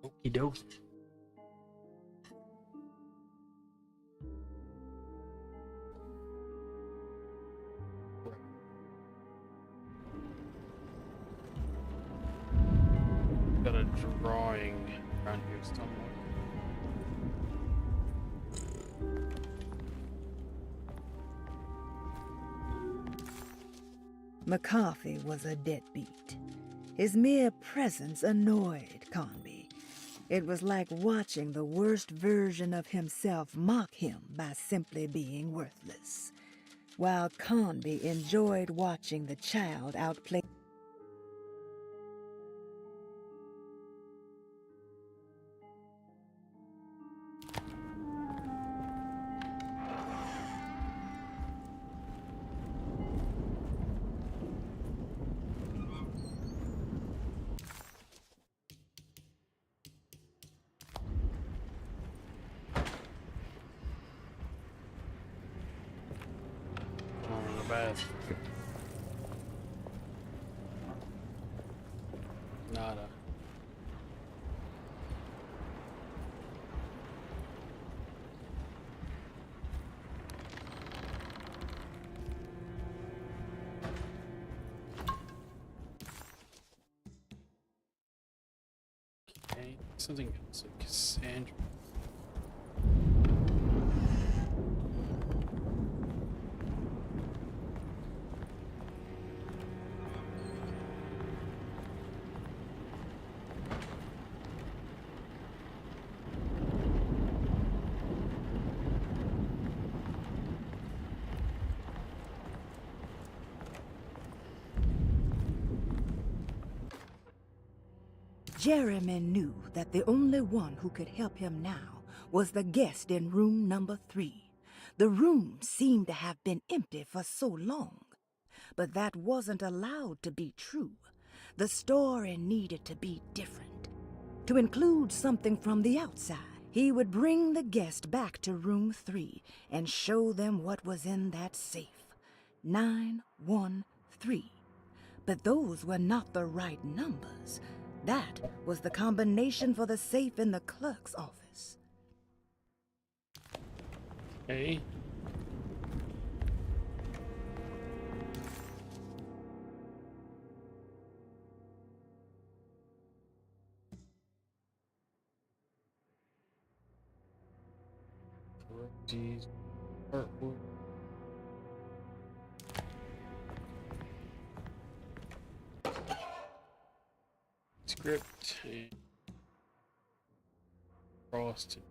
Okie dokie. Got a drawing around here somewhere. McCarthy was a deadbeat. His mere presence annoyed Carnby. It was like watching the worst version of himself mock him by simply being worthless, while Carnby enjoyed watching the child outplay. Bad. Nada. Okay, something else like Cassandra. Jeremy knew that the only one who could help him now was the guest in room number 3. The room seemed to have been empty for so long. But that wasn't allowed to be true. The story needed to be different. To include something from the outside, he would bring the guest back to room 3 and show them what was in that safe. 913. But those were not the right numbers. That was the combination for the safe in the clerk's office. Hey. Geez. Artwork. Script and frosted.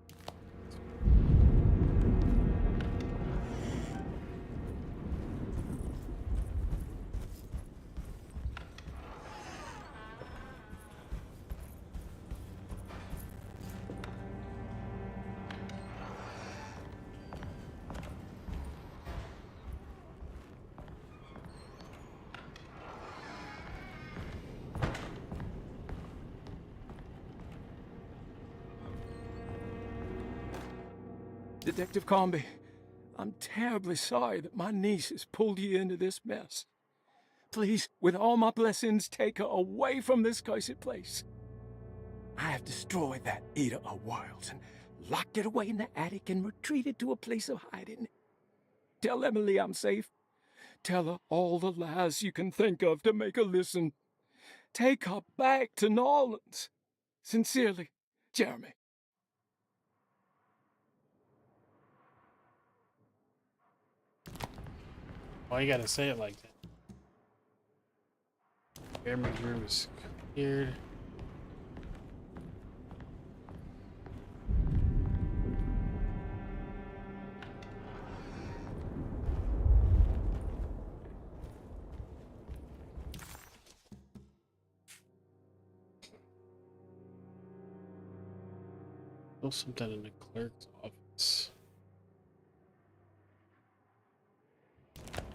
Detective Carnby, I'm terribly sorry that my niece has pulled you into this mess. Please, with all my blessings, take her away from this cursed place. I have destroyed that eater of worlds and locked it away in the attic and retreated to a place of hiding. Tell Emily I'm safe. Tell her all the lies you can think of to make her listen. Take her back to New Orleans. Sincerely, Jeremy. Why you gotta say it like that? Jeremy's room is cleared. Still something in the clerk's office.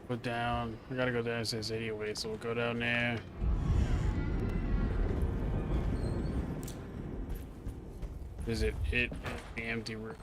Go down. I gotta go downstairs anyway, so we'll go down there. Visit it in the empty room.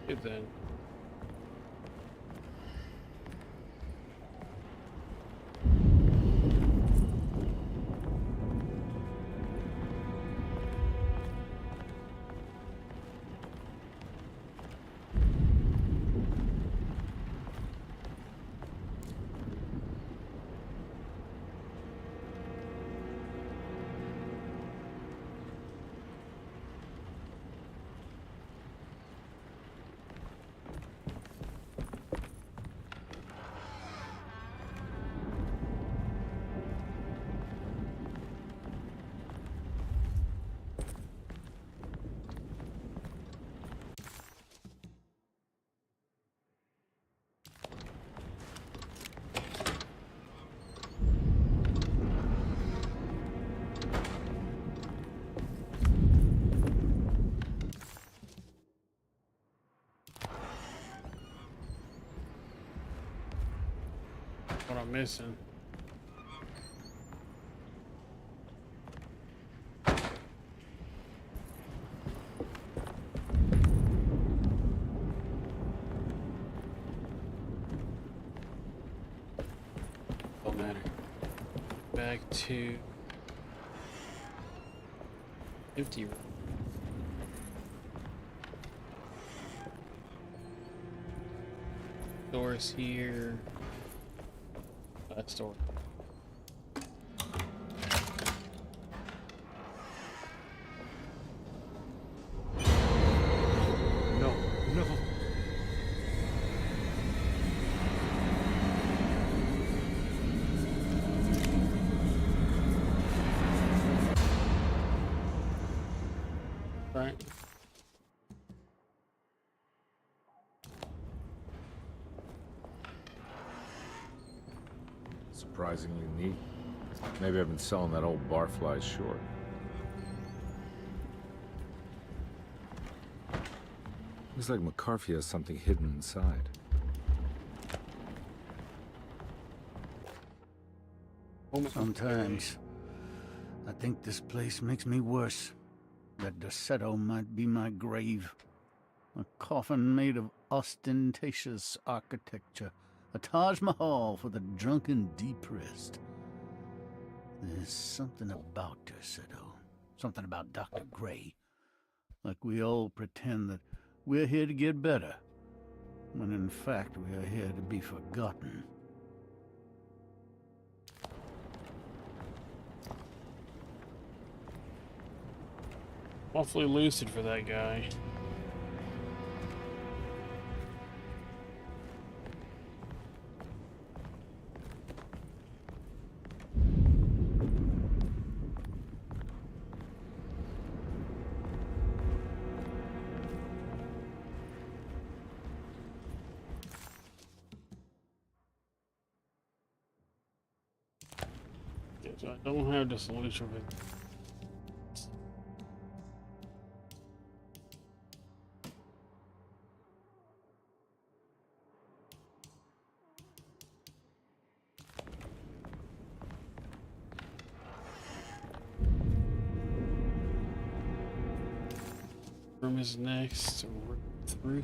Good then. What I'm missing. Don't matter. Back to empty room. Doors here. That door. No, no. Right. Surprisingly neat. Maybe I've been selling that old barfly short. Looks like McCarthy has something hidden inside. Sometimes I think this place makes me worse. That Derceto might be my grave. A coffin made of ostentatious architecture. A Taj Mahal for the drunken depressed. There's something about Derceto. Something about Dr. Gray. Like we all pretend that we're here to get better, when in fact we are here to be forgotten. Awfully lucid for that guy. So I don't have the solution for it. Room is next. Through.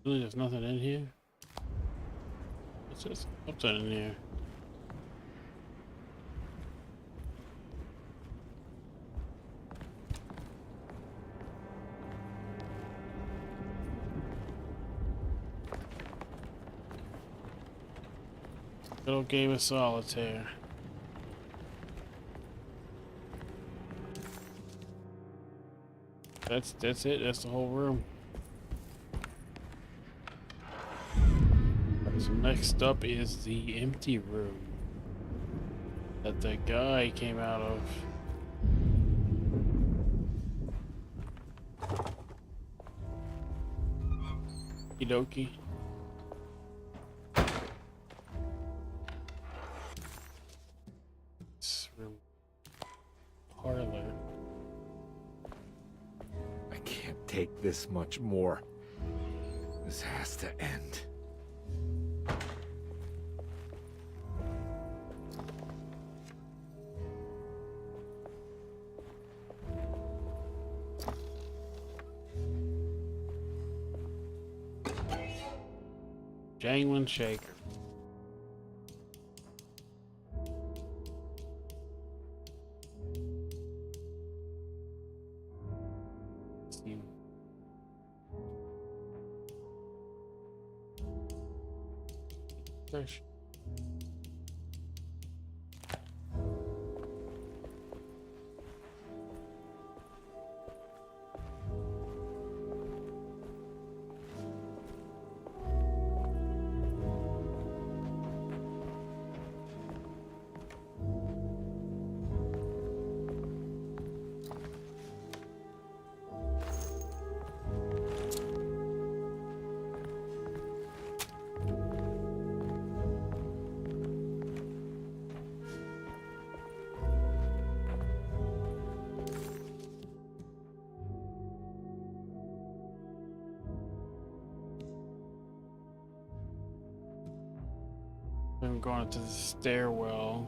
Really, there's nothing in here? What's this? Something in here. Little game of solitaire. That's it. That's the whole room. So next up is the empty room that the guy came out of. Okie dokie. take this much more. This has to end. Jangling shaker. Fish. I'm going to the stairwell.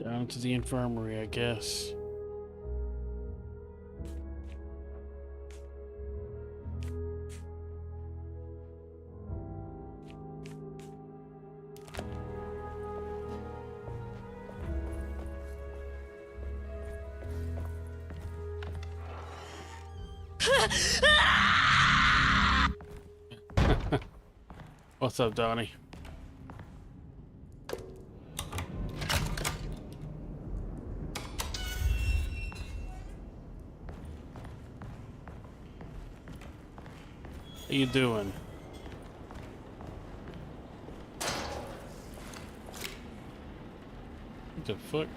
Down to the infirmary, I guess. What's up, Donnie? How you doing? What the fuck?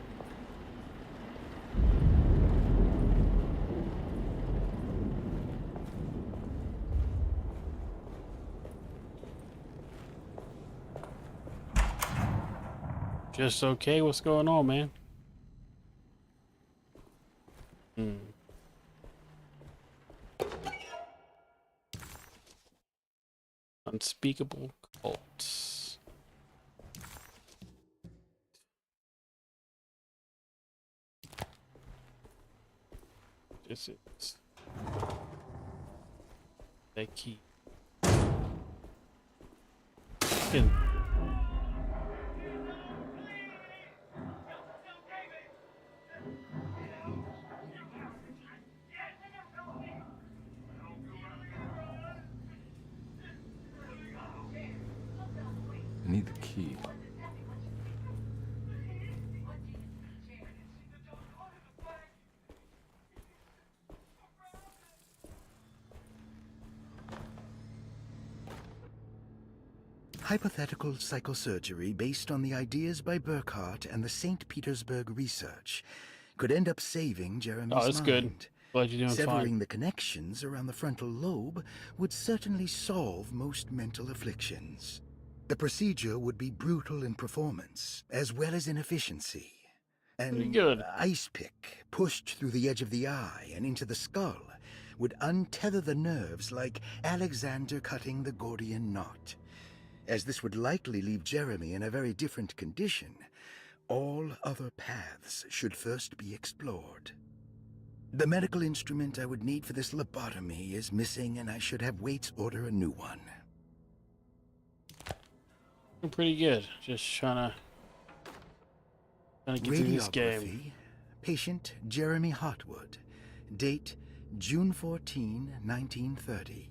Just okay? What's going on, man? Unspeakable cults. This is that key. Fucking I need the key. Hypothetical psychosurgery based on the ideas by Burkhardt and the St. Petersburg research could end up saving Jeremy's mind. Oh, that's good. Glad you're doing Severing fine. the connections around the frontal lobe would certainly solve most mental afflictions. The procedure would be brutal in performance, as well as in efficiency. Pretty An good. ice pick pushed through the edge of the eye and into the skull would untether the nerves like Alexander cutting the Gordian knot. As this would likely leave Jeremy in a very different condition, all other paths should first be explored. The medical instrument I would need for this lobotomy is missing, and I should have Waits order a new one. I'm pretty good. Just trying to get through this game. Radiography. Patient Jeremy Hotwood. Date June 14, 1930.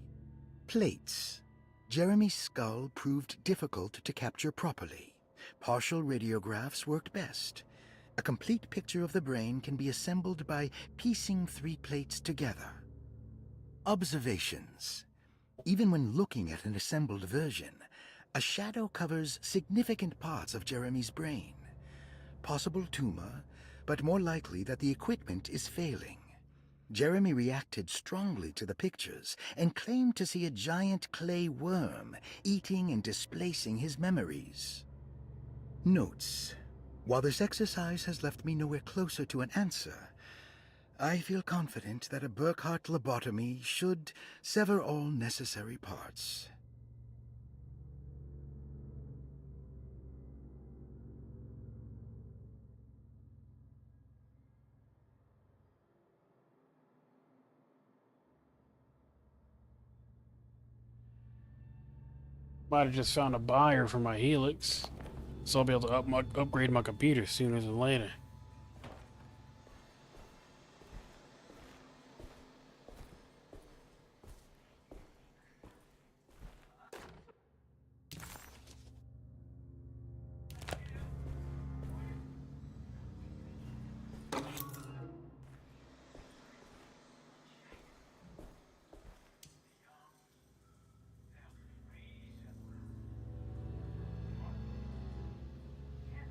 Plates. Jeremy's skull proved difficult to capture properly. Partial radiographs worked best. A complete picture of the brain can be assembled by piecing 3 plates together. Observations. Even when looking at an assembled version, a shadow covers significant parts of Jeremy's brain. Possible tumor, but more likely that the equipment is failing. Jeremy reacted strongly to the pictures and claimed to see a giant clay worm eating and displacing his memories. Notes. While this exercise has left me nowhere closer to an answer, I feel confident that a Burkhardt lobotomy should sever all necessary parts. Might have just found a buyer for my Helix, so I'll be able to upgrade my computer sooner than later.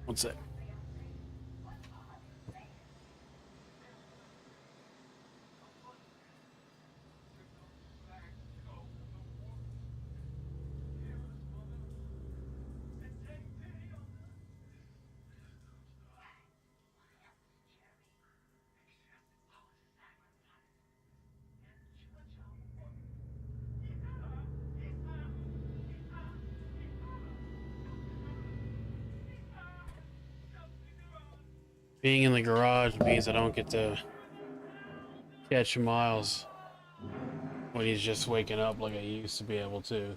What's that? Being in the garage means I don't get to catch Miles when he's just waking up like I used to be able to.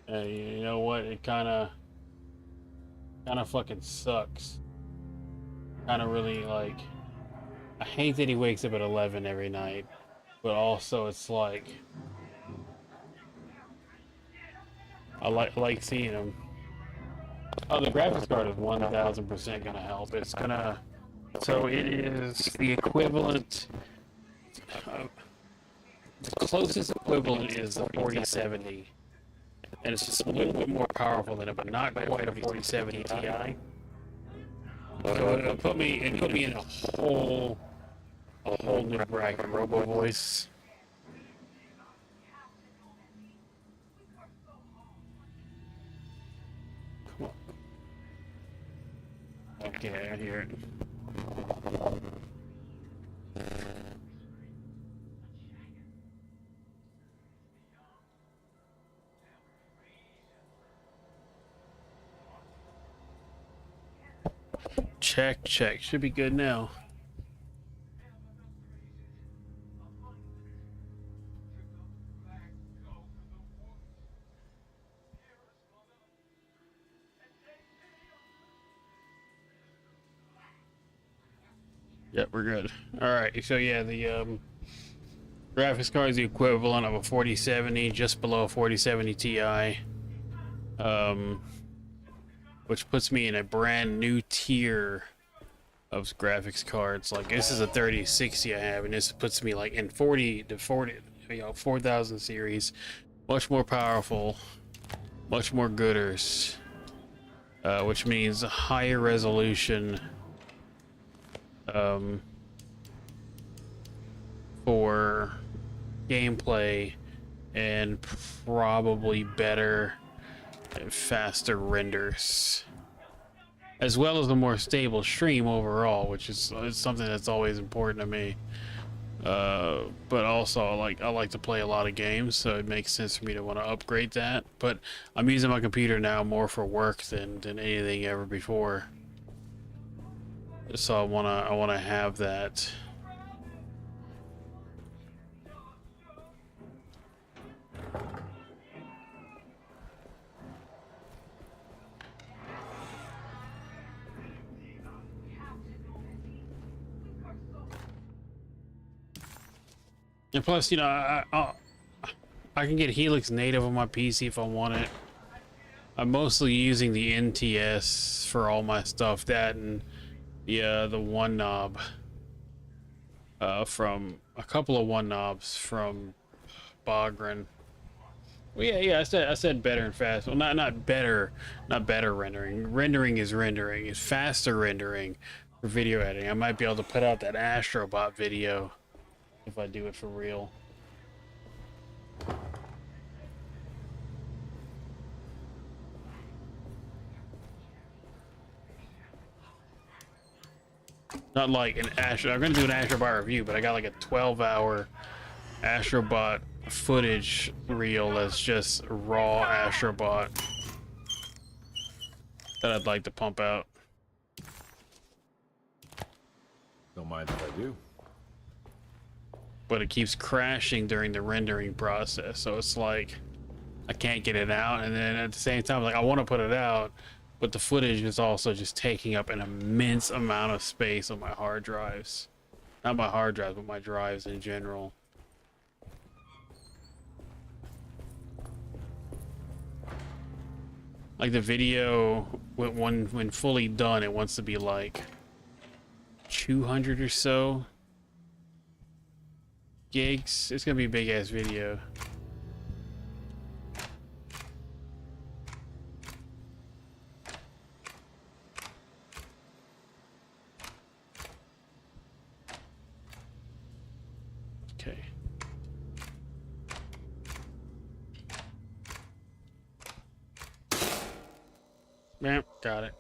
And you know what? It kind of fucking sucks. Kind of really like, I hate that he wakes up at 11 every night, but also it's like I like seeing him. Oh, the graphics card is 1000% gonna help. It's gonna, so it is the equivalent. The closest equivalent is the 4070, and it's just a little bit more powerful than it, but not quite a 4070 Ti. So it'll put me in a whole new bracket. Robo voice. Come on. Okay, I hear it. Check. Should be good now. Yep, we're good. Alright, so yeah, the graphics card is the equivalent of a 4070, just below a 4070 Ti. Which puts me in a brand new tier of graphics cards. Like, this is a 3060 I have, and this puts me like in 4000 series. Much more powerful, much more gooders, which means a higher resolution for gameplay, and probably better and faster renders, as well as a more stable stream overall, which is something that's always important to me. But also I like to play a lot of games, so it makes sense for me to want to upgrade that. But I'm using my computer now more for work than anything ever before, so I wanna have that. And plus, you know, I can get Helix native on my PC if I want it. I'm mostly using the NTS for all my stuff. That and the one knob from a couple of one knobs from Bogren. Well, yeah. I said better and fast. Well, not better rendering. Rendering is rendering. It's faster rendering for video editing. I might be able to put out that Astrobot video if I do it for real. Not like an Astro. I'm gonna do an Astrobot review, but I got like a 12-hour Astrobot footage reel that's just raw Astrobot that I'd like to pump out. Don't mind if I do. But it keeps crashing during the rendering process, so it's like I can't get it out, and then at the same time, like I want to put it out, but the footage is also just taking up an immense amount of space on my hard drives. Not my hard drives, but my drives in general. Like the video, when fully done, it wants to be like 200 or so gigs. It's gonna be a big ass video. Okay. Yeah, got it.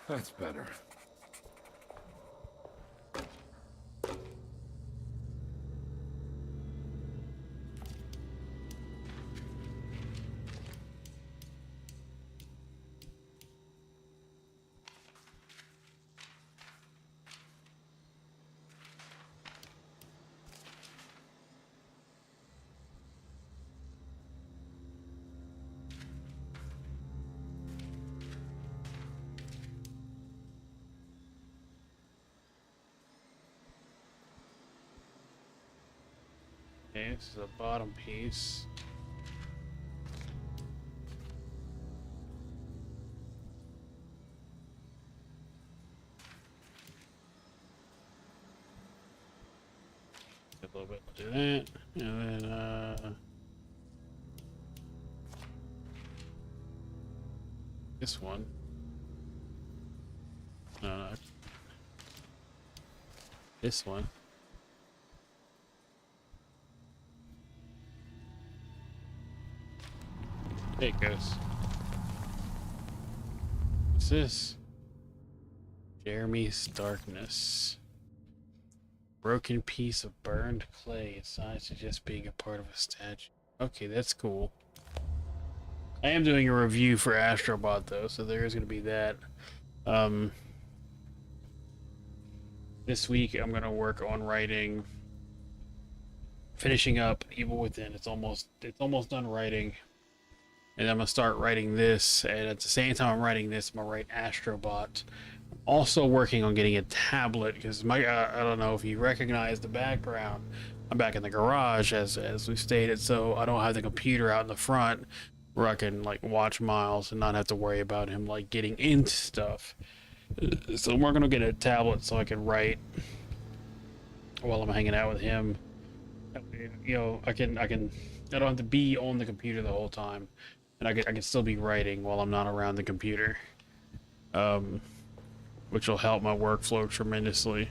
That's better. Okay, this is a bottom piece. A little bit to that, and then this one. No, this one. There it goes. What's this? Jeremy's Darkness. Broken piece of burned clay. It's not just being a part of a statue. Okay, that's cool. I am doing a review for Astrobot though, so there is going to be that. This week I'm going to work on writing, finishing up Evil Within. It's almost done writing. And I'm going to start writing this, and at the same time I'm writing this, I'm going to write Astrobot. I'm also working on getting a tablet, because I don't know if you recognize the background. I'm back in the garage, as we stated, so I don't have the computer out in the front where I can like watch Miles and not have to worry about him like getting into stuff. So we're going to get a tablet so I can write while I'm hanging out with him. You know, I don't have to be on the computer the whole time. And I can still be writing while I'm not around the computer, which will help my workflow tremendously.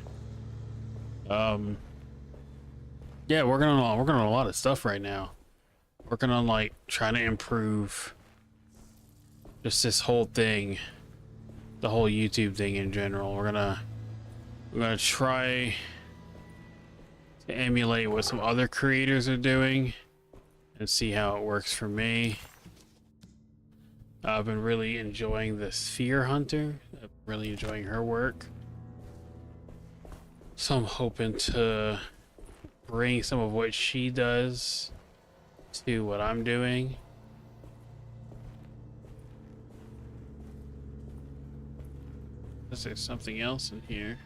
Yeah, working on a lot of stuff right now. Working on like trying to improve just this whole thing, the whole YouTube thing in general. We're gonna try to emulate what some other creators are doing and see how it works for me. I've been really enjoying the Sphere Hunter. I'm really enjoying her work. So I'm hoping to bring some of what she does to what I'm doing. Is there something else in here?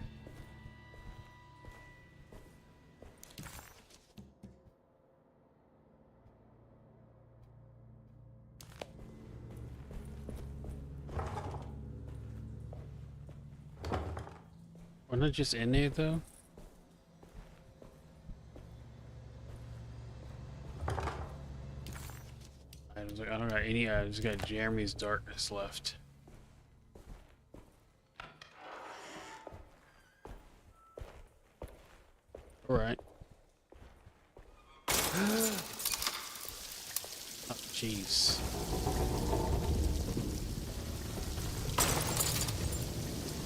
Wasn't it just in there though? I don't got any, I just got Jeremy's Darkness left. All right. Oh, jeez.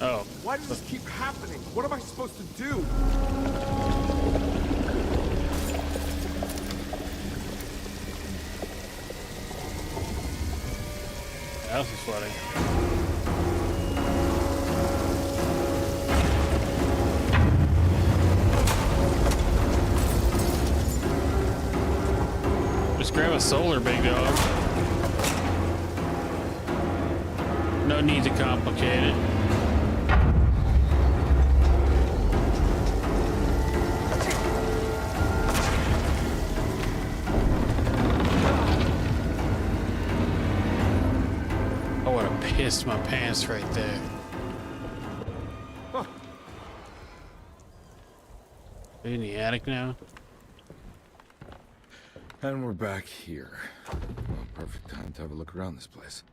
Oh. Why does this keep happening? What am I supposed to do? House is flooding. Just grab a solar, big dog. No need to complicate it. I would have pissed my pants right there. Huh. Are you in the attic now? And we're back here. Well, perfect time to have a look around this place.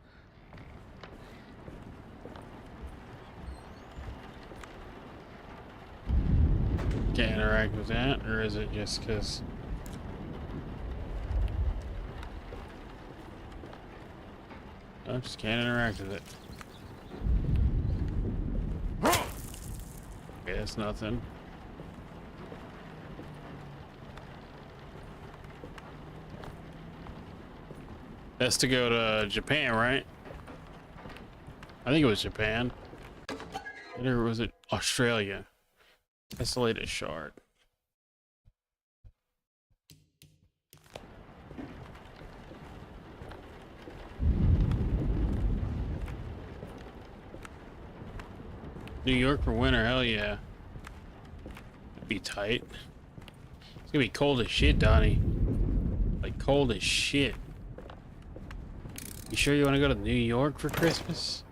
Can't interact with that, or is it just because? I just can't interact with it. Okay, that's nothing. That's to go to Japan, right? I think it was Japan. Or was it Australia? That's the latest shard. New York for winter, hell yeah. That'd be tight. It's gonna be cold as shit, Donnie. Like cold as shit. You sure you want to go to New York for Christmas?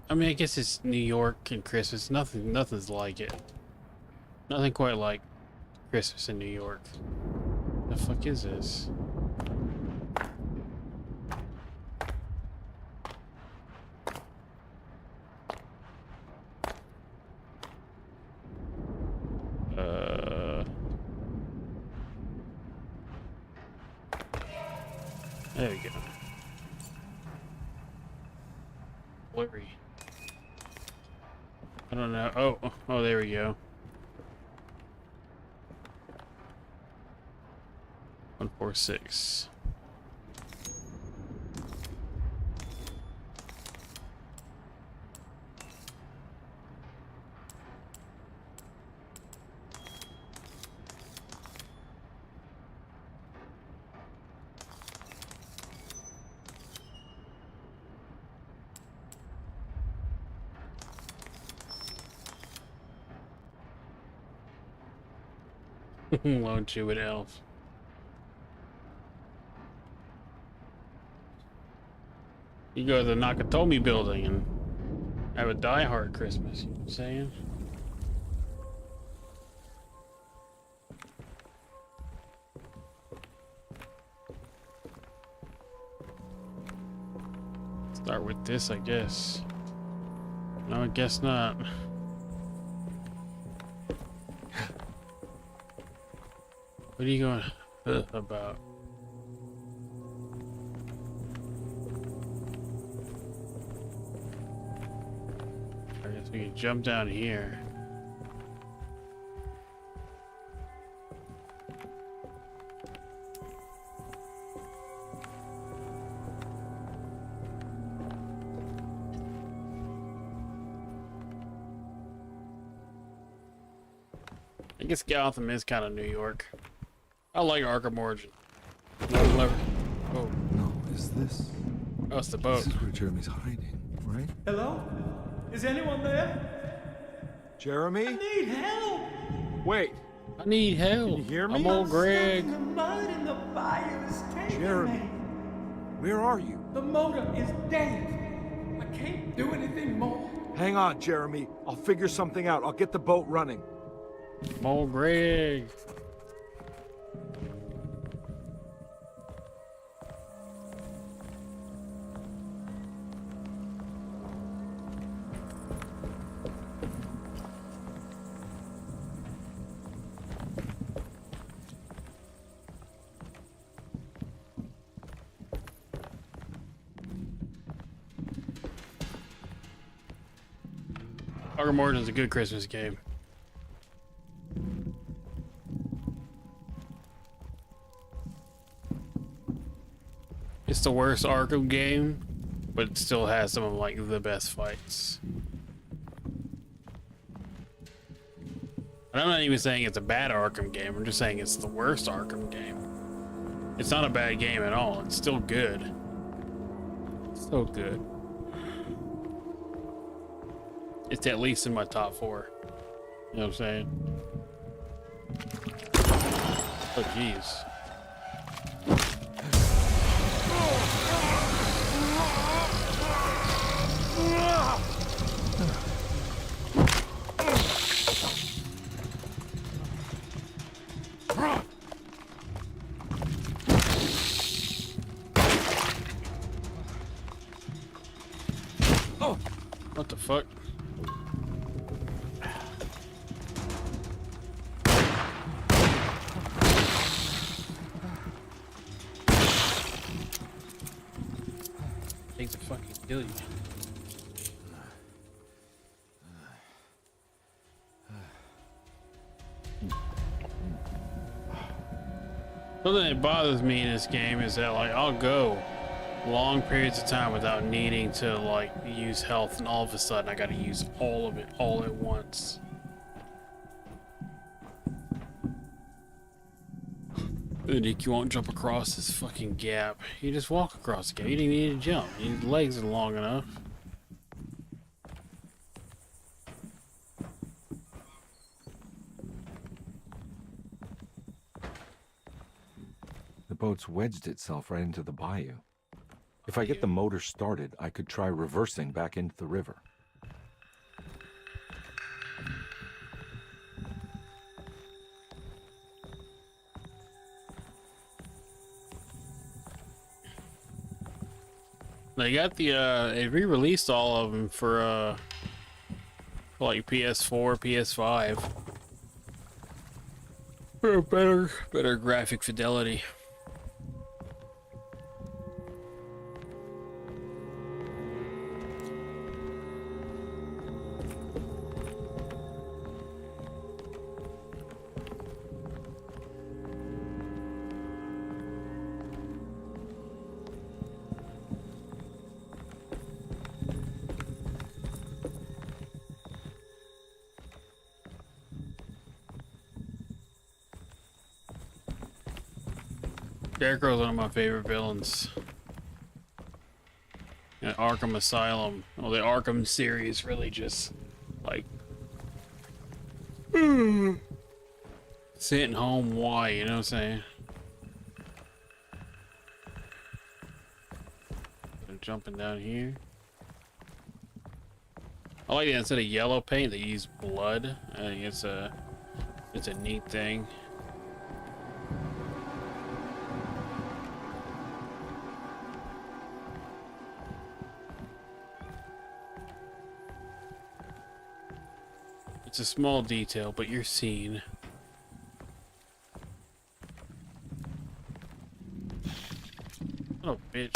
I mean, I guess it's New York and Christmas. Nothing's like it. Nothing quite like Christmas in New York. The fuck is this? There we go. Blurry. I don't know. Oh, there we go. 146. Lone Chewed Elf. You go to the Nakatomi building and have a Die Hard Christmas, you know what I'm saying? Start with this, I guess. No, I guess not. What are you going about? I guess we can jump down here. I guess Gotham is kind of New York. I like Arkham Origin. Oh. No, is this? Oh, it's the boat. This is where Jeremy's hiding, right? Hello? Is anyone there? Jeremy? I need help! Wait. I need help. Can you hear me? I'm old Greg. The mud and the fire is taking Jeremy. me. Where are you? The motor is dead. I can't do anything more. Hang on, Jeremy. I'll figure something out. I'll get the boat running. I'm old Greg. Arkham Origins is a good Christmas game. It's the worst Arkham game, but it still has some of like the best fights. And I'm not even saying it's a bad Arkham game, I'm just saying it's the worst Arkham game. It's not a bad game at all, it's still good. So good. It's at least in my top 4. You know what I'm saying? Oh jeez. What the fuck? Things to fucking kill you. Something that bothers me in this game is that like I'll go long periods of time without needing to like use health, and all of a sudden I gotta use all of it all at once. Nick, you won't jump across this fucking gap. You just walk across the gap. You didn't need to jump. Your legs are long enough. The boat's wedged itself right into the bayou. If I get the motor started, I could try reversing back into the river. They got the they re-released all of them for like PS4, PS5 for better graphic fidelity. Scarecrow's one of my favorite villains. And Arkham Asylum, well, the Arkham series really just like sitting home. Why? You know what I'm saying? So jumping down here. I like that instead of yellow paint, they use blood. I think it's a neat thing. It's a small detail, but you're seen. Oh, bitch.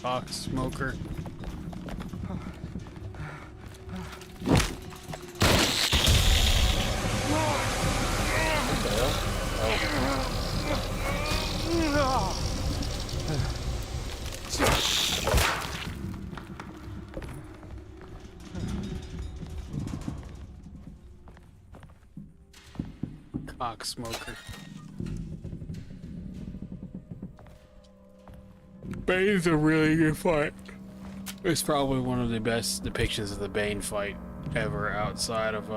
Cock smoker. Cock smoker. Bane's a really good fight. It's probably one of the best depictions of the Bane fight ever outside of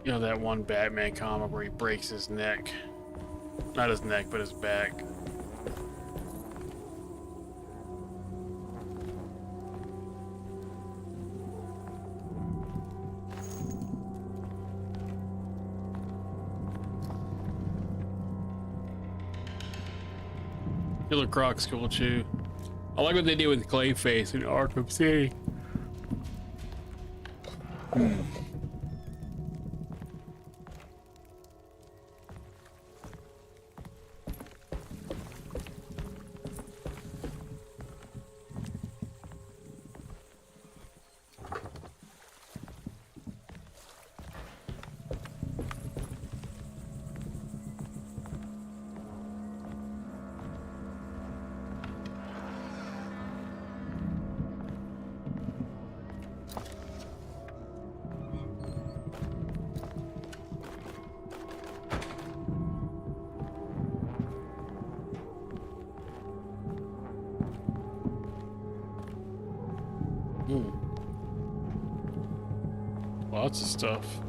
you know, that one Batman comic where he breaks his neck. Not his neck, but his back. Killer Croc's cool too. I like what they did with Clayface in Arkham City. Lots of stuff.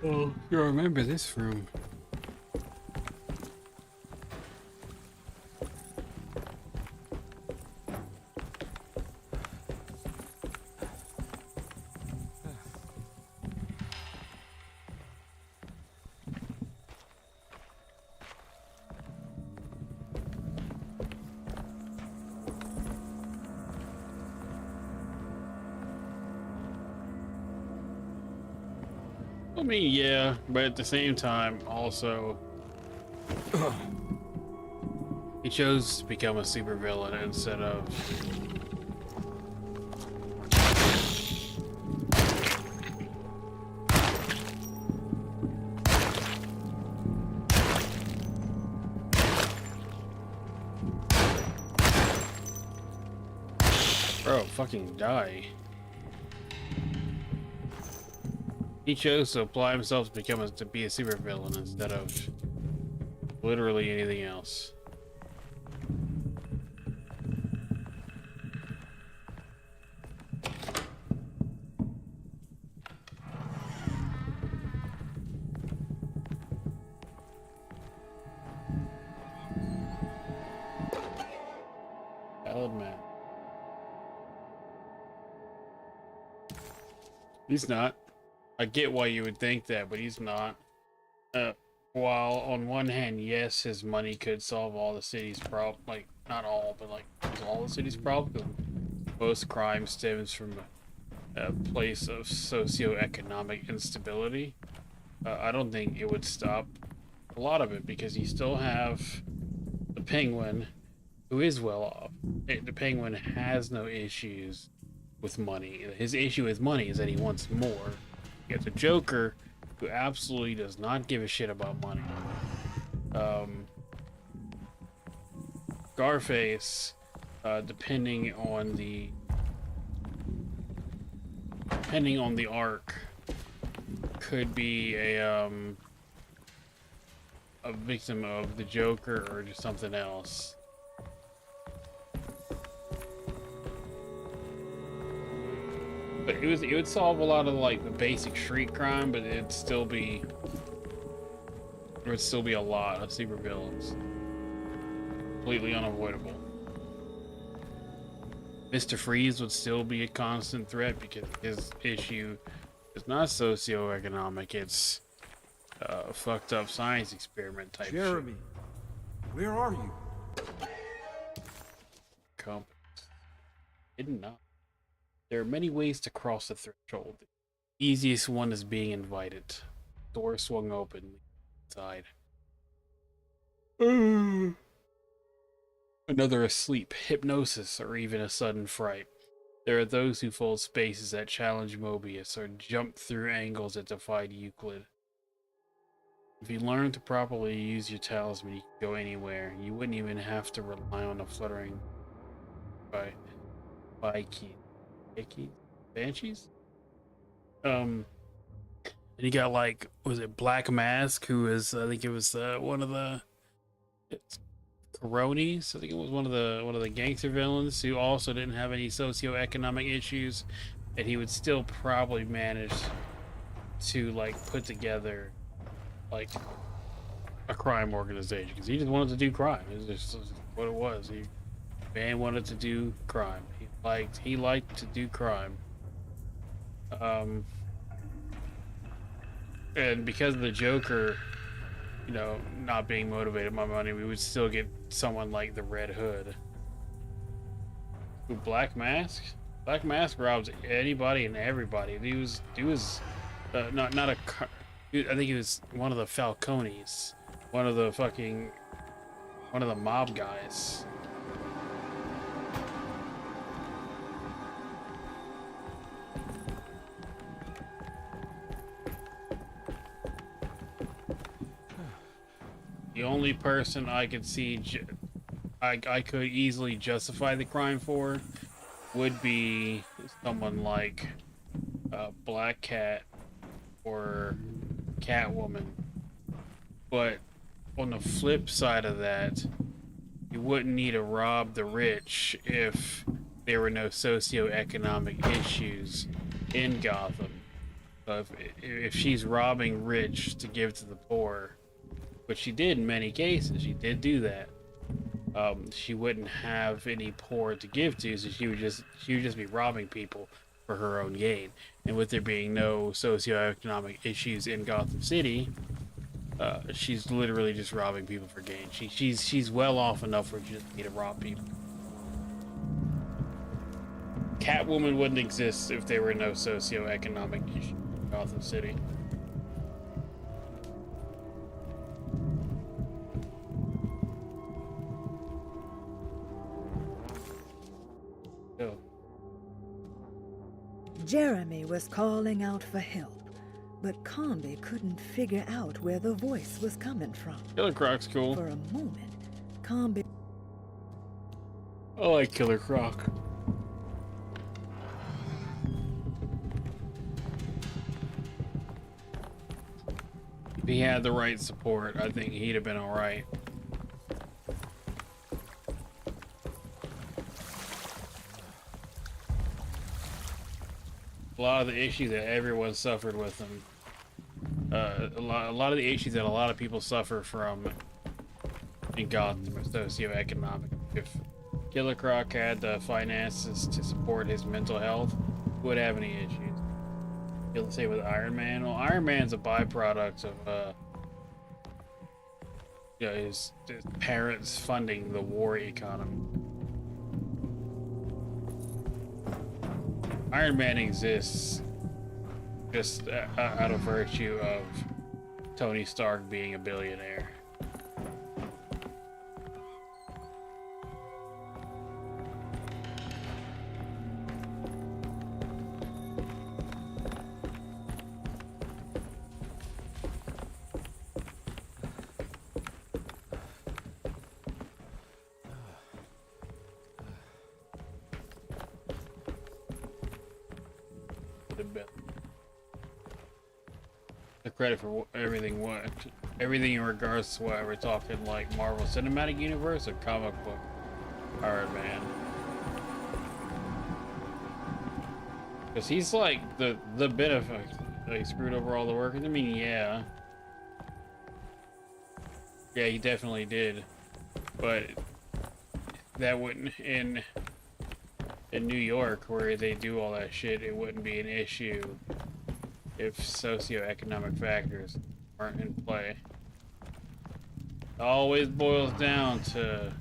Well, you remember this room. I mean, yeah, but at the same time, also, he chose to become a supervillain instead of. Bro, fucking die. He chose to apply himself to be a supervillain instead of literally anything else. Valid man. He's not. I get why you would think that, but he's not. While on one hand, yes, his money could solve all the city's problem, like, not all, but like, all the city's problem. Most crime stems from a place of socioeconomic instability. I don't think it would stop a lot of it, because you still have the Penguin, who is well off. The Penguin has no issues with money. His issue with money is that he wants more. You got the Joker, who absolutely does not give a shit about money. Scarface, depending on the arc, could be a victim of the Joker or just something else. But it would solve a lot of like the basic street crime, but there would still be a lot of supervillains. Completely unavoidable. Mr. Freeze would still be a constant threat because his issue is not socioeconomic, it's fucked up science experiment type Jeremy, where are you? Compass. Hidden knowledge. There are many ways to cross the threshold. The easiest one is being invited. Door swung open. Inside. Another asleep, hypnosis, or even a sudden fright. There are those who fold spaces that challenge Mobius or jump through angles that defied Euclid. If you learn to properly use your talisman, you can go anywhere. You wouldn't even have to rely on a fluttering by Banshees? And you got like, was it Black Mask, who is, I think it was one of the Coronis. I think it was one of the gangster villains who also didn't have any socioeconomic issues, and he would still probably manage to like put together like a crime organization because he just wanted to do crime. It was just what it was. Man wanted to do crime. He liked to do crime. and because of the Joker, you know, not being motivated by money, we would still get someone like the Red Hood. Who, Black Mask? Black Mask robs anybody and everybody. He was not a. I think he was one of the Falcones, one of the mob guys. The only person I could see, I could easily justify the crime for, would be someone like Black Cat or Catwoman. But on the flip side of that, you wouldn't need to rob the rich if there were no socioeconomic issues in Gotham. So if she's robbing rich to give to the poor, which she did in many cases, she did do that. She wouldn't have any poor to give to, so she would just be robbing people for her own gain. And with there being no socioeconomic issues in Gotham City, she's literally just robbing people for gain. She's well off enough where she doesn't need to rob people. Catwoman wouldn't exist if there were no socioeconomic issues in Gotham City. Jeremy was calling out for help, but Carnby couldn't figure out where the voice was coming from. Killer Croc's cool. For a moment, Carnby... I like Killer Croc. If he had the right support, I think he'd have been alright. A lot of the issues that everyone suffered with him, a lot of the issues that a lot of people suffer from in Gotham are socioeconomic. If Killer Croc had the finances to support his mental health, he wouldn't have any issues. You'll say with Iron Man. Well, Iron Man's a byproduct of his parents funding the war economy. Iron Man exists just out of virtue of Tony Stark being a billionaire. The credit for everything in regards to what we're talking, like Marvel Cinematic Universe or comic book Iron Man, because he's like the benefit. He screwed over all the workers. I mean, yeah, he definitely did, but that wouldn't in New York where they do all that shit. It wouldn't be an issue if socioeconomic factors weren't in play. It always boils down to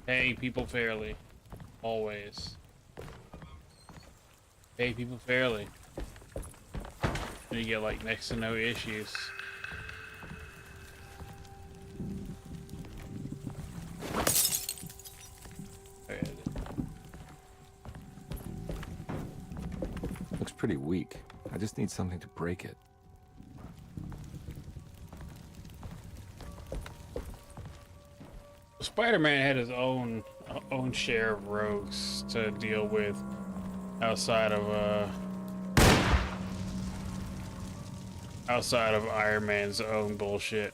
paying people fairly. Always. Pay people fairly. And you get like next to no issues. Looks pretty weak. I just need something to break it. Spider-Man had his own share of rogues to deal with outside of Iron Man's own bullshit.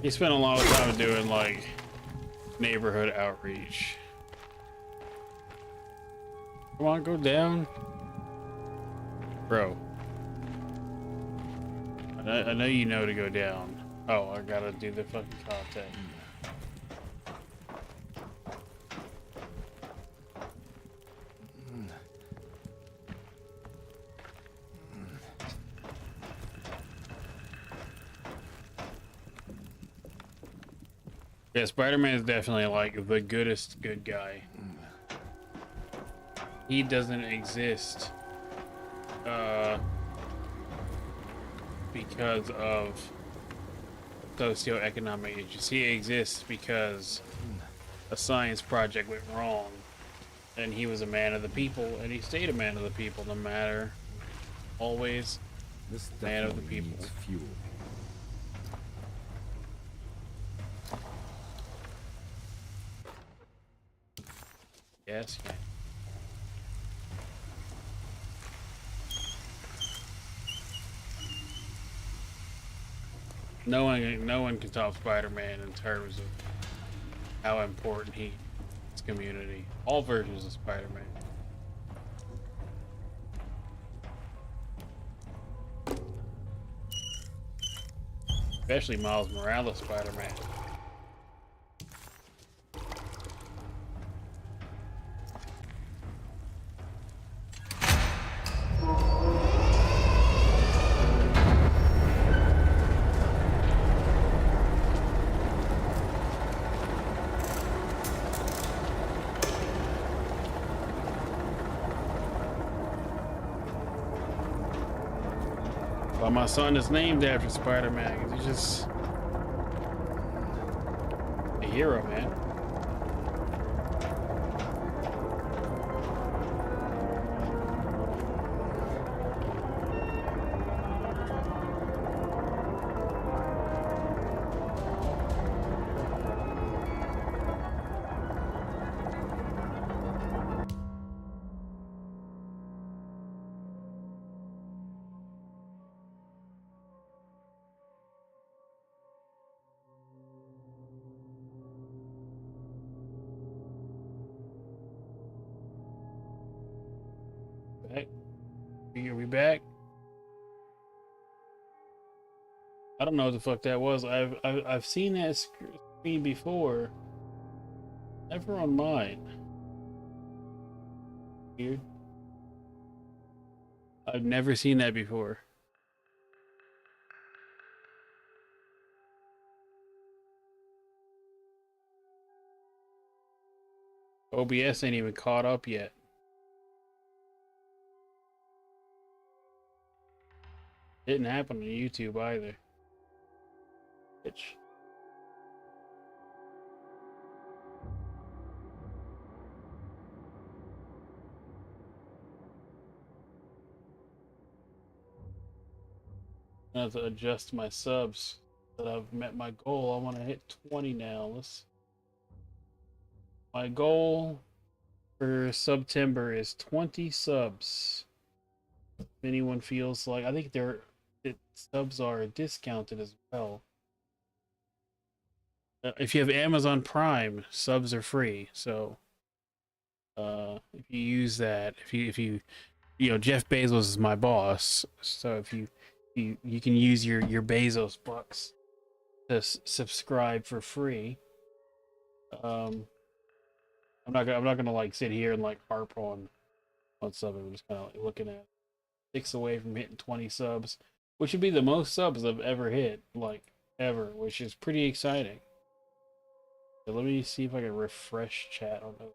He spent a lot of time doing like neighborhood outreach. Come on, go down. Bro. I know you know to go down. Oh, I gotta do the fucking contact. Yeah, Spider-Man is definitely like the goodest good guy. He doesn't exist because of socioeconomic issues. He exists because a science project went wrong, and he was a man of the people, and he stayed a man of the people, no matter, always This man of the definitely people. needs fuel. Yes, yeah. No one can top Spider-Man in terms of how important he is to community. All versions of Spider-Man. Especially Miles Morales Spider-Man. Well, my son is named after Spider-Man 'cause he's just a hero, man. Back. Are we back? I don't know what the fuck that was. I've seen that screen before. Never on mine. Weird. I've never seen that before. OBS ain't even caught up yet. Didn't happen on YouTube either. Bitch. I have to adjust my subs that I've met my goal. I want to hit 20 now. My goal for September is 20 subs. If anyone feels like, I think subs are discounted as well. If you have Amazon Prime, subs are free. So if you use that, if you Jeff Bezos is my boss, so if you can use your Bezos bucks to subscribe for free. I'm not gonna like sit here and like harp on something. I'm just kind of like looking at 6 away from hitting 20 subs, which would be the most subs I've ever hit, like ever, which is pretty exciting. So let me see if I can refresh chat on those.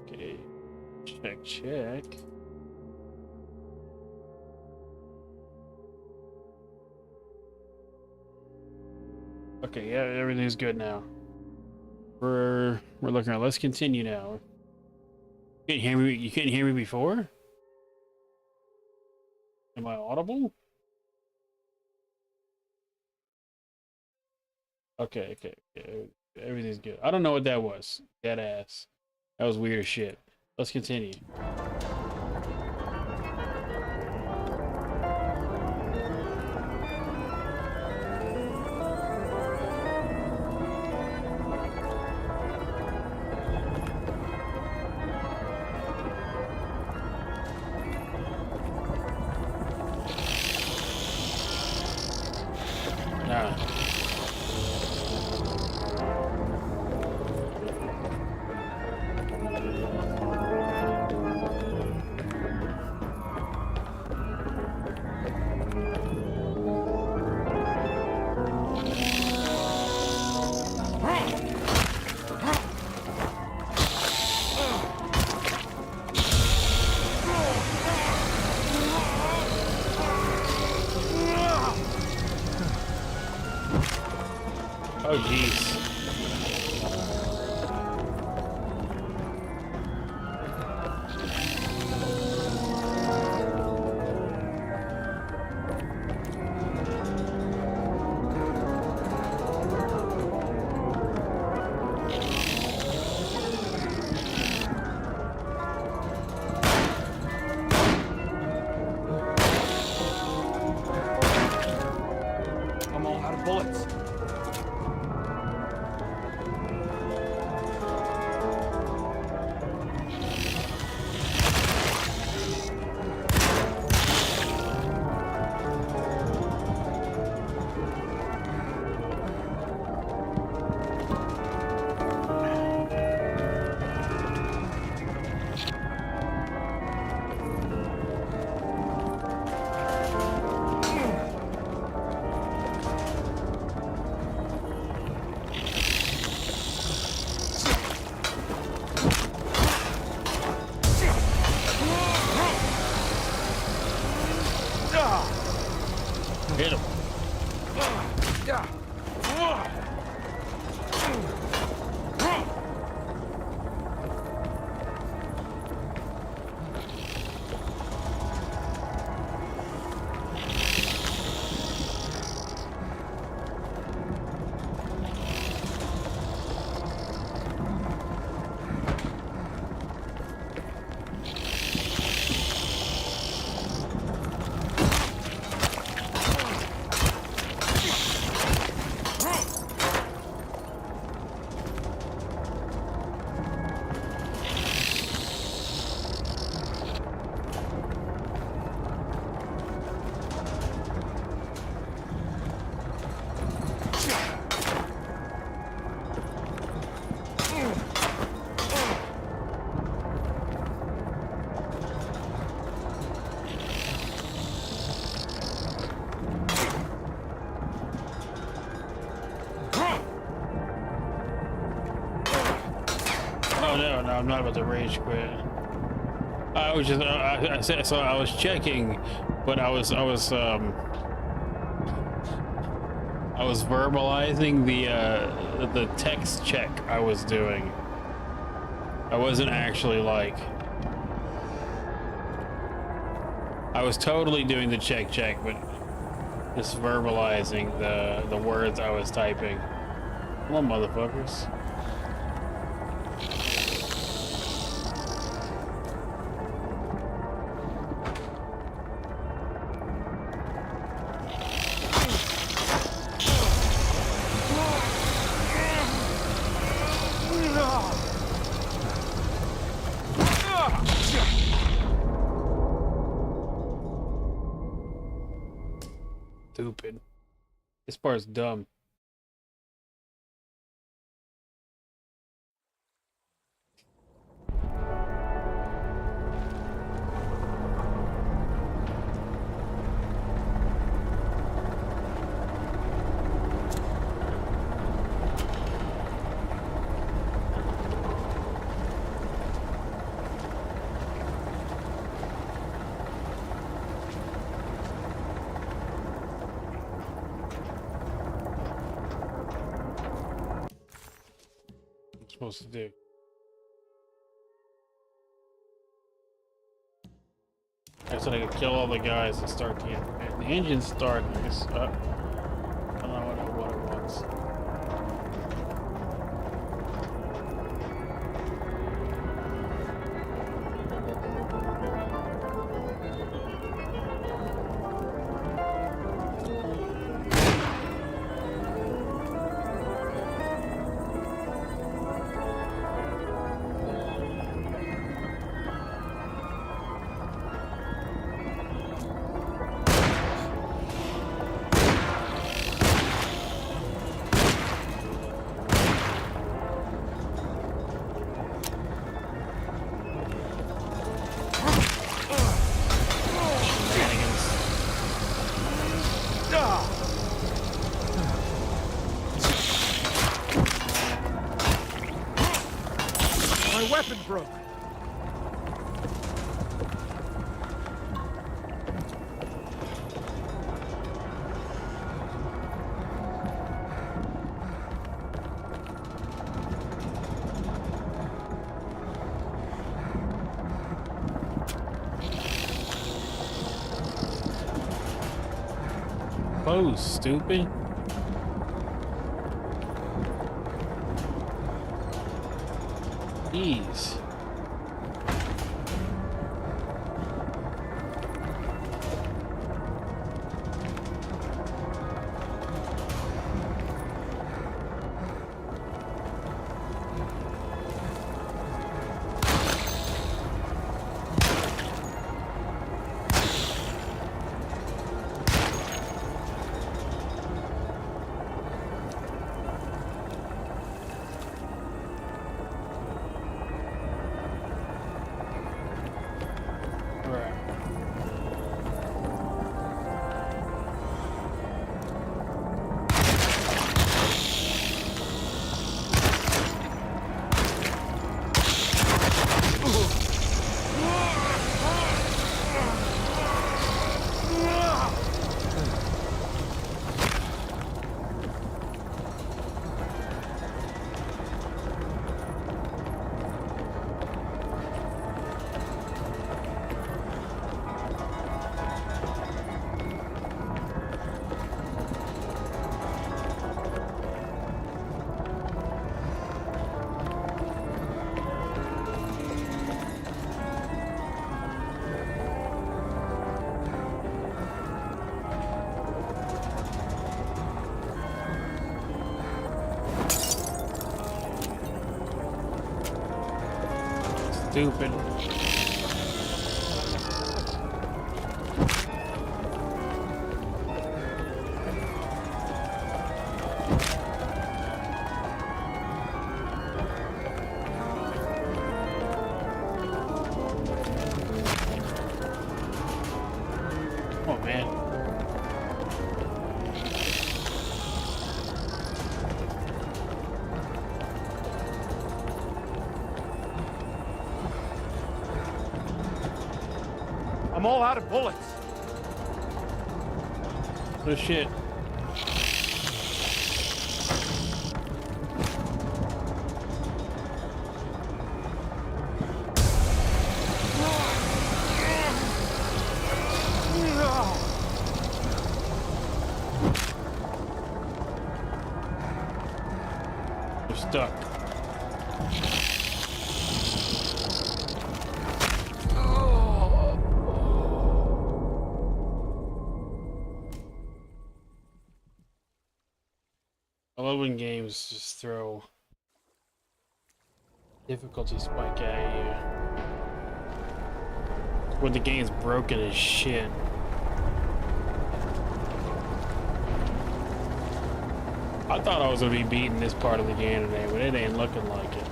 Okay, check. Okay, yeah, everything's good now. We're looking at. Let's continue now. You couldn't hear me. You couldn't hear me before. Am I audible? Okay. Everything's good. I don't know what that was. Dead ass. That was weird as shit. Let's continue. jeez. I'm all out of bullets. Hit him. Oh no, no, I'm not about to rage quit. I was just, I said, so I was checking, but I was verbalizing the text check I was doing. I wasn't actually like, I was totally doing the check, but just verbalizing the words I was typing. Come on, motherfuckers. Stupid. This part's dumb. Supposed to do. I said I could kill all the guys and start the engine. The engine's starting. I guess, I don't know what it wants. My weapon broke. pose, stupid. Jeez. Stupid. Oh man. I'm all out of bullets. Oh shit. You're stuck. I love when games just throw difficulty spike at you when the game's broken as shit. I thought I was gonna be beating this part of the game today, but it ain't looking like it.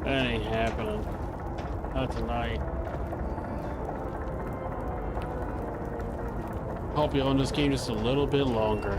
That ain't happening. Not tonight. Hope you own this game just a little bit longer.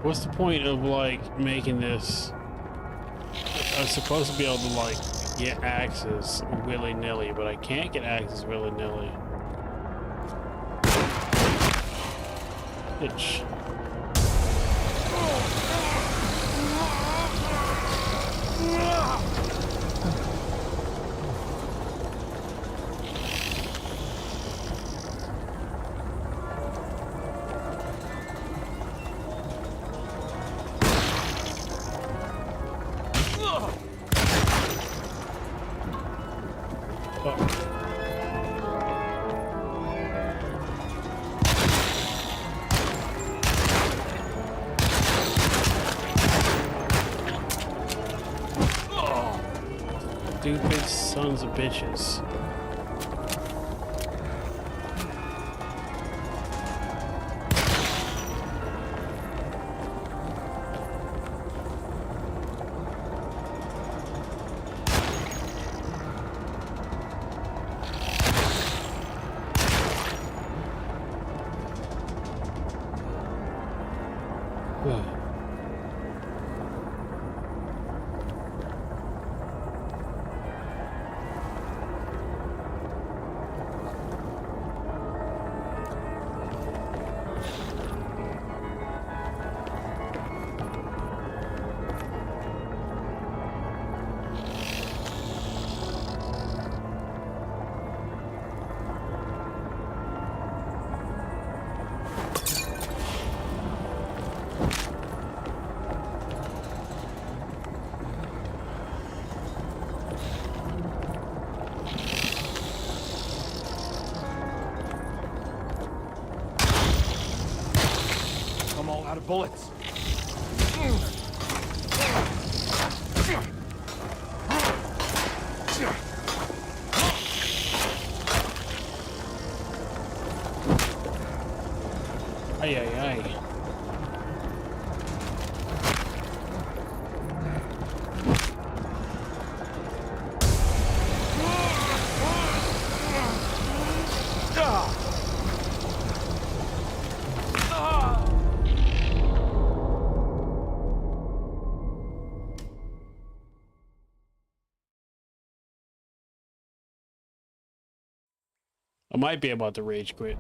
What's the point of like making this? I'm supposed to be able to like get axes willy-nilly, but I can't get axes willy-nilly. Bitch. Stupid sons of bitches. I'm all out of bullets. Ay, ay, ay. I might be about to rage quit.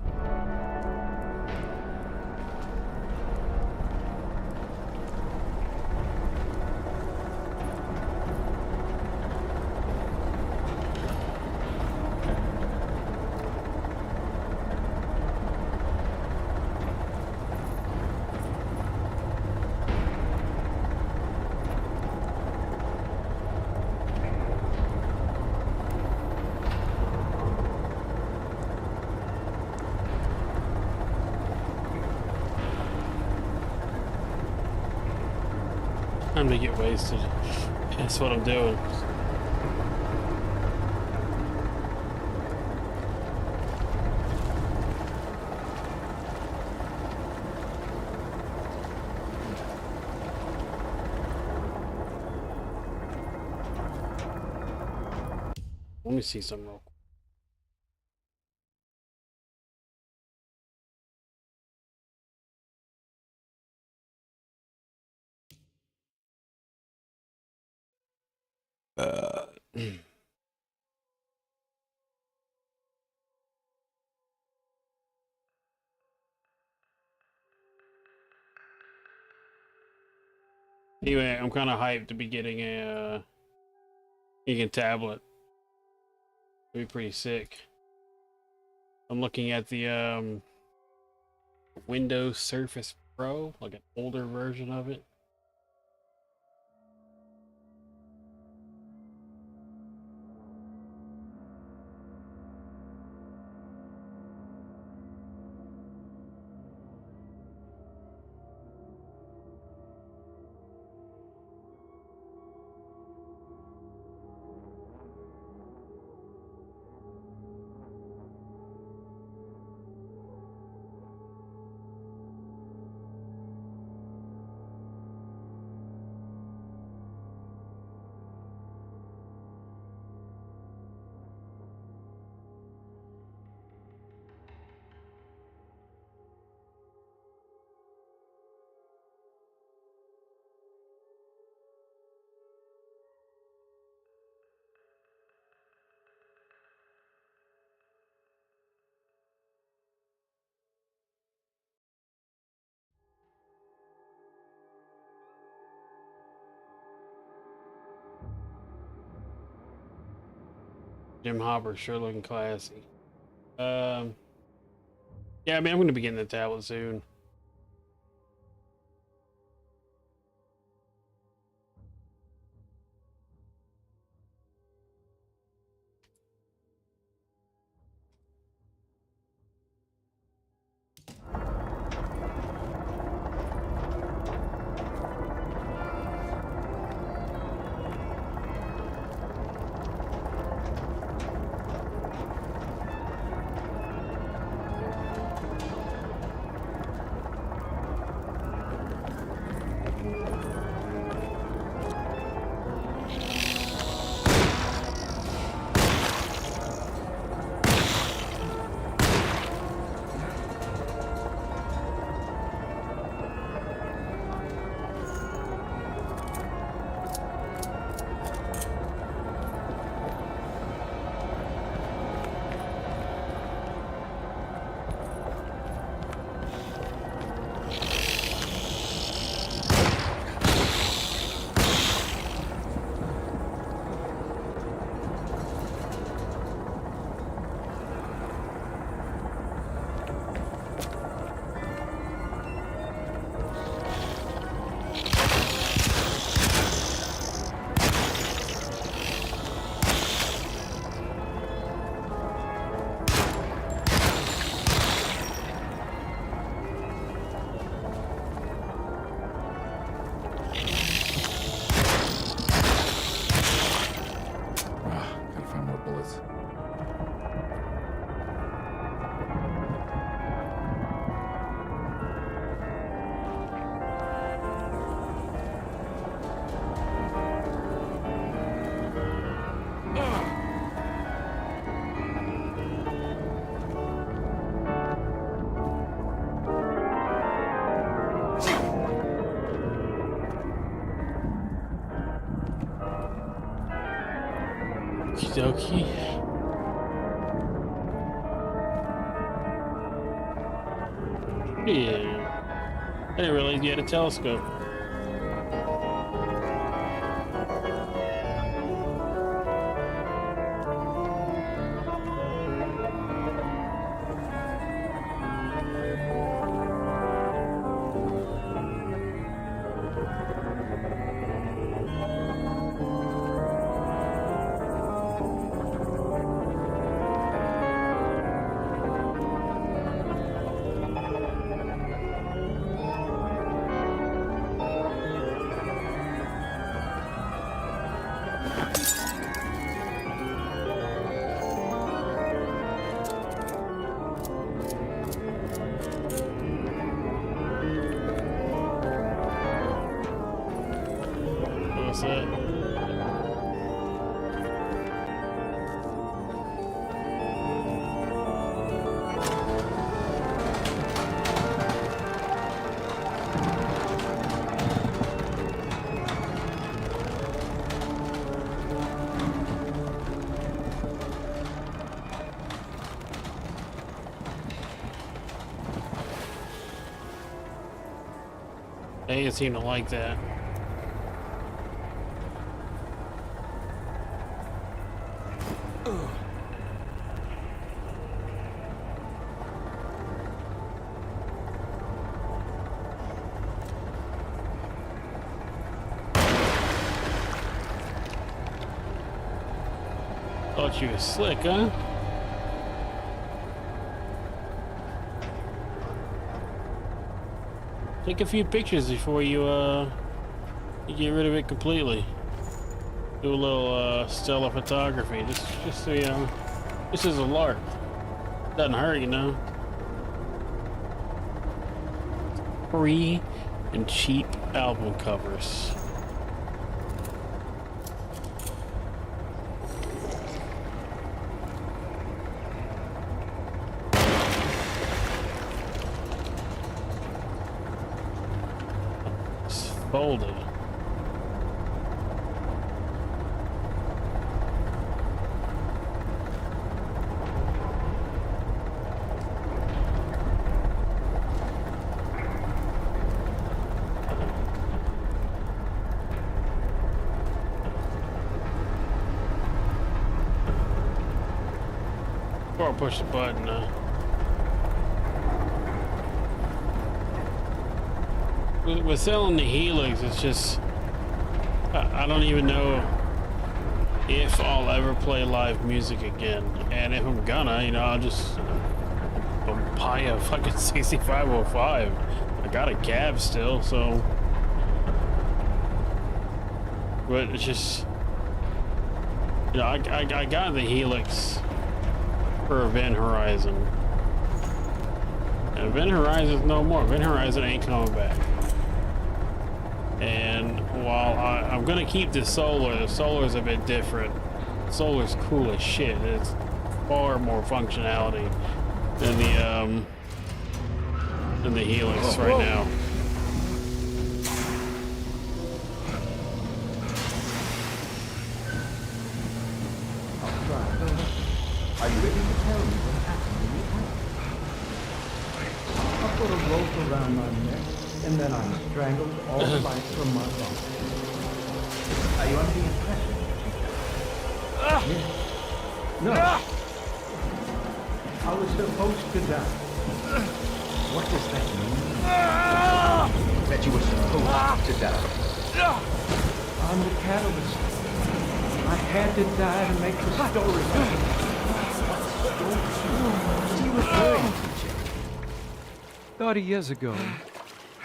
Time to get wasted. That's what I'm doing. Let me see some real quick. Anyway, I'm kind of hyped to be getting a tablet. It'd be pretty sick. I'm looking at the Windows Surface Pro, like an older version of it. Jim Hopper sure looking classy. Yeah, I mean, I'm gonna be getting the tablet soon. Okie dokie. Yeah. I didn't realize you had a telescope. What's that? They didn't seem to like that. Thought you was slick, huh? Take a few pictures before you get rid of it completely. Do a little stellar photography, just so you know, this is a lark. Doesn't hurt, you know. Free and cheap album covers. Folded. Before I push the button now. With selling the Helix, it's just I don't even know if I'll ever play live music again, and if I'm gonna, you know, I'll just buy a fucking 6505. I got a cab still, so, but it's just, you know, I got the Helix for Event Horizon, and Event Horizon's no more. Event Horizon ain't coming back. And while I'm gonna keep the solar's a bit different. Solar's cool as shit. It's far more functionality than the Helix right now. Are you ready to tell me what happened in the house? I put a rope around my neck, and then I strangled all life from my lungs. Are you under the impression? Yes. No. I was supposed to die. What does that mean? That you were supposed to die. I'm the catalyst. I had to die to make the story happen. What are you referring to, Jeremy? 30 years ago,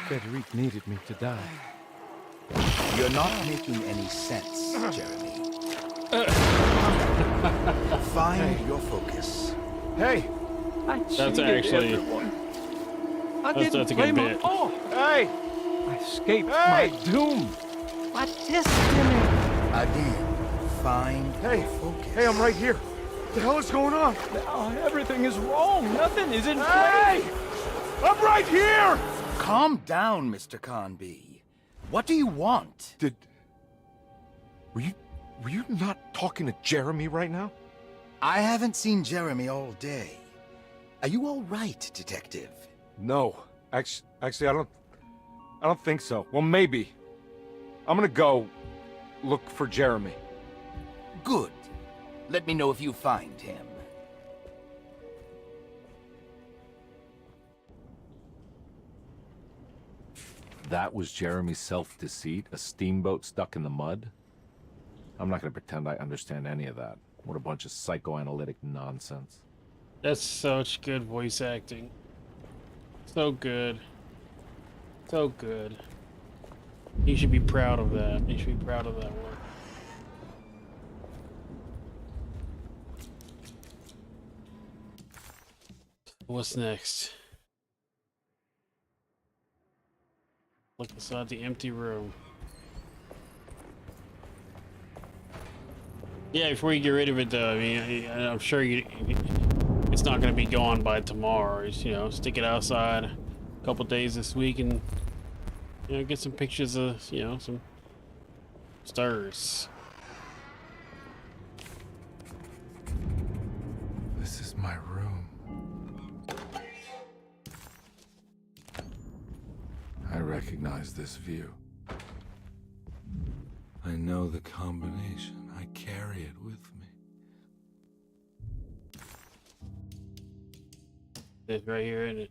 Frederic needed me to die. You're not making any sense, Jeremy. Find your focus. Hey! That's actually... That's a good bit. Hey! I escaped my doom. My destiny. Again, find your focus. Hey, I'm right here. What the hell is going on? Everything is wrong. Nothing is in place. I'm right here! Calm down, Mr. Carnby. What do you want? Were Were you not talking to Jeremy right now? I haven't seen Jeremy all day. Are you all right, Detective? No. Actually, I don't think so. Well, maybe. I'm gonna go look for Jeremy. Good. Let me know if you find him. That was Jeremy's self-deceit? A steamboat stuck in the mud? I'm not gonna pretend I understand any of that. What a bunch of psychoanalytic nonsense. That's such good voice acting. So good. So good. He should be proud of that. He should be proud of that work. What's next? Look inside the empty room. Yeah, before you get rid of it, though, I mean, I'm sure it's not going to be gone by tomorrow. It's, stick it outside a couple days this week and, get some pictures of, some stars. This is my room. I recognize this view. I know the combination. I carry it with me. It's right here, isn't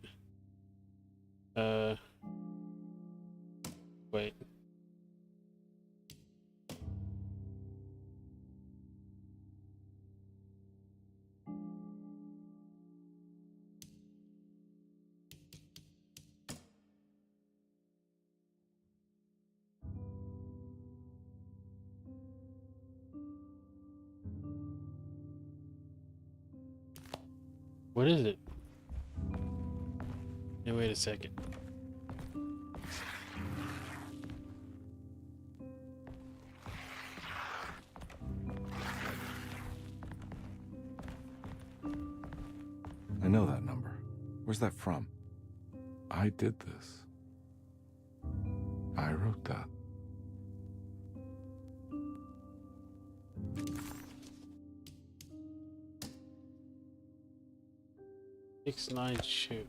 it? Wait. What is it? Hey, wait a second. I know that number. Where's that from? I did this. I wrote that. Six, nine, shoot.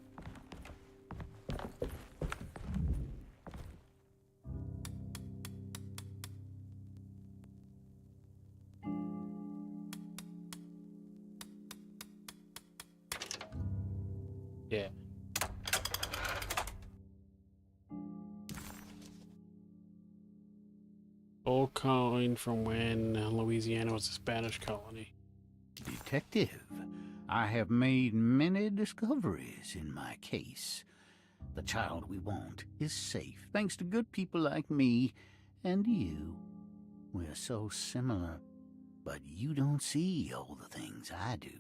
Yeah. Old coin from when Louisiana was a Spanish colony. Detective, I have made many discoveries in my case. The child we want is safe, thanks to good people like me and you. We're so similar, but you don't see all the things I do.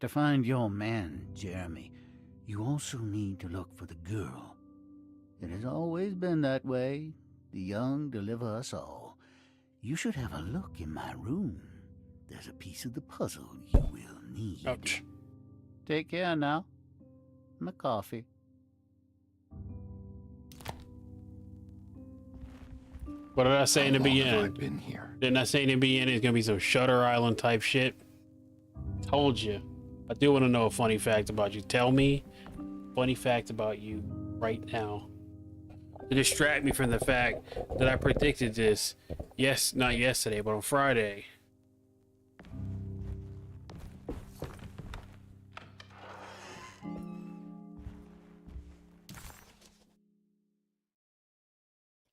To find your man, Jeremy, you also need to look for the girl. It has always been that way. The young deliver us all. You should have a look in my room. There's a piece of the puzzle you will need. Ouch. Take care now. My coffee. What did I say in the How long have beginning? I been here? Didn't I say in the beginning it's gonna be some Shutter Island type shit? Told you. I do want to know a funny fact about you. Tell me a funny fact about you right now. To distract me from the fact that I predicted this, yes, not yesterday, but on Friday.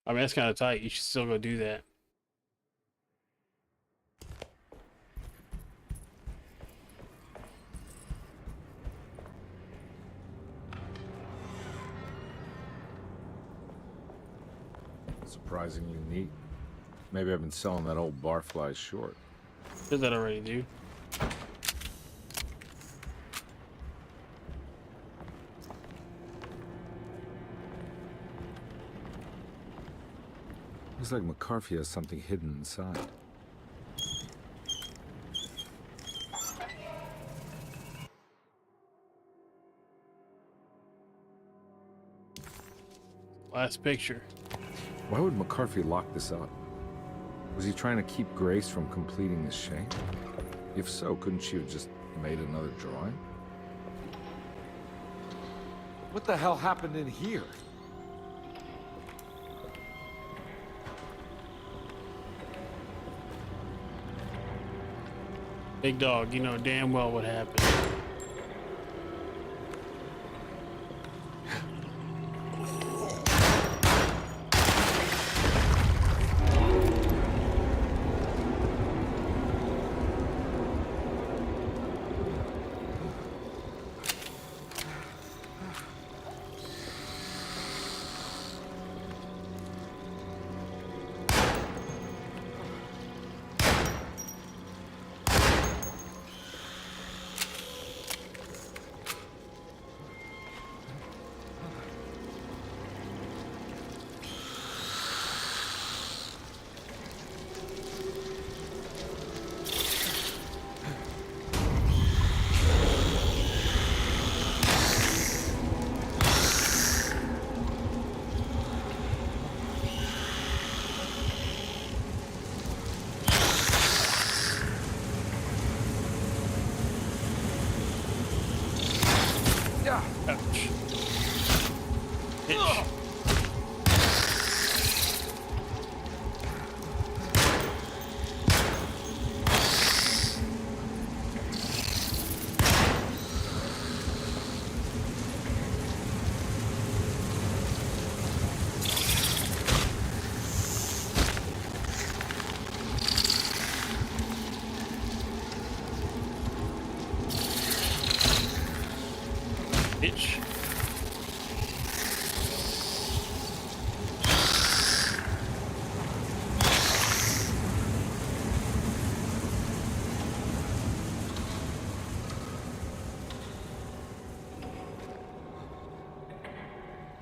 I mean, that's kind of tight. You should still go do that. Surprisingly neat. Maybe I've been selling that old barfly short. Did that already, dude. Looks like McCarthy has something hidden inside. Last picture. Why would McCarthy lock this up? Was he trying to keep Grace from completing the shape? If so, couldn't she have just made another drawing? What the hell happened in here? Big dog, you know damn well what happened. Ouch. Itch. Itch.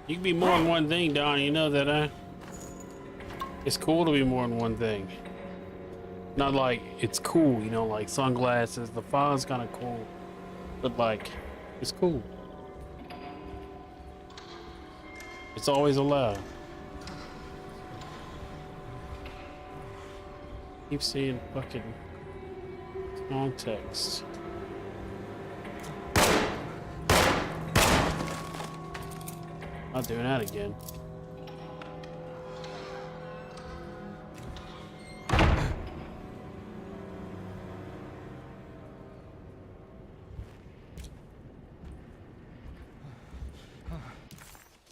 You can be more than one thing, Don. You know that, huh? It's cool to be more than one thing. Not like it's cool, you know, like sunglasses. The font's kind of cool, but like, it's cool. It's always allowed. Keep seeing fucking context. Not doing that again.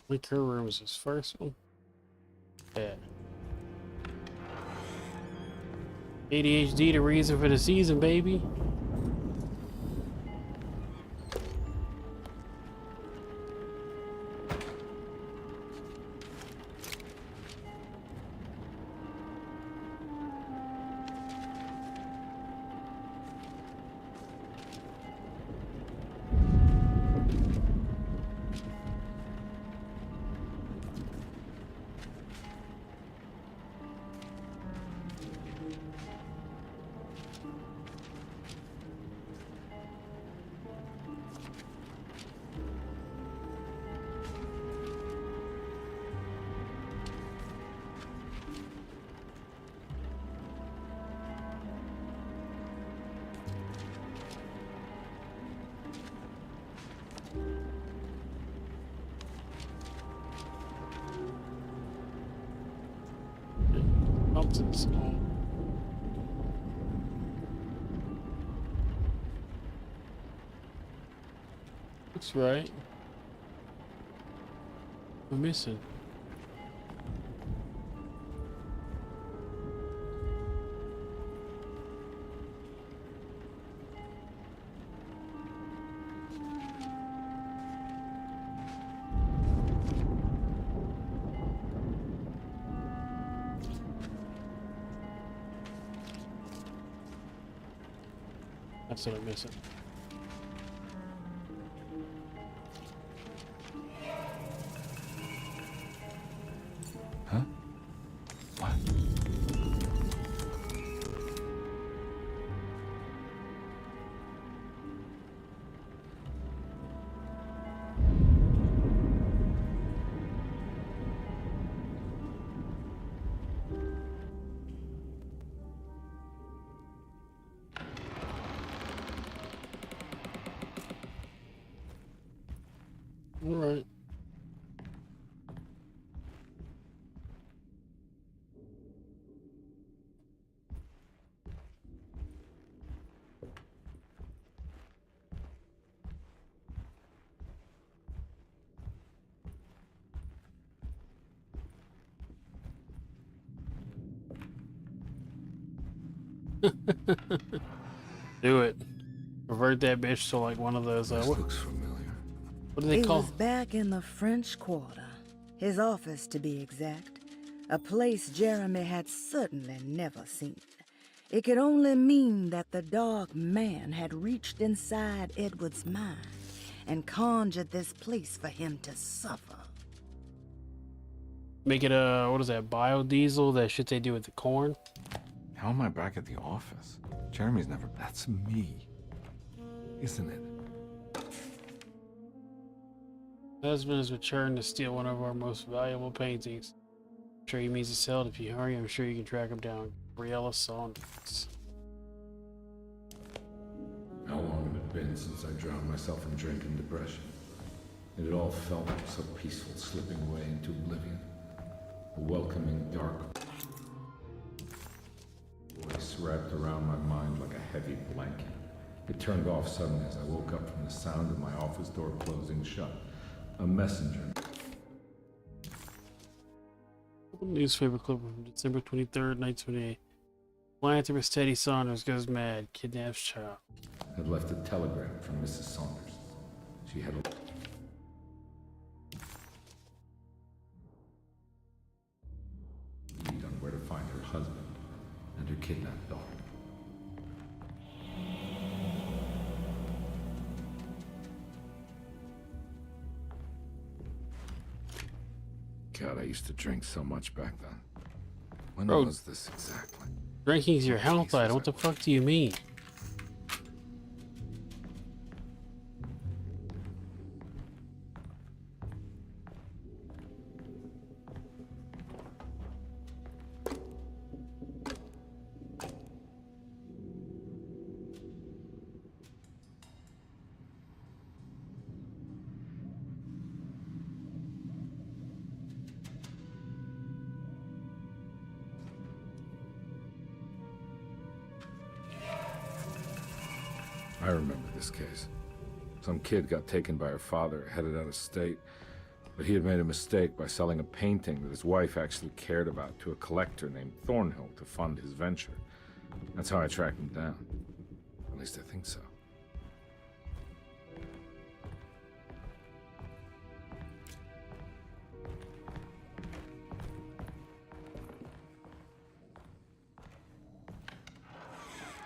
Liquor room is his first one. Yeah. ADHD, the reason for the season, baby. Thompson's. Looks right. We're missing. That's what I'm missing. Huh? What? All right. Do it. Convert that bitch to like one of those. This looks familiar. What do they He call? was back in the French Quarter, his office to be exact, a place Jeremy had certainly never seen. It could only mean that the dark man had reached inside Edward's mind and conjured this place for him to suffer. Make it a, what is that, biodiesel? That shit they do with the corn? How am I back at the office? Jeremy's never... That's me. Isn't it? Husband has returned to steal one of our most valuable paintings. I'm sure he means to sell it. If you hurry, I'm sure you can track him down. Briella Saunders. How long had it been since I drowned myself in drink and depression? It had all felt so peaceful, slipping away into oblivion. A welcoming, dark voice wrapped around my mind like a heavy blanket. It turned off suddenly as I woke up from the sound of my office door closing shut. A messenger. Newspaper clip from December 23rd, 1928. Philanthropist Teddy Saunders goes mad, kidnaps child. Had left a telegram from Mrs. Saunders. She had a... lead on where to find her husband and her kidnapped daughter. God, I used to drink so much back then. When Bro, was this exactly? Drinking's your health item. What the fuck do you mean? I remember this case. Some kid got taken by her father, headed out of state, but he had made a mistake by selling a painting that his wife actually cared about to a collector named Thornhill to fund his venture. That's how I tracked him down. At least I think so.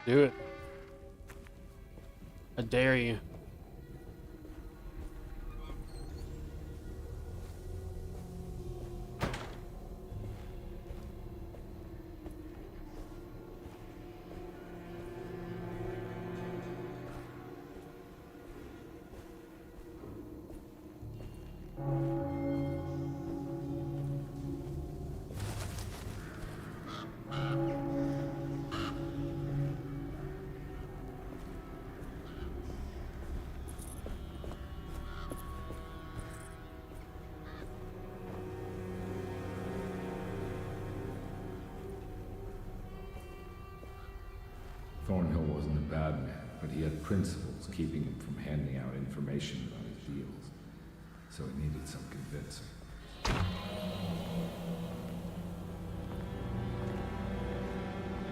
Do it. I dare you. Thornhill wasn't a bad man, but he had principles keeping him from handing out information about his deals. So it needed some convincing.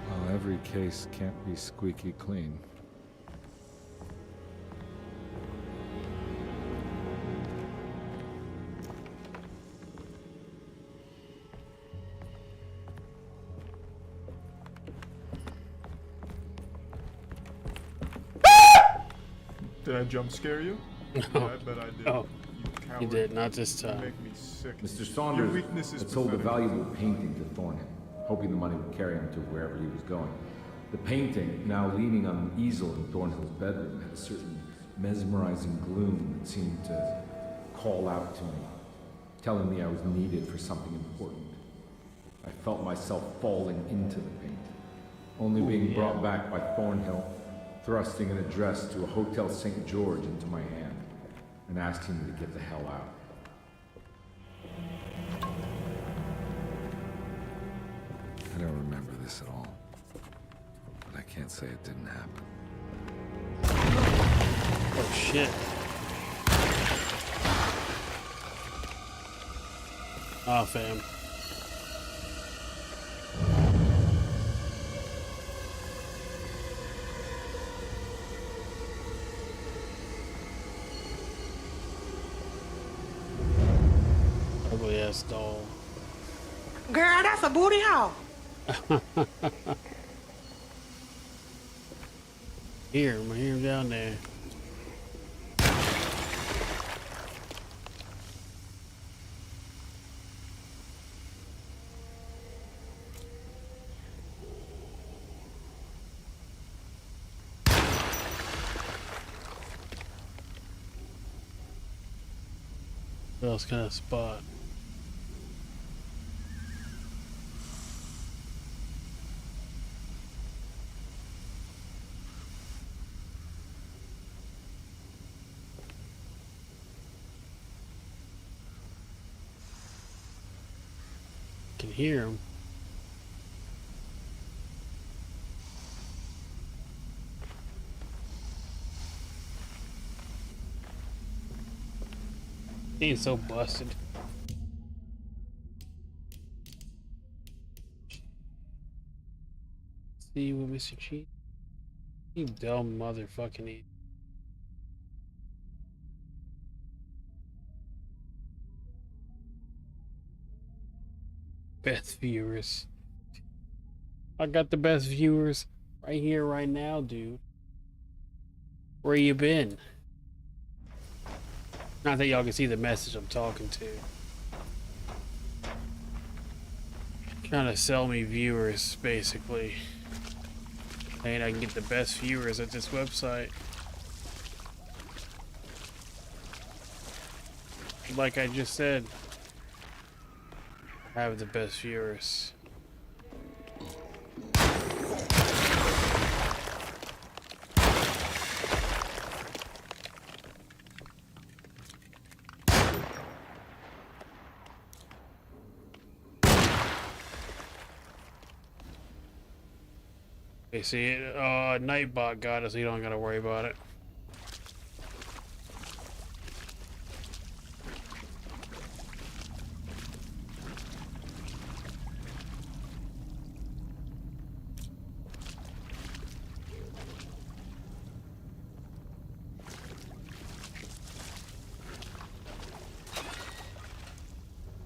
Well, every case can't be squeaky clean. Did I jump scare you? No. Yeah, I bet I did. Oh, You you did, not this time. make me sick. Mr. Saunders Your weakness is had sold a pathetic. valuable painting to Thornhill, hoping the money would carry him to wherever he was going. The painting, now leaning on an easel in Thornhill's bedroom, had a certain mesmerizing gloom that seemed to call out to me, telling me I was needed for something important. I felt myself falling into the paint, only being brought back by Thornhill, thrusting an address to a Hotel St. George into my hand. and asked him to get the hell out. I don't remember this at all. But I can't say it didn't happen. Oh shit. Oh, fam. Ugly ass doll. Girl, that's a booty hole. Here, I'm hear him down there. What else can I spot? Can hear him. He's so busted. See what Mr. Cheat? You dumb motherfucking idiot. Best viewers. I got the best viewers right here, right now, dude. Where you been? Not that y'all can see the message I'm talking to. Trying to sell me viewers, basically. Saying I can get the best viewers at this website. Like I just said, I have the best viewers. Okay, see, Nightbot got us, so you don't gotta worry about it.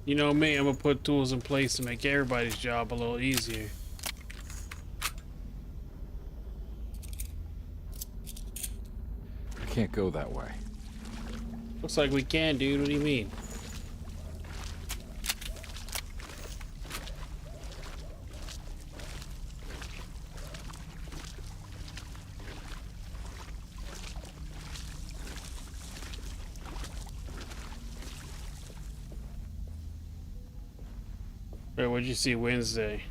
You know me, I'm gonna put tools in place to make everybody's job a little easier. I can't go that way. Looks like we can, dude. What do you mean? Wait, what'd you see Wednesday?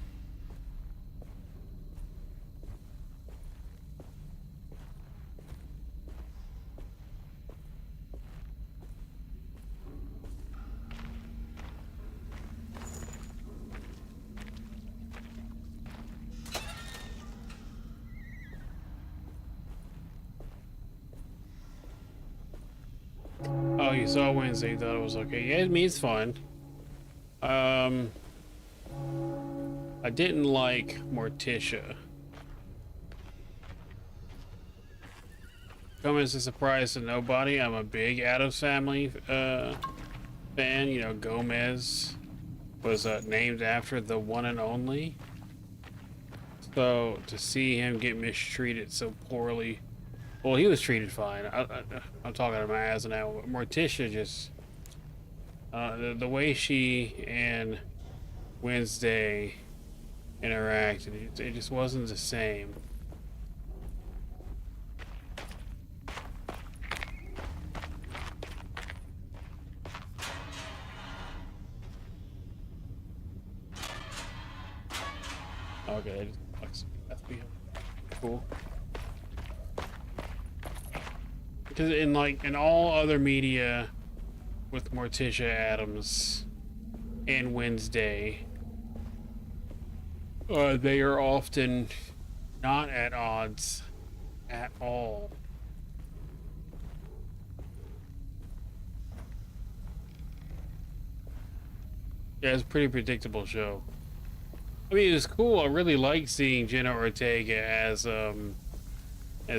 Oh, you saw Wednesday, you thought it was okay. Yeah, I mean, it's fine. I didn't like Morticia. Come as a surprise to nobody, I'm a big Addams Family fan. You know, Gomez was named after the one and only. So to see him get mistreated so poorly, well, he was treated fine. I'm talking to my ass now. Morticia just the way she and Wednesday interacted, it just wasn't the same. Okay, that's cool. because in all other media with Morticia Addams and Wednesday, they are often not at odds at all. Yeah, it's a pretty predictable show. I mean, it was cool. I really liked seeing Jenna Ortega as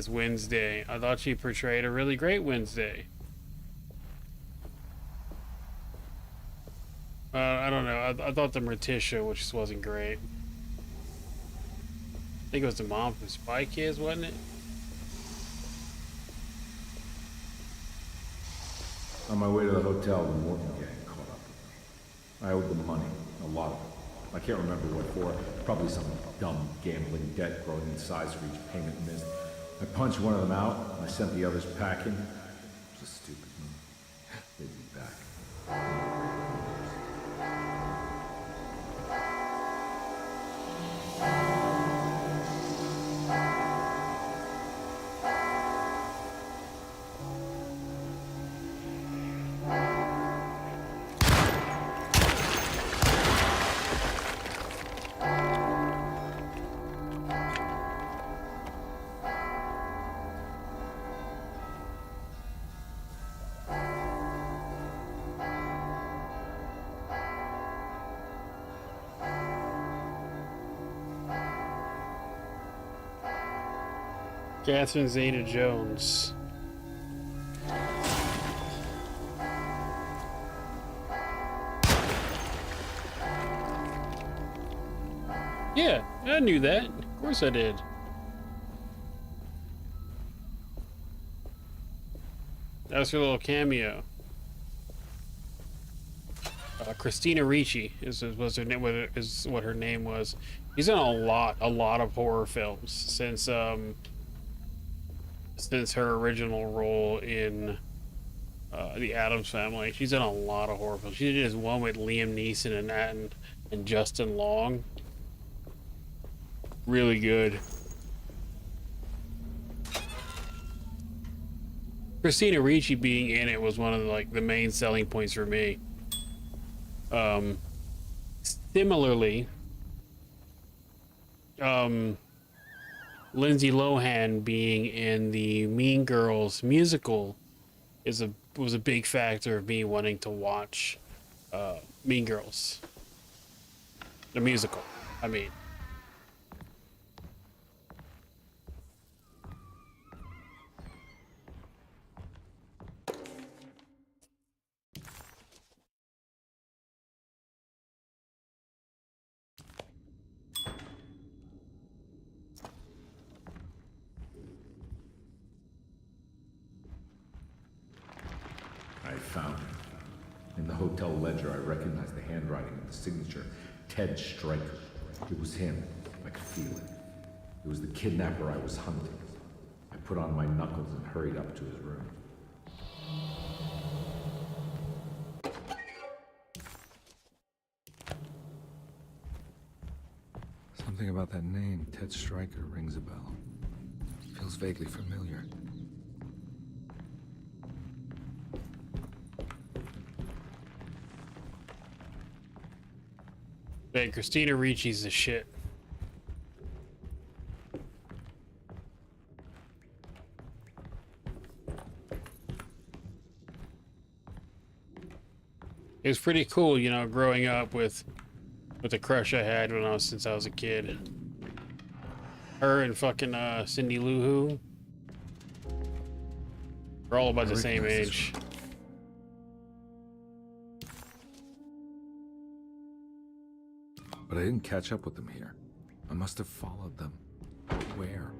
Wednesday. I thought she portrayed a really great Wednesday. I don't know. I thought the Morticia, which just wasn't great. I think it was the mom from Spy Kids, wasn't it? On my way to the hotel, the Morton gang caught up with me. I owed them money, a lot of it. I can't remember what for. Probably some dumb gambling debt growing in size for each payment missed. I punched one of them out, and I sent the others packing. It was a stupid move. They'd be back. Catherine Zeta-Jones. Yeah, I knew that. Of course I did. That was her little cameo. Christina Ricci was her name. Is what her name was. She's done a lot of horror films since her original role in the Addams Family. She's done a lot of horror films. She did this one with Liam Neeson and Justin Long. Really good. Christina Ricci being in it was one of the main selling points for me. Similarly, Lindsay Lohan being in the Mean Girls musical was a big factor of me wanting to watch Mean Girls, the musical. I mean. I found him. In the hotel ledger, I recognized the handwriting of the signature, Ted Stryker. It was him. I could feel it. It was the kidnapper I was hunting. I put on my knuckles and hurried up to his room. Something about that name, Ted Stryker, rings a bell. Feels vaguely familiar. Man, Christina Ricci's the shit. It was pretty cool, you know, growing up with the crush I had since I was a kid. Her and fucking Cindy Lou Who. We're all about the same age. But I didn't catch up with them here. I must have followed them. Where?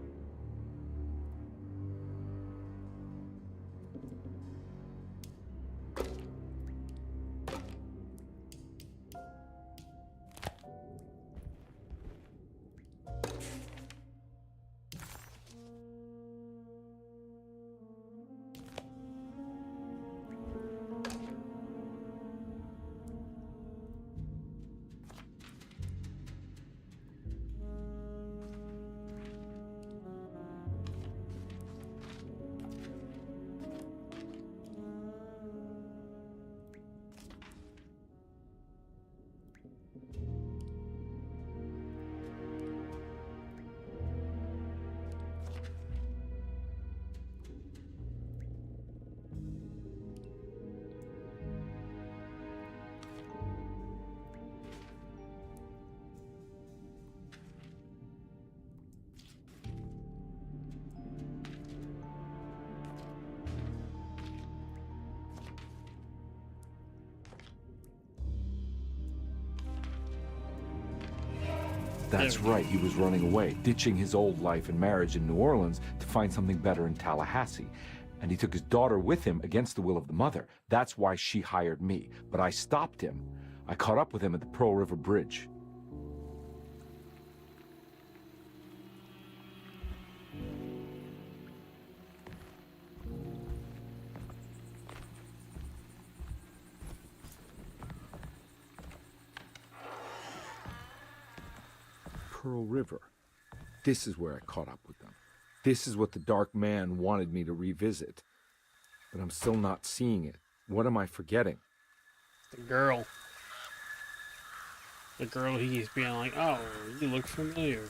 That's right, he was running away, ditching his old life and marriage in New Orleans to find something better in Tallahassee. And he took his daughter with him against the will of the mother. That's why she hired me. But I stopped him. I caught up with him at the Pearl River Bridge. Pearl River. This is where I caught up with them. This is what the Dark Man wanted me to revisit. But I'm still not seeing it. What am I forgetting? The girl. The girl he's being like, oh, you look familiar.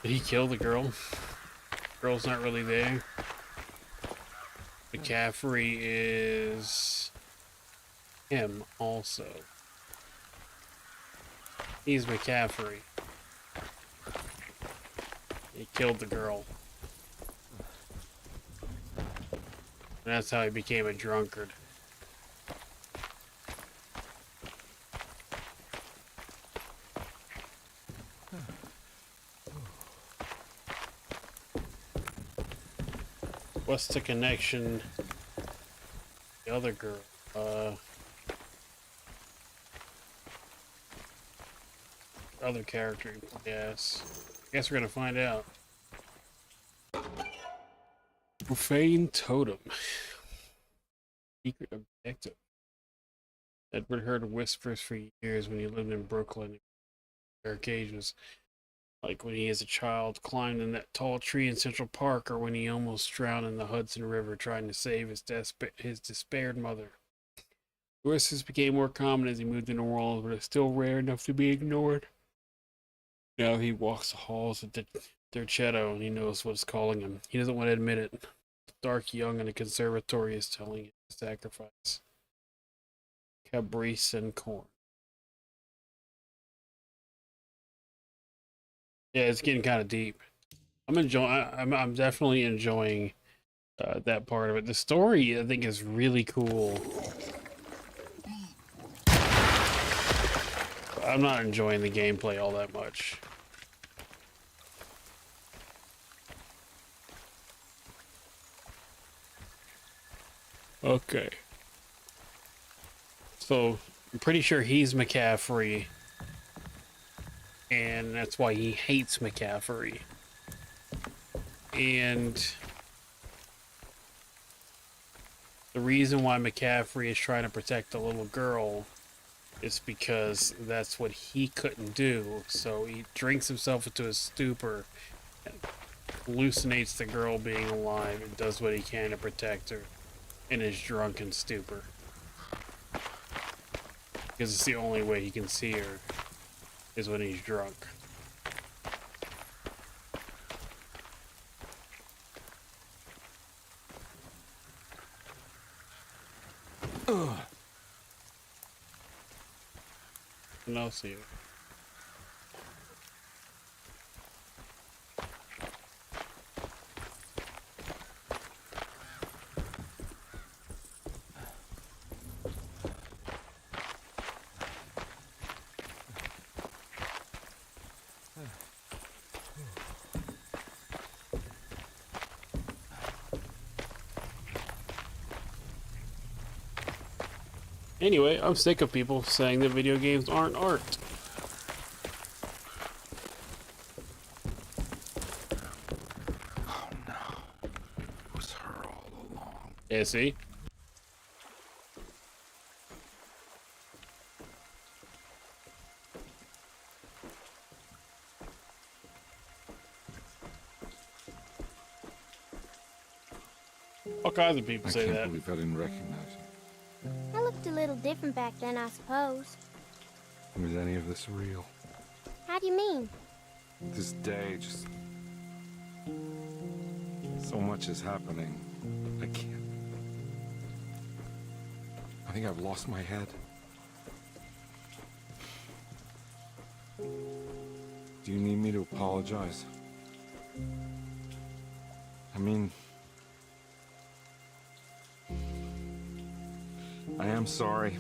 Did he kill the girl? Girl's not really there. McCaffrey is him also. He's McCaffrey. He killed the girl. And that's how he became a drunkard. What's the connection? The other girl. Other character, yes. I guess we're gonna find out. Profane Totem. Secret objective. Edward heard whispers for years when he lived in Brooklyn. Their occasions, like when he as a child climbed in that tall tree in Central Park, or when he almost drowned in the Hudson River trying to save his despaired mother. The whispers became more common as he moved to New Orleans, but it's still rare enough to be ignored. Now he walks the halls of Derceto, and he knows what's calling him. He doesn't want to admit it. The dark young in the conservatory is telling him to sacrifice. Cabrice and corn. Yeah, it's getting kind of deep. I'm definitely enjoying that part of it. The story, I think, is really cool. I'm not enjoying the gameplay all that much. Okay. So, I'm pretty sure he's McCaffrey. And that's why he hates McCaffrey. And the reason why McCaffrey is trying to protect the little girl is because that's what he couldn't do. So he drinks himself into a stupor and hallucinates the girl being alive and does what he can to protect her in his drunken stupor. Because it's the only way he can see her is when he's drunk. Ugh. And I'll see you. Anyway, I'm sick of people saying that video games aren't art. Oh no. It was her all along. Yeah, see? All kinds of people say that. I can't believe I didn't recognize him. I looked a little different back then, I suppose. Was any of this real? How do you mean? This day, just... so much is happening. I can't... I think I've lost my head. Do you need me to apologize? I mean... I am sorry.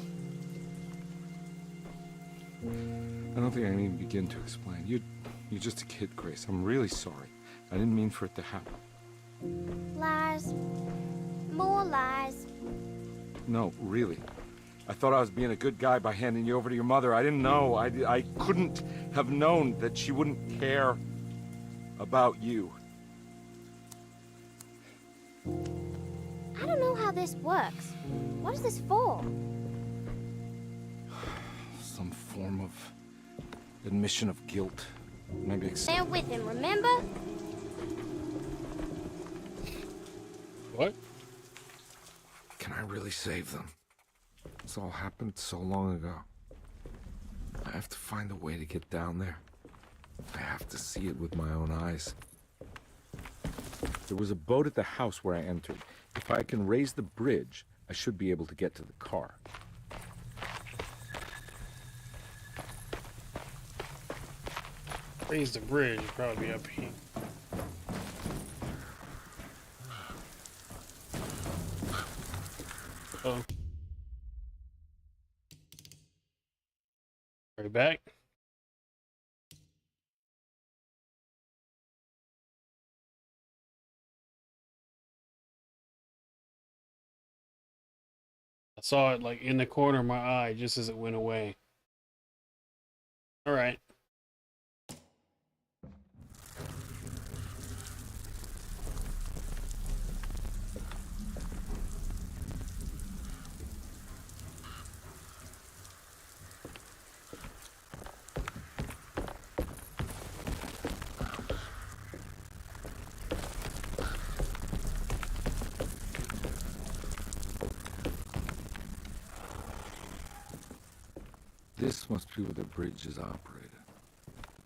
I don't think I need to begin to explain. You're just a kid, Grace. I'm really sorry. I didn't mean for it to happen. Lies. More lies. No, really. I thought I was being a good guy by handing you over to your mother. I didn't know. I couldn't have known that she wouldn't care about you. I don't know how this works. What is this for? Some form of admission of guilt. Maybe Stand with him, remember? What? Can I really save them? This all happened so long ago. I have to find a way to get down there. I have to see it with my own eyes. There was a boat at the house where I entered. If I can raise the bridge, I should be able to get to the car. Raise the bridge, probably be up here. Oh. Are you back? I saw it like in the corner of my eye just as it went away. All right. This must be where the bridge is operated.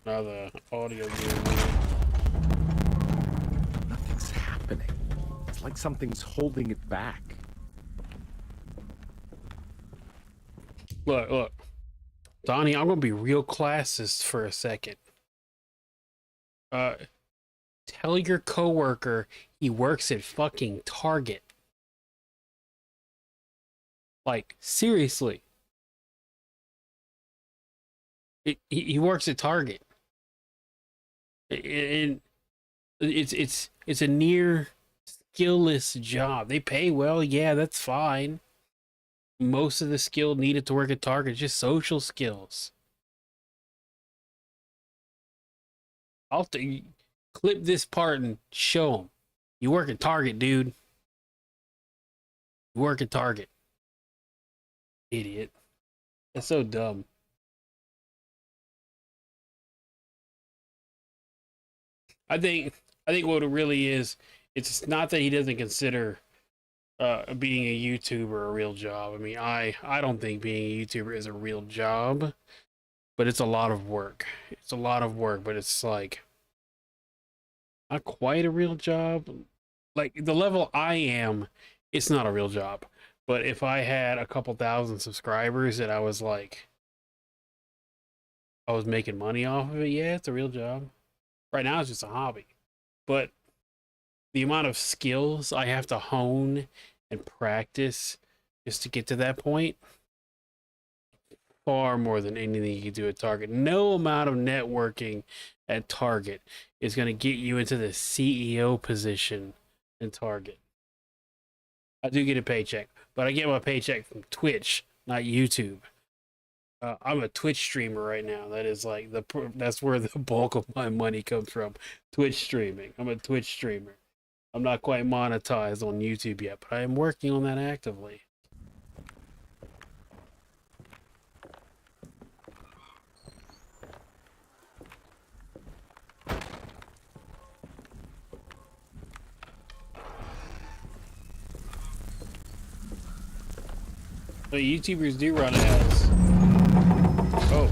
Now the audio gear. Nothing's happening. It's like something's holding it back. Look. Donnie, I'm gonna be real classist for a second. Tell your coworker he works at fucking Target. Like, seriously. He works at Target. And it's a near skillless job. They pay well, yeah, that's fine. Most of the skill needed to work at Target is just social skills. I'll clip this part and show him. You work at Target, dude. You work at Target. Idiot. That's so dumb. I think what it really is, it's not that he doesn't consider being a YouTuber a real job. I mean, I don't think being a YouTuber is a real job, but it's a lot of work. It's a lot of work, but it's like not quite a real job. Like the level I am, it's not a real job. But if I had a couple thousand subscribers and I was making money off of it, yeah, it's a real job. Right now it's just a hobby. But the amount of skills I have to hone and practice just to get to that point, far more than anything you can do at Target. No amount of networking at Target is going to get you into the CEO position in Target. I do get a paycheck, but I get my paycheck from Twitch, not YouTube. I'm a Twitch streamer right now. That is like that's where the bulk of my money comes from. Twitch streaming. I'm a Twitch streamer. I'm not quite monetized on YouTube yet, but I am working on that actively. But YouTubers do run ads. Oh.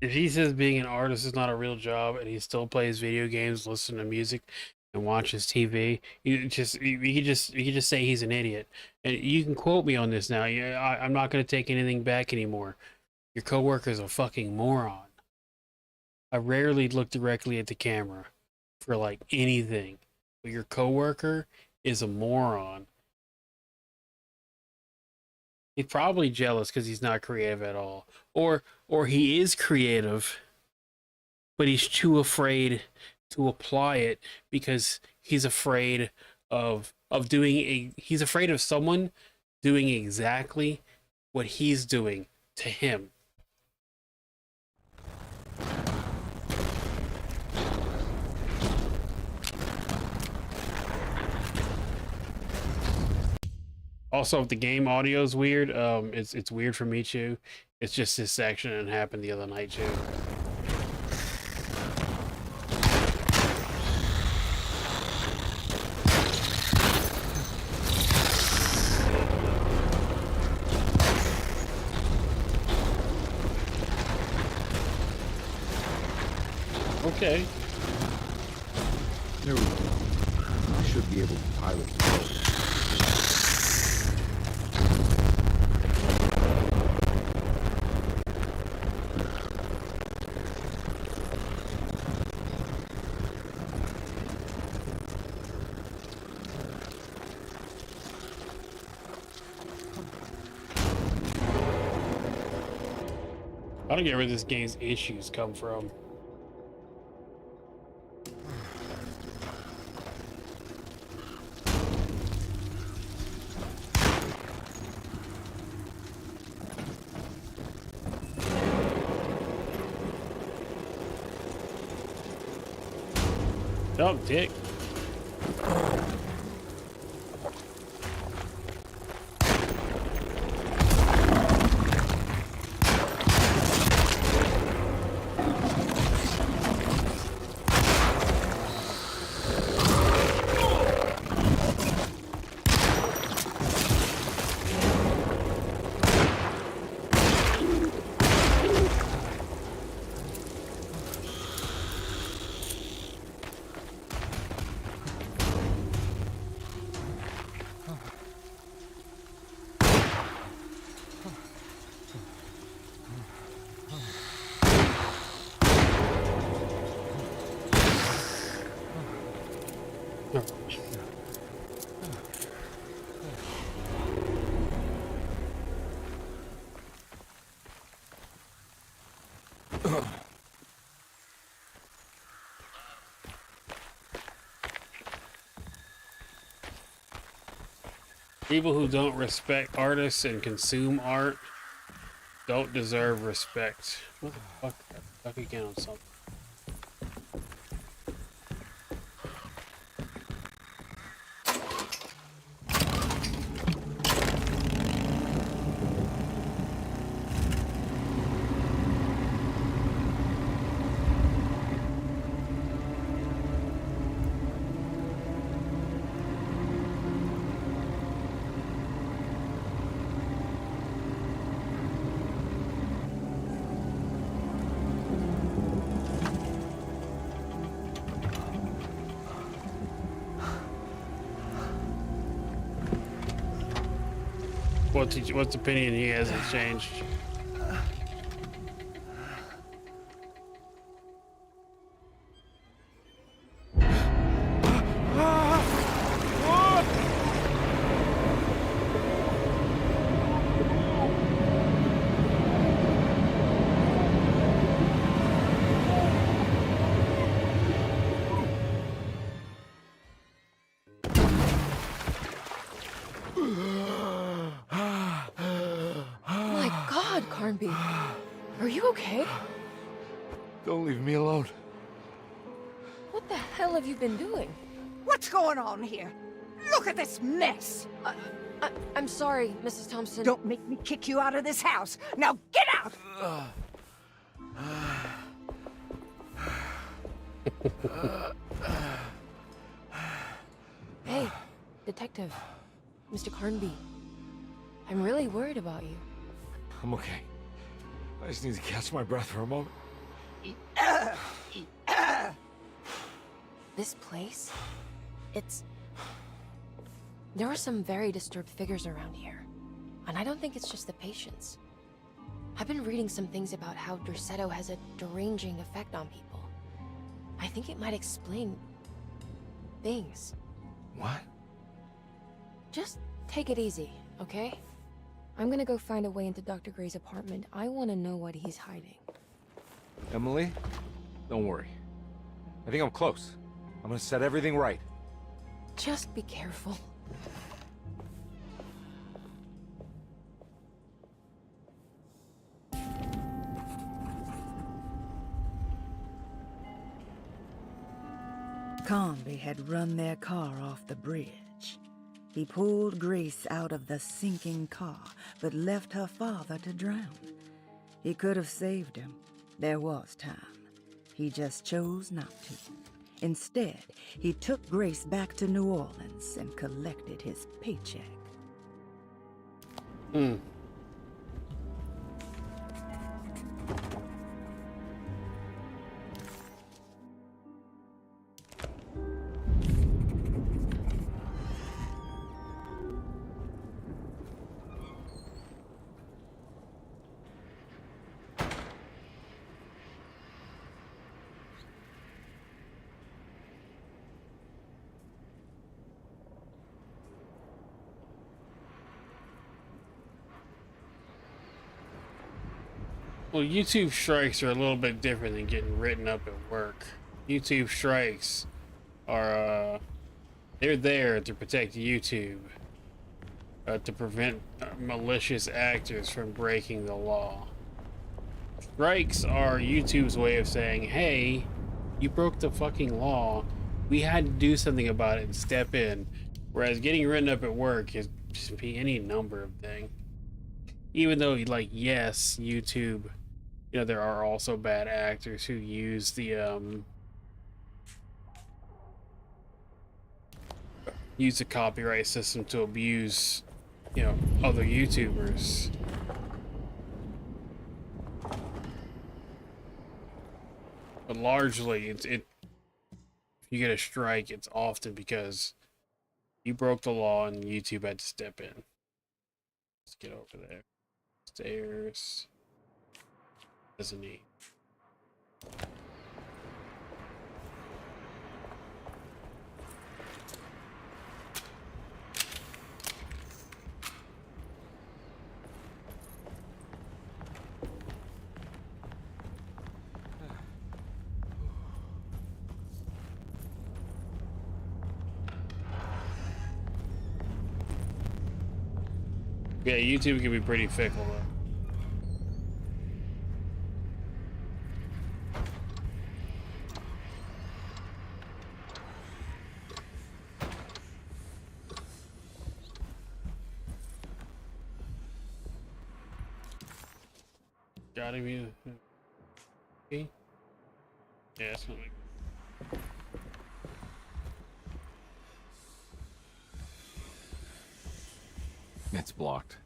If he says being an artist is not a real job and he still plays video games, listens to music, and watches TV, you can just say he's an idiot. And you can quote me on this now. I'm not going to take anything back anymore. Your coworker's a fucking moron. I rarely look directly at the camera for like anything, but your coworker is a moron. He's probably jealous because he's not creative at all, or he is creative, but he's too afraid to apply it because he's afraid of he's afraid of someone doing exactly what he's doing to him. Also, if the game audio is weird, it's weird for me too. It's just this section and it happened the other night too. Okay. There we go. I should be able to pilot the boat. I don't get where this game's issues come from. Oh, dick. People who don't respect artists and consume art don't deserve respect. What the fuck? Stuck again on something. What's opinion he hasn't changed? Carnby, are you okay? Don't leave me alone. What the hell have you been doing? What's going on here? Look at this mess! I'm sorry, Mrs. Thompson. Don't make me kick you out of this house. Now get out! Hey, Detective. Mr. Carnby. I'm really worried about you. I'm okay. I just need to catch my breath for a moment. This place? There are some very disturbed figures around here. And I don't think it's just the patients. I've been reading some things about how Derceto has a deranging effect on people. I think it might explain things. What? Just take it easy, okay? I'm gonna go find a way into Dr. Gray's apartment. I want to know what he's hiding. Emily, don't worry. I think I'm close. I'm gonna set everything right. Just be careful. Carnby had run their car off the bridge. He pulled Grace out of the sinking car, but left her father to drown. He could have saved him. There was time. He just chose not to. Instead, he took Grace back to New Orleans and collected his paycheck. Well, YouTube strikes are a little bit different than getting written up at work. YouTube strikes are, they're there to protect YouTube, to prevent malicious actors from breaking the law. Strikes are YouTube's way of saying, hey, you broke the fucking law. We had to do something about it and step in. Whereas getting written up at work is just be any number of things. Even though, like, yes, YouTube, you know, there are also bad actors who use the copyright system to abuse, you know, other YouTubers. But largely, if you get a strike, it's often because you broke the law and YouTube had to step in. Let's get over there. Stairs. Doesn't need. Yeah, YouTube can be pretty fickle though. Got him. Okay. Yeah, that's something. It's blocked.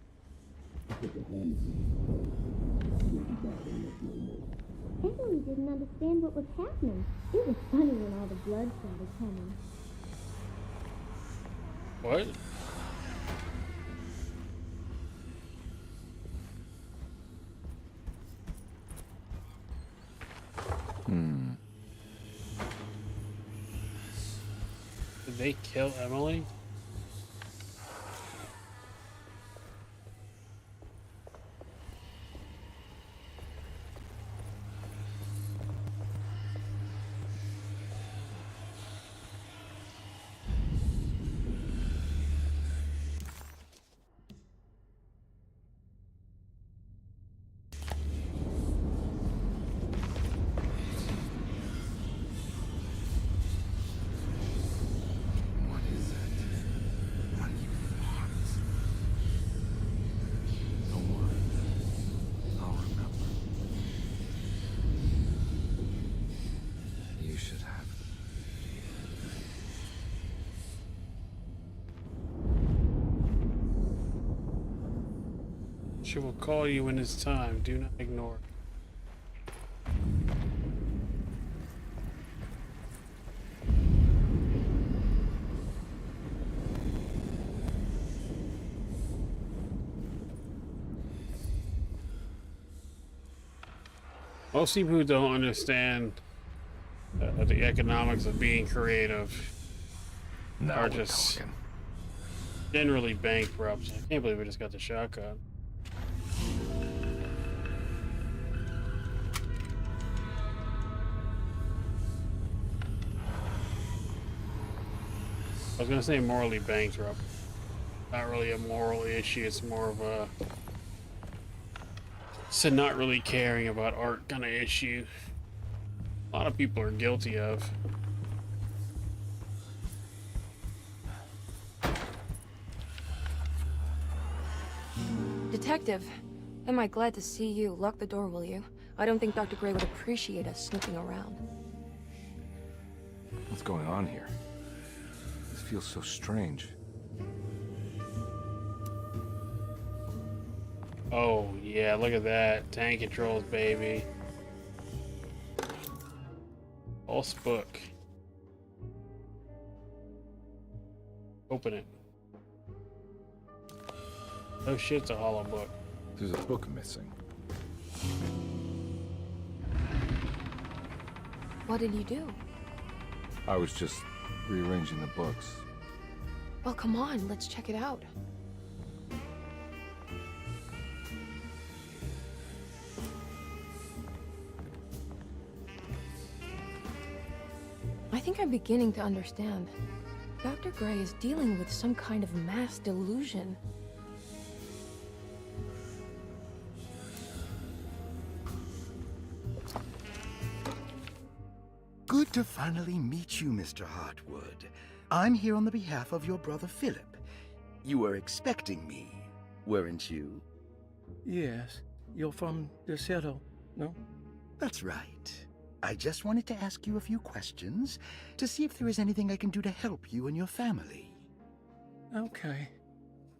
Emily didn't understand what was happening. It was funny when all the blood started coming. What? Did they kill Emily? She will call you when it's time. Do not ignore it. Most people who don't understand the economics of being creative are just generally bankrupt. I can't believe we just got the shotgun. I was gonna say morally bankrupt. Not really a moral issue, it's more of a not really caring about art kind of issue. A lot of people are guilty of. Detective, am I glad to see you. Lock the door, will you? I don't think Dr. Gray would appreciate us snooping around. What's going on here? This feels so strange. Oh, yeah, look at that. Tank controls, baby. Pulse book. Open it. Oh shit, it's a hollow book. There's a book missing. What did you do? I was just rearranging the books. Well, come on, let's check it out. I think I'm beginning to understand. Dr. Gray is dealing with some kind of mass delusion. Good to finally meet you, Mr. Hartwood. I'm here on the behalf of your brother Philip. You were expecting me, weren't you? Yes. You're from Derceto, no? That's right. I just wanted to ask you a few questions to see if there is anything I can do to help you and your family. Okay.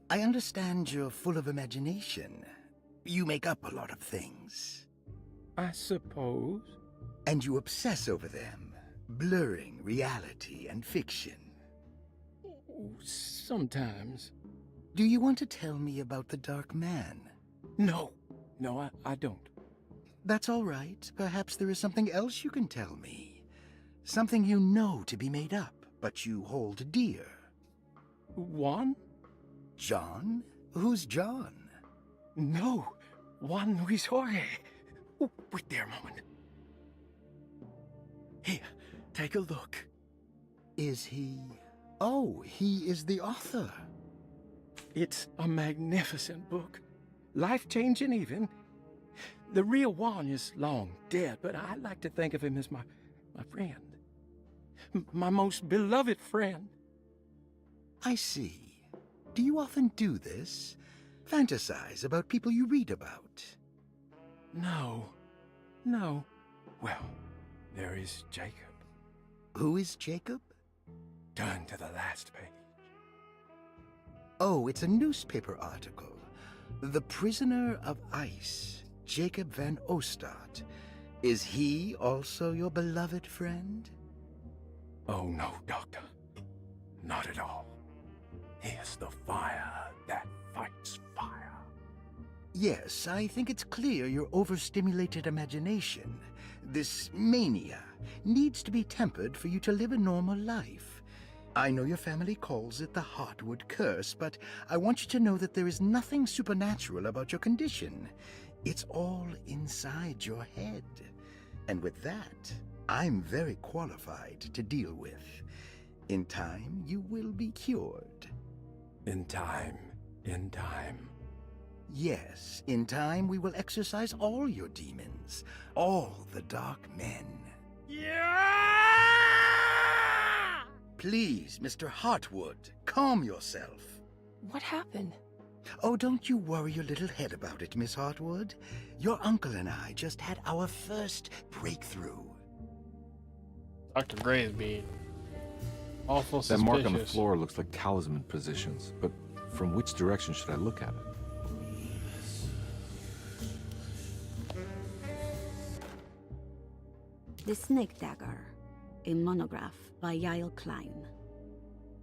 I understand you're full of imagination. You make up a lot of things. I suppose. And you obsess over them, blurring reality and fiction. Sometimes. Do you want to tell me about the Dark Man? No. No, I don't. That's all right. Perhaps there is something else you can tell me. Something you know to be made up, but you hold dear. Juan? John? Who's John? No. Juan Luis Jorge. Oh, wait there a moment. Here, take a look. Is he... Oh, he is the author. It's a magnificent book. Life-changing even. The real Juan is long dead, but I like to think of him as my friend. My most beloved friend. I see. Do you often do this? Fantasize about people you read about? No. No. Well, there is Jacob. Who is Jacob? Turn to the last page. Oh, it's a newspaper article. The Prisoner of Ice. Jacob van Ostad. Is he also your beloved friend? Oh, no, Doctor. Not at all. He is the fire that fights fire. Yes, I think it's clear your overstimulated imagination, this mania, needs to be tempered for you to live a normal life. I know your family calls it the Hartwood curse, but I want you to know that there is nothing supernatural about your condition. It's all inside your head. And with that, I'm very qualified to deal with. In time, you will be cured. In time. In time. Yes, in time we will exorcise all your demons, all the dark men. Yeah! Please, Mr. Hartwood, calm yourself. What happened? Oh, don't you worry your little head about it, Miss Hartwood. Your uncle and I just had our first breakthrough. Dr. Gray is being awful suspicious. That mark on the floor looks like talisman positions, but from which direction should I look at it? The Snake Dagger, a monograph by Yael Klein.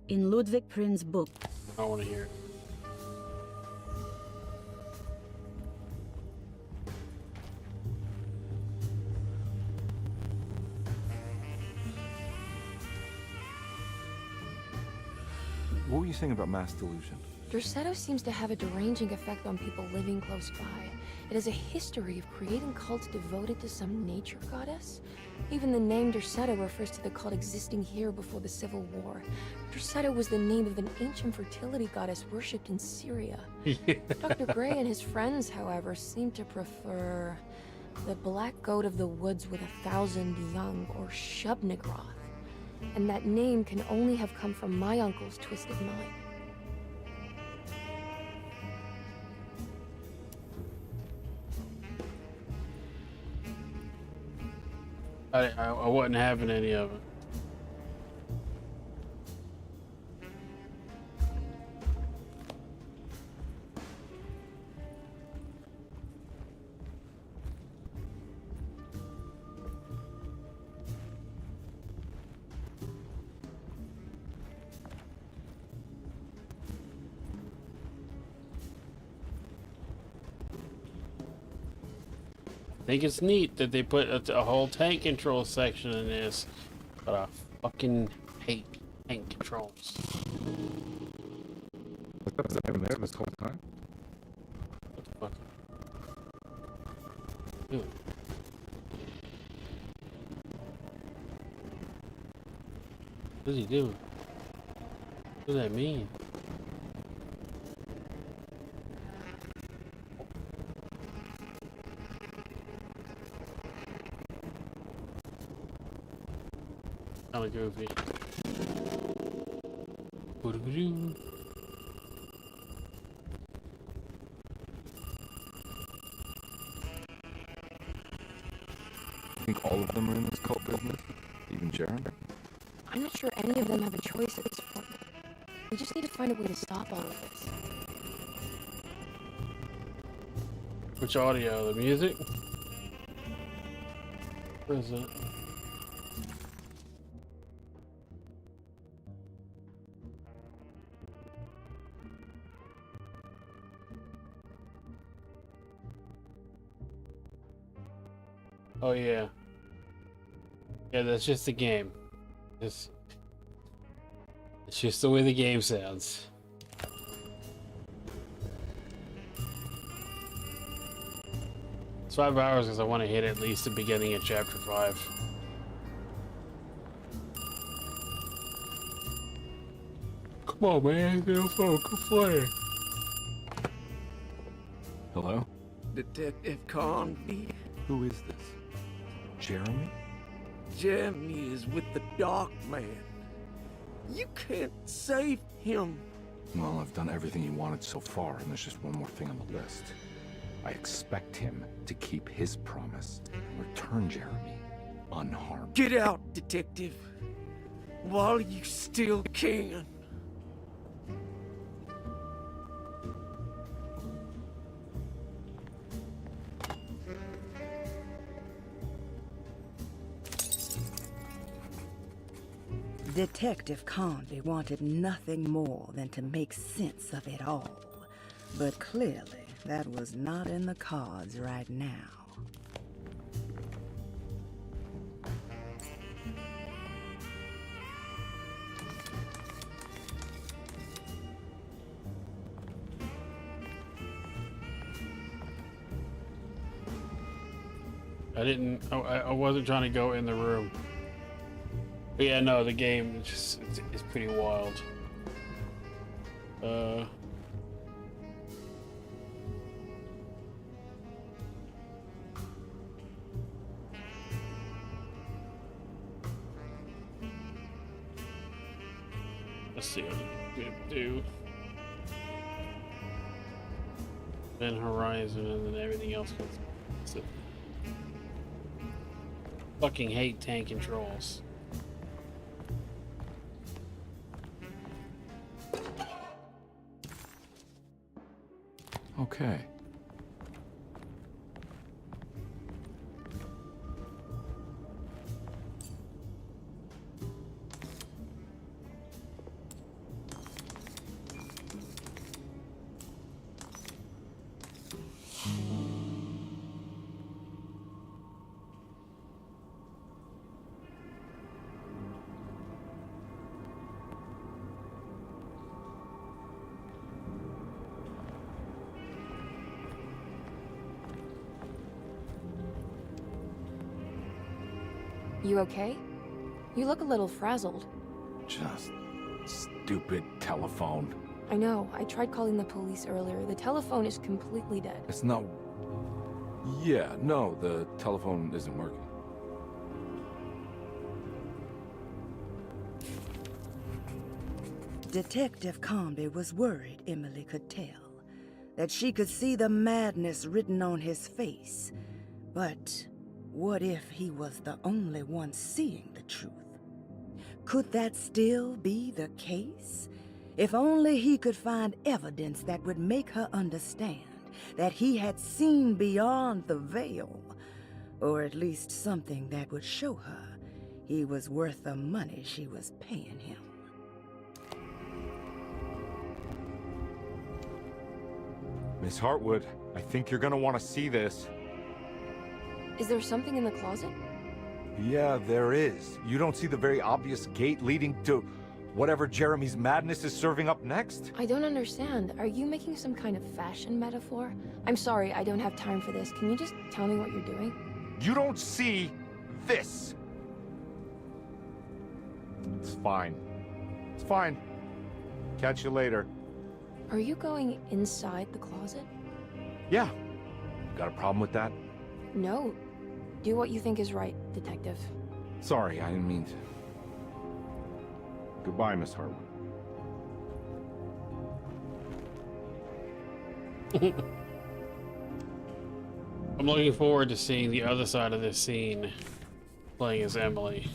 In Ludwig Prin's book... I want to hear it. What were you saying about mass delusion? Derceto seems to have a deranging effect on people living close by. It has a history of creating cults devoted to some nature goddess. Even the name Derceto refers to the cult existing here before the Civil War. Derceto was the name of an ancient fertility goddess worshipped in Syria. Dr. Gray and his friends, however, seem to prefer the black goat of the woods with 1,000 young, or Shub-Nigroth. And that name can only have come from my uncle's twisted mind. I wasn't having any of it. I think it's neat that they put a whole tank control section in this, but I fucking hate tank controls. Was that even there this whole time? What the fuck? Dude. What is he doing? What does that mean? Kinda goofy. Boo-doo-doo. You think all of them are in this cult business? Even Jeremy? I'm not sure any of them have a choice at this point. We just need to find a way to stop all of this. Which audio? The music? What is it? Oh yeah. Yeah, that's just the game. It's just the way the game sounds. It's 5 hours because I want to hit at least the beginning of chapter 5. Come on, man. Get off on play. Hello? Detective Carnby. Who is this? Jeremy? Jeremy is with the Dark Man. You can't save him. Well, I've done everything he wanted so far, and there's just one more thing on the list. I expect him to keep his promise and return Jeremy unharmed. Get out, Detective, while you still can. Detective Carnby wanted nothing more than to make sense of it all. But clearly, that was not in the cards right now. I wasn't trying to go in the room. But yeah, no, the game is it's pretty wild. Let's see what it's gonna do. Then Horizon, and then everything else goes. So, fucking hate tank controls. Okay. You okay? You look a little frazzled. Just stupid telephone. I know. I tried calling the police earlier. The telephone is completely dead. It's not... Yeah, no, the telephone isn't working. Detective Carnby was worried Emily could tell, that she could see the madness written on his face. But what if he was the only one seeing the truth? Could that still be the case? If only he could find evidence that would make her understand that he had seen beyond the veil, or at least something that would show her he was worth the money she was paying him. Miss Hartwood, I think you're gonna want to see this. Is there something in the closet? Yeah, there is. You don't see the very obvious gate leading to whatever Jeremy's madness is serving up next? I don't understand. Are you making some kind of fashion metaphor? I'm sorry, I don't have time for this. Can you just tell me what you're doing? You don't see this. It's fine. It's fine. Catch you later. Are you going inside the closet? Yeah. Got a problem with that? No. Do what you think is right, Detective. Sorry, I didn't mean to. Goodbye, Miss Hartwood. I'm looking forward to seeing the other side of this scene, playing as Emily.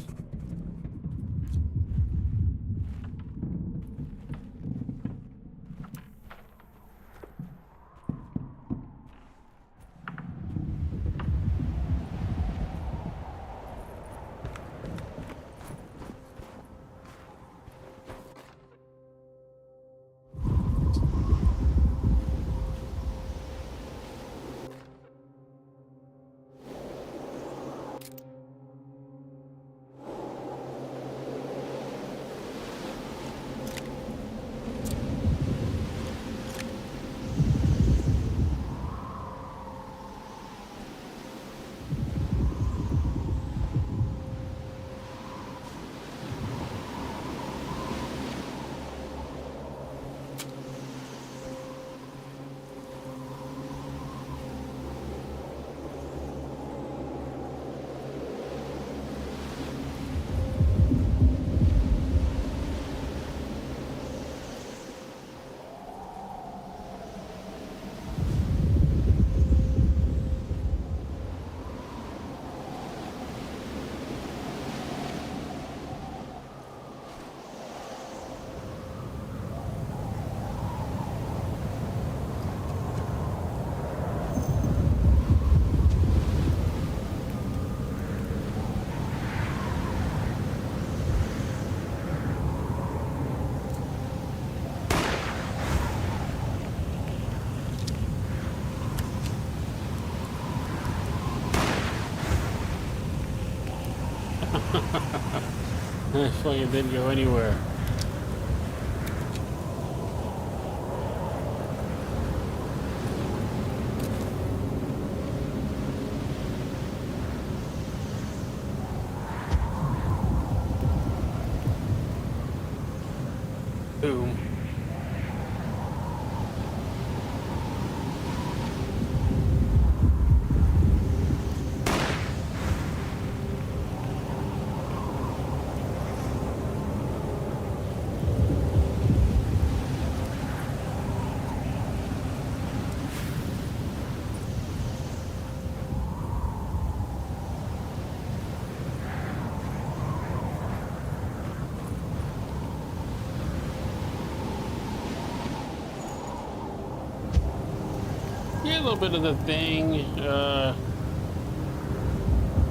I fucking didn't go anywhere. Boom. Yeah, a little bit of the thing.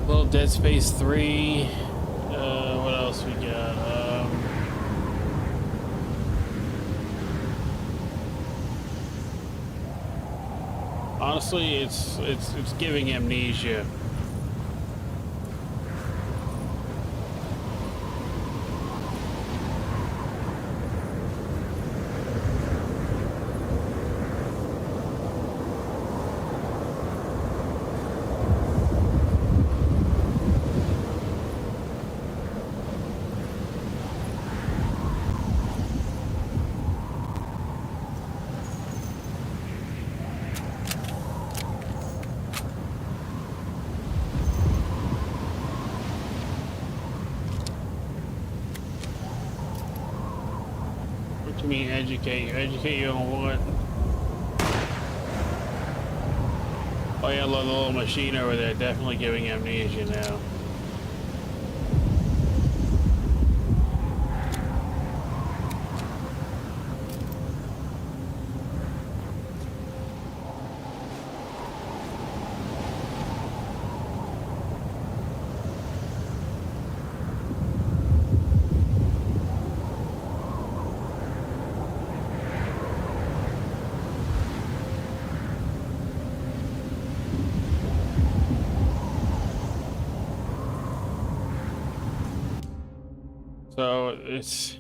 Little Dead Space 3. What else we got? Honestly, it's giving Amnesia. You mean educate you? Educate you on what? Oh yeah, look, the little machine over there, definitely giving amnesia now. So it's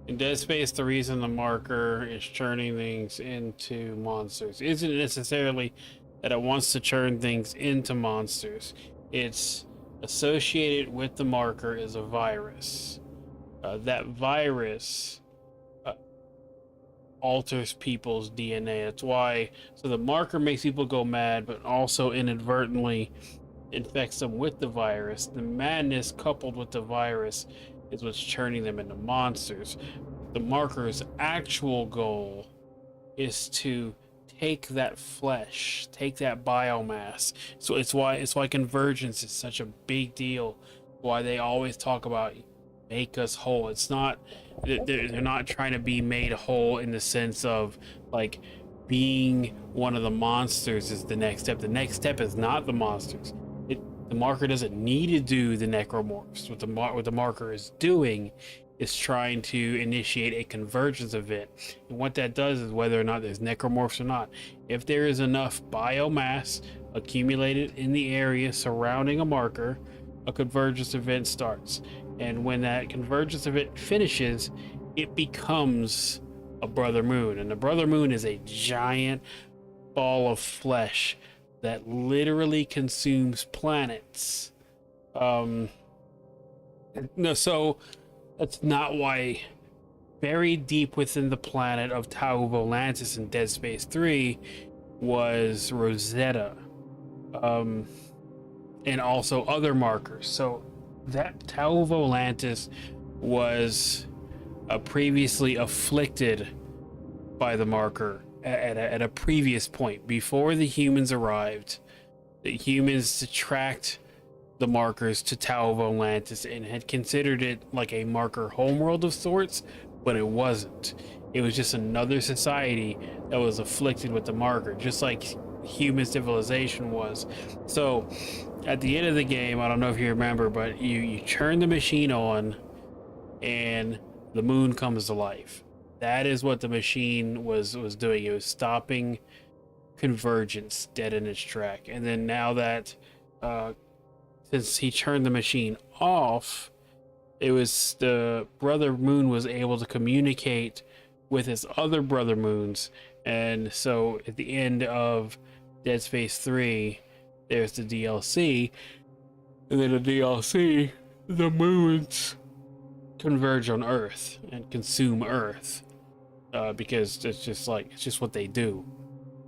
in Dead Space, the reason the marker is churning things into monsters isn't necessarily that it wants to churn things into monsters. It's associated with the marker is a virus. That virus alters people's DNA. That's why, so the marker makes people go mad, but also inadvertently infects them with the virus. The madness coupled with the virus is what's churning them into monsters. The marker's actual goal is to take that flesh, take that biomass. So it's why convergence is such a big deal. Why they always talk about make us whole. It's not, they're not trying to be made whole in the sense of like being one of the monsters is the next step. The next step is not the monsters. The marker doesn't need to do the necromorphs. What the marker is doing is trying to initiate a convergence event. And what that does is whether or not there's necromorphs or not. If there is enough biomass accumulated in the area surrounding a marker, a convergence event starts. And when that convergence event finishes, it becomes a brother moon. And the brother moon is a giant ball of flesh that literally consumes planets. No, so that's not why buried deep within the planet of Tau Volantis in Dead Space 3 was Rosetta, and also other markers. So that Tau Volantis was previously afflicted by the marker at a previous point before the humans arrived. The humans tracked the markers to Tau Volantis and had considered it like a marker homeworld of sorts, but it wasn't. It was just another society that was afflicted with the marker, just like human civilization was. So at the end of the game, I don't know if you remember, but you turn the machine on and the moon comes to life. That is what the machine was doing. It was stopping convergence dead in its track. And then now that since he turned the machine off, it was the brother moon was able to communicate with his other brother moons. And so at the end of Dead Space 3, there's the DLC, and then the DLC, the moons converge on Earth and consume Earth, because it's just what they do.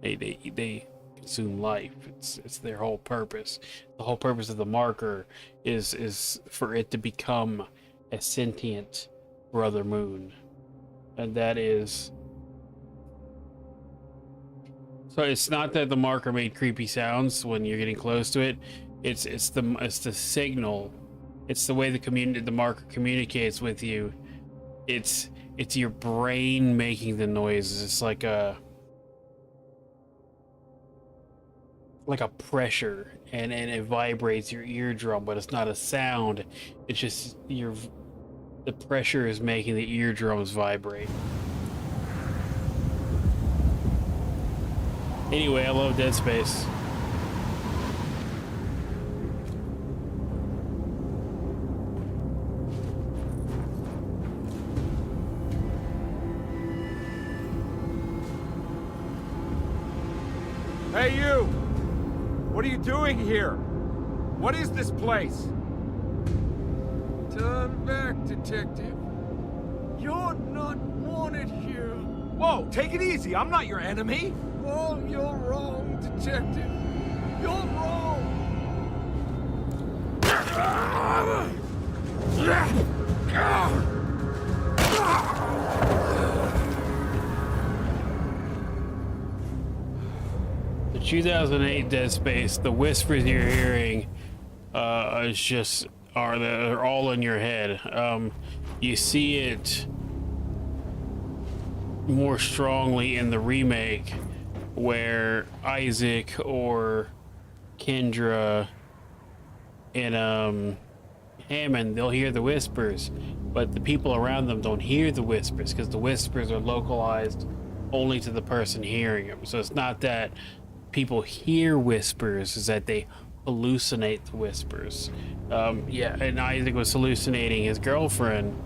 They consume life. It's their whole purpose. The whole purpose of the marker is for it to become a sentient brother moon, and that is. So it's not that the marker made creepy sounds when you're getting close to it. It's the signal. It's the way the marker communicates with you. It's your brain making the noises. It's like a pressure, and it vibrates your eardrum, but it's not a sound. It's just the pressure is making the eardrums vibrate. Anyway, I love Dead Space. Hey, you! What are you doing here? What is this place? Turn back, Detective. You're not wanted here. Whoa, take it easy. I'm not your enemy. Oh, you're wrong, Detective. You're wrong. 2008 Dead Space, the whispers you're hearing are all in your head. You see it more strongly in the remake, where Isaac or Kendra and Hammond, they'll hear the whispers, but the people around them don't hear the whispers because the whispers are localized only to the person hearing them. So it's not that people hear whispers, is that they hallucinate the whispers. Yeah, and Isaac was hallucinating his girlfriend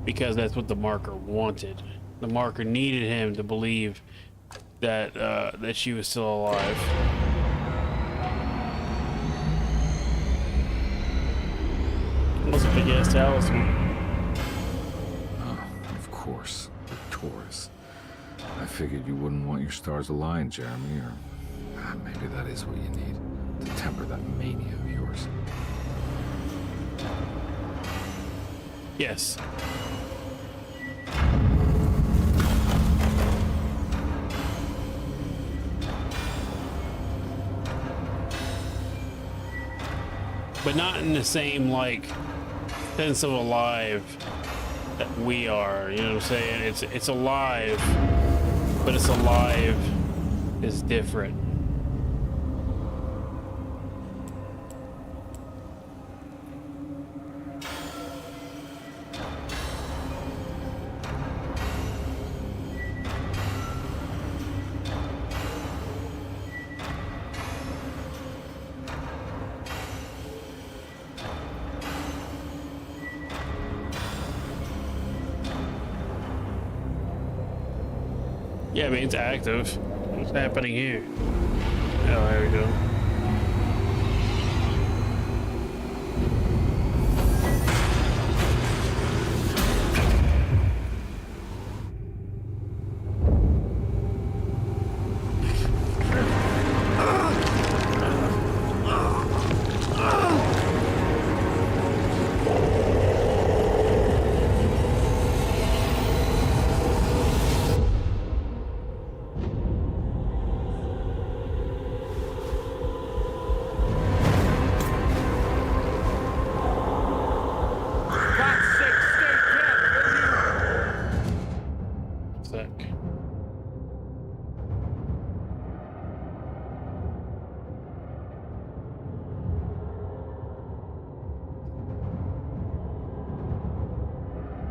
because that's what the marker wanted. The marker needed him to believe that that she was still alive. What's a big ass talisman? Oh, of course, the Taurus. I figured you wouldn't want your stars aligned, Jeremy, or maybe that is what you need to temper that mania of yours. Yes. But not in the same, like, sense of alive that we are, you know what I'm saying? It's alive, but it's alive is different. Yeah, I mean, it's active. What's happening here? Oh, there we go.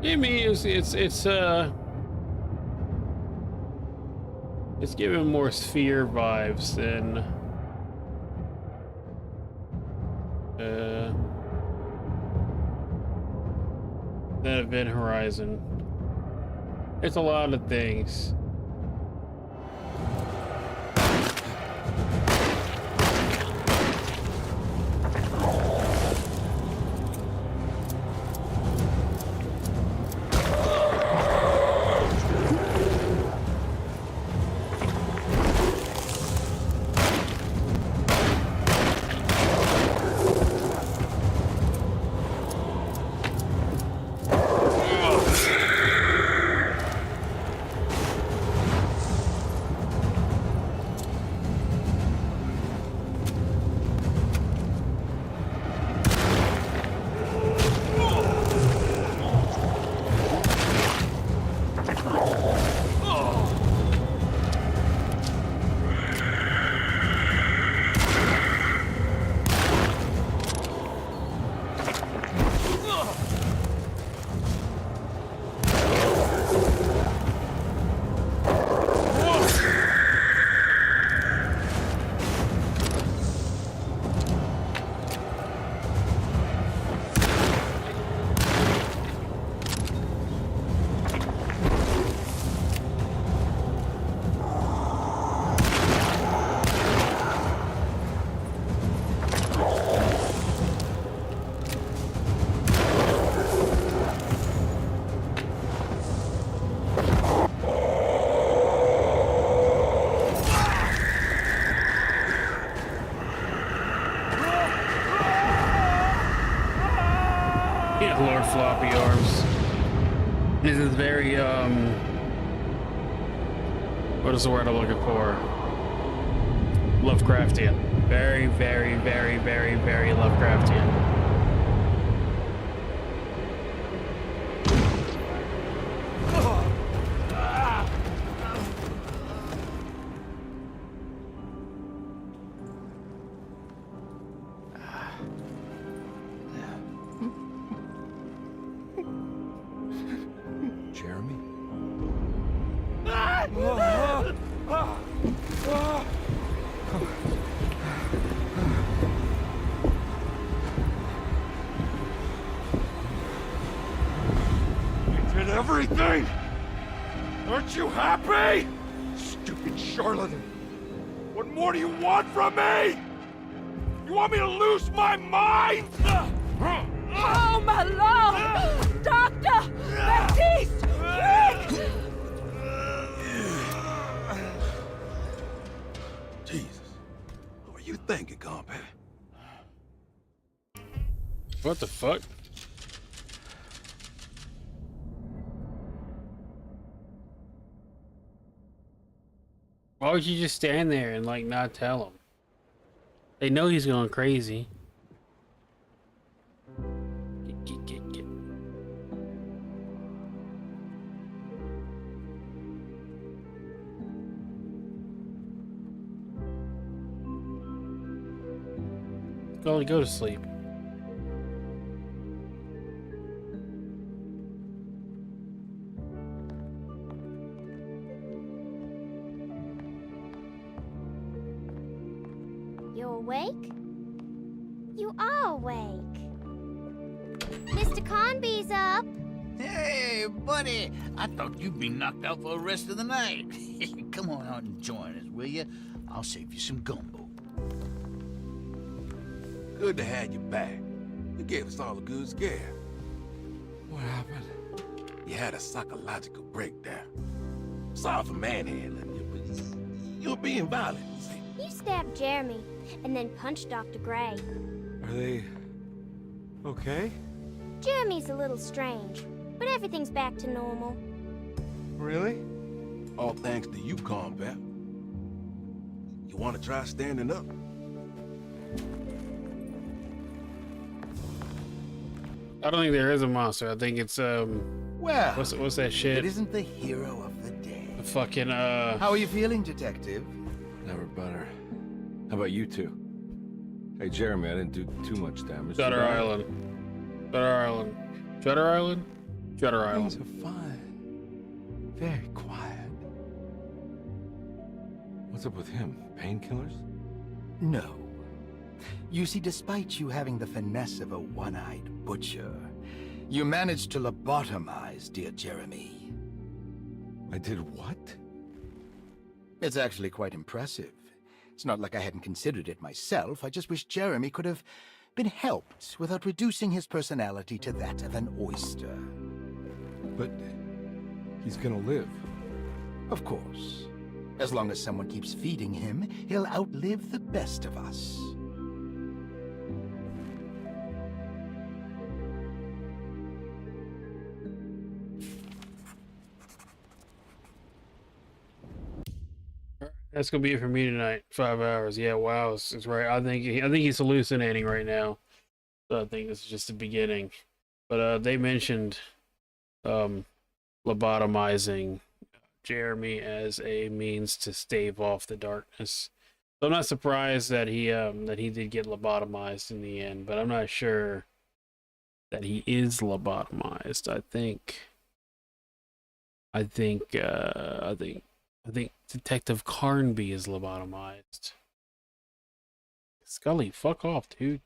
I mean, it's giving more Sphere vibes than Event Horizon. It's a lot of things. Lord Floppy Arms. This is very, what is the word I'm looking for? Lovecraftian. Very, very, very, very, very Lovecraftian. Jeremy? You did everything! Aren't you happy? Stupid charlatan! What more do you want from me? You want me to lose my mind? Oh, my lord! Doctor! Baptiste! Quick! Jesus. What were you thinking, Carnby? What the fuck? Why would you just stand there and like not tell him? They know he's going crazy. Get. Go to sleep. You awake? You are awake. Mr. Carnby's up. Hey, buddy. I thought you'd be knocked out for the rest of the night. Come on out and join us, will you? I'll save you some gumbo. Good to have you back. You gave us all a good scare. What happened? You had a psychological breakdown. Sorry for manhandling you, but you were being violent, you see. You stabbed Jeremy and then punched Dr. Gray. Are they okay? Jeremy's a little strange, but everything's back to normal. Really? All thanks to you, Carnby. You want to try standing up? I don't think there is a monster. I think it's Well, what's that shit? It isn't the hero of the day. The fucking How are you feeling, detective? Never better. How about you two? Hey, Jeremy, I didn't do too much damage. Shutter did I? Island. Shutter Island. Shutter Island? Shutter Island. Things are fine. Very quiet. What's up with him? Painkillers? No. You see, despite you having the finesse of a one-eyed butcher, you managed to lobotomize dear Jeremy. I did what? It's actually quite impressive. It's not like I hadn't considered it myself. I just wish Jeremy could have been helped without reducing his personality to that of an oyster. But he's gonna live. Of course. As long as someone keeps feeding him, he'll outlive the best of us. That's gonna be it for me tonight. 5 hours. Yeah, wow, it's right. I think he's hallucinating right now. So I think this is just the beginning. But they mentioned lobotomizing Jeremy as a means to stave off the darkness. So I'm not surprised that he did get lobotomized in the end, but I'm not sure that he is lobotomized. I think Detective Carnby is lobotomized. Scully, fuck off, dude.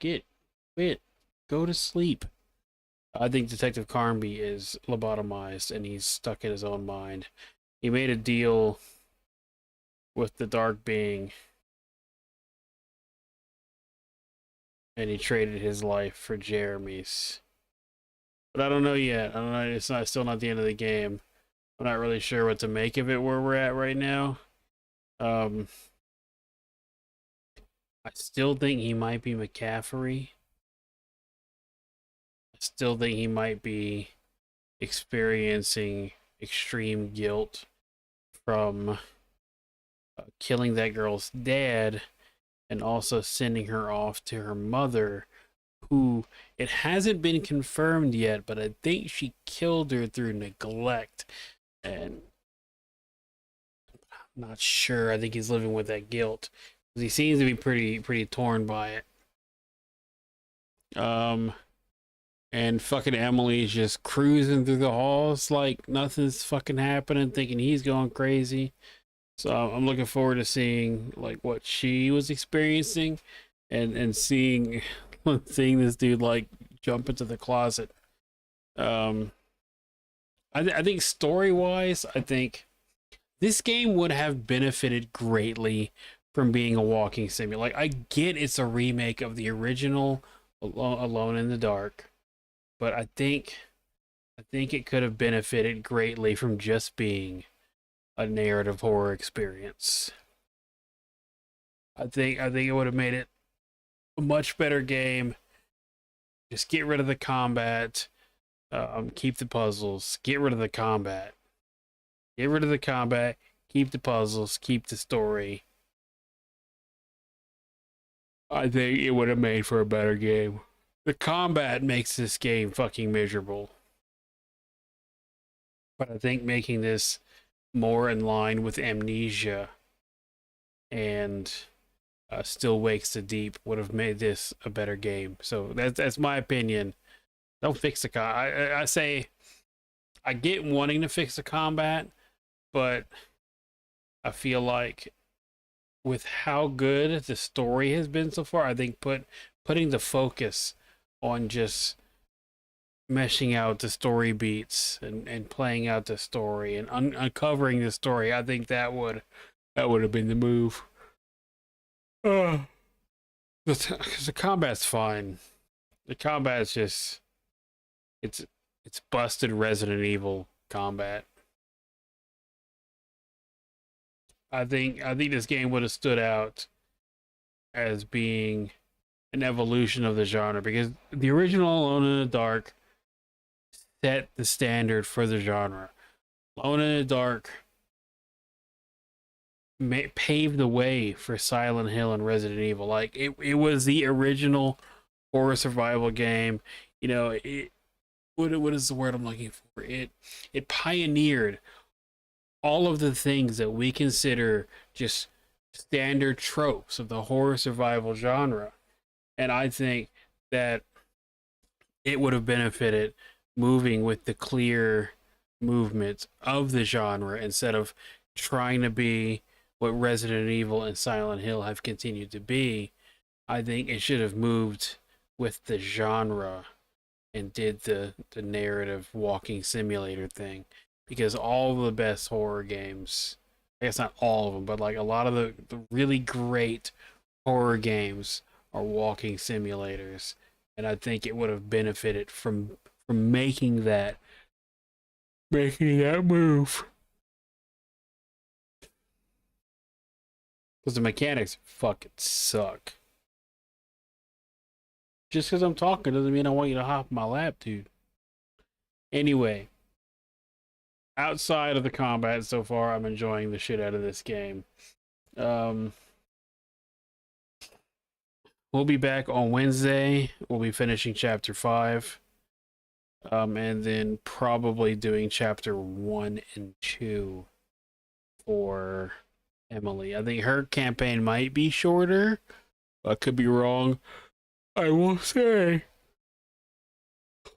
Quit. Go to sleep. I think Detective Carnby is lobotomized and he's stuck in his own mind. He made a deal with the dark being and he traded his life for Jeremy's. But I don't know yet. I don't know. It's still not the end of the game. I'm not really sure what to make of it where we're at right now. I still think he might be McCaffrey. I still think he might be experiencing extreme guilt from killing that girl's dad and also sending her off to her mother, who it hasn't been confirmed yet, but I think she killed her through neglect. And I'm not sure. I think he's living with that guilt. He seems to be pretty torn by it. And fucking Emily's just cruising through the halls like nothing's fucking happening, thinking he's going crazy. So I'm looking forward to seeing like what she was experiencing, and seeing seeing this dude like jump into the closet. I think story wise, I think this game would have benefited greatly from being a walking simulator. Like, I get it's a remake of the original Alone in the Dark, but I think it could have benefited greatly from just being a narrative horror experience. I think it would have made it a much better game. Just get rid of the combat, keep the puzzles, get rid of the combat. Get rid of the combat, keep the puzzles, keep the story. I think it would have made for a better game. The combat makes this game fucking miserable. But I think making this more in line with Amnesia and Still Wakes the Deep would have made this a better game. So that's my opinion. Don't fix the I say I get wanting to fix the combat, but I feel like with how good the story has been so far, I think putting the focus on just meshing out the story beats and playing out the story and uncovering the story, I think that would have been the move. Because the combat's fine. The combat's just it's busted Resident Evil combat. I think this game would have stood out as being an evolution of the genre, because the original Alone in the Dark set the standard for the genre. Alone in the Dark paved the way for Silent Hill and Resident Evil. Like, it was the original horror survival game. You know, what is the word I'm looking for? It pioneered all of the things that we consider just standard tropes of the horror survival genre. And I think that it would have benefited moving with the clear movements of the genre instead of trying to be what Resident Evil and Silent Hill have continued to be. I think it should have moved with the genre and did the narrative walking simulator thing. Because all the best horror games, I guess not all of them, but like a lot of the really great horror games are walking simulators. And I think it would have benefited from making that move. Because the mechanics fucking suck. Just because I'm talking doesn't mean I want you to hop in my lap, dude. Anyway, outside of the combat so far, I'm enjoying the shit out of this game. We'll be back on Wednesday. We'll be finishing chapter 5. And then probably doing chapter 1 and 2 for Emily. I think her campaign might be shorter. I could be wrong. I will say,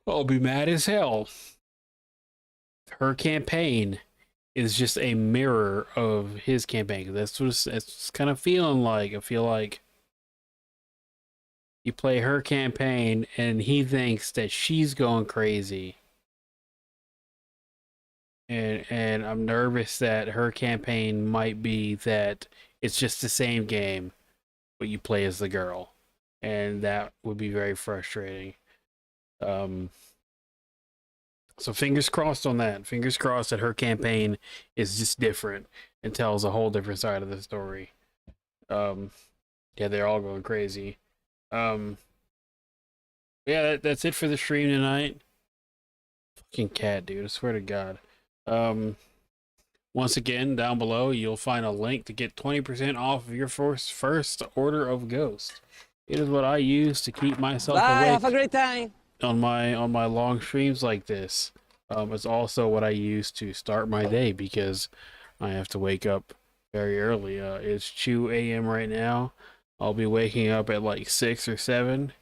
I'll be mad as hell. Her campaign is just a mirror of his campaign. That's what it's kind of feeling like. I feel like you play her campaign and he thinks that she's going crazy. And I'm nervous that her campaign might be that it's just the same game, but you play as the girl. And that would be very frustrating. So fingers crossed on that. Fingers crossed that her campaign is just different and tells a whole different side of the story. Yeah, they're all going crazy. Yeah, that's it for the stream tonight. Fucking cat, dude. I swear to God. We'll Once again, down below, you'll find a link to get 20% off of your first order of Ghost. It is what I use to keep myself Bye, awake have a great time. on my long streams like this. It's also what I use to start my day because I have to wake up very early. It's 2 a.m. right now. I'll be waking up at like 6 or 7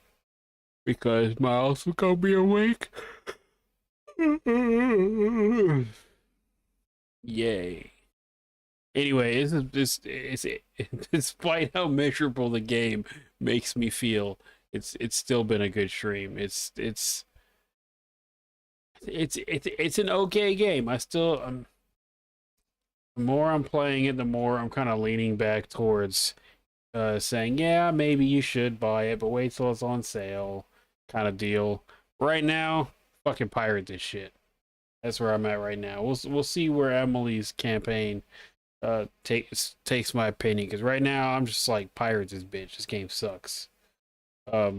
because Miles will go be awake. Yay. Anyway, it's despite how miserable the game makes me feel, it's still been a good stream. It's an okay game. The more I'm playing it, the more I'm kind of leaning back towards saying, yeah, maybe you should buy it, but wait till it's on sale kind of deal. Right now, fucking pirate this shit. That's where I'm at right now. We'll see where Emily's campaign takes my opinion, because right now I'm just like, pirate this bitch. This game sucks. All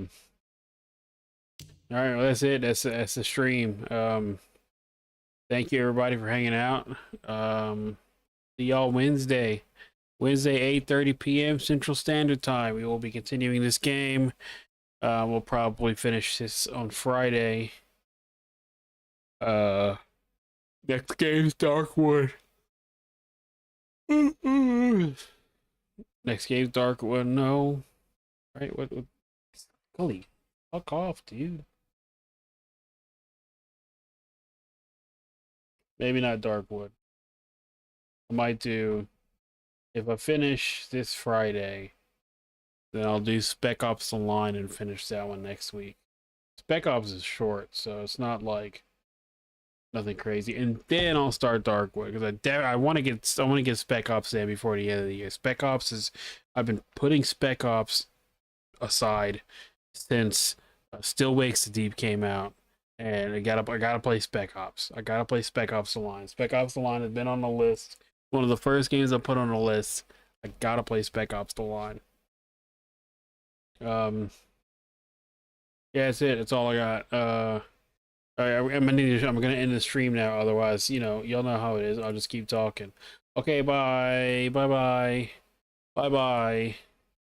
right, well, that's it. That's the stream. Thank you everybody for hanging out. See y'all Wednesday 8:30 p.m. Central Standard Time. We will be continuing this game. We'll probably finish this on Friday. Next game's Darkwood. Next game's Darkwood. No, right? What? Golly, fuck off, dude. Maybe not Darkwood. I might do, if I finish this Friday, then I'll do Spec Ops Online and finish that one next week. Spec Ops is short, so it's not like nothing crazy. And then I'll start Darkwood because I want to get Spec Ops in before the end of the year. Spec Ops is, I've been putting Spec Ops aside since Still Wakes the Deep came out. And I gotta play Spec Ops. I gotta play Spec Ops Online. Spec Ops Online has been on the list. One of the first games I put on the list. I gotta play Spec Ops Online. Yeah, that's it. That's all I got. I'm gonna end the stream now. Otherwise, y'all know how it is. I'll just keep talking. Okay, bye. Bye.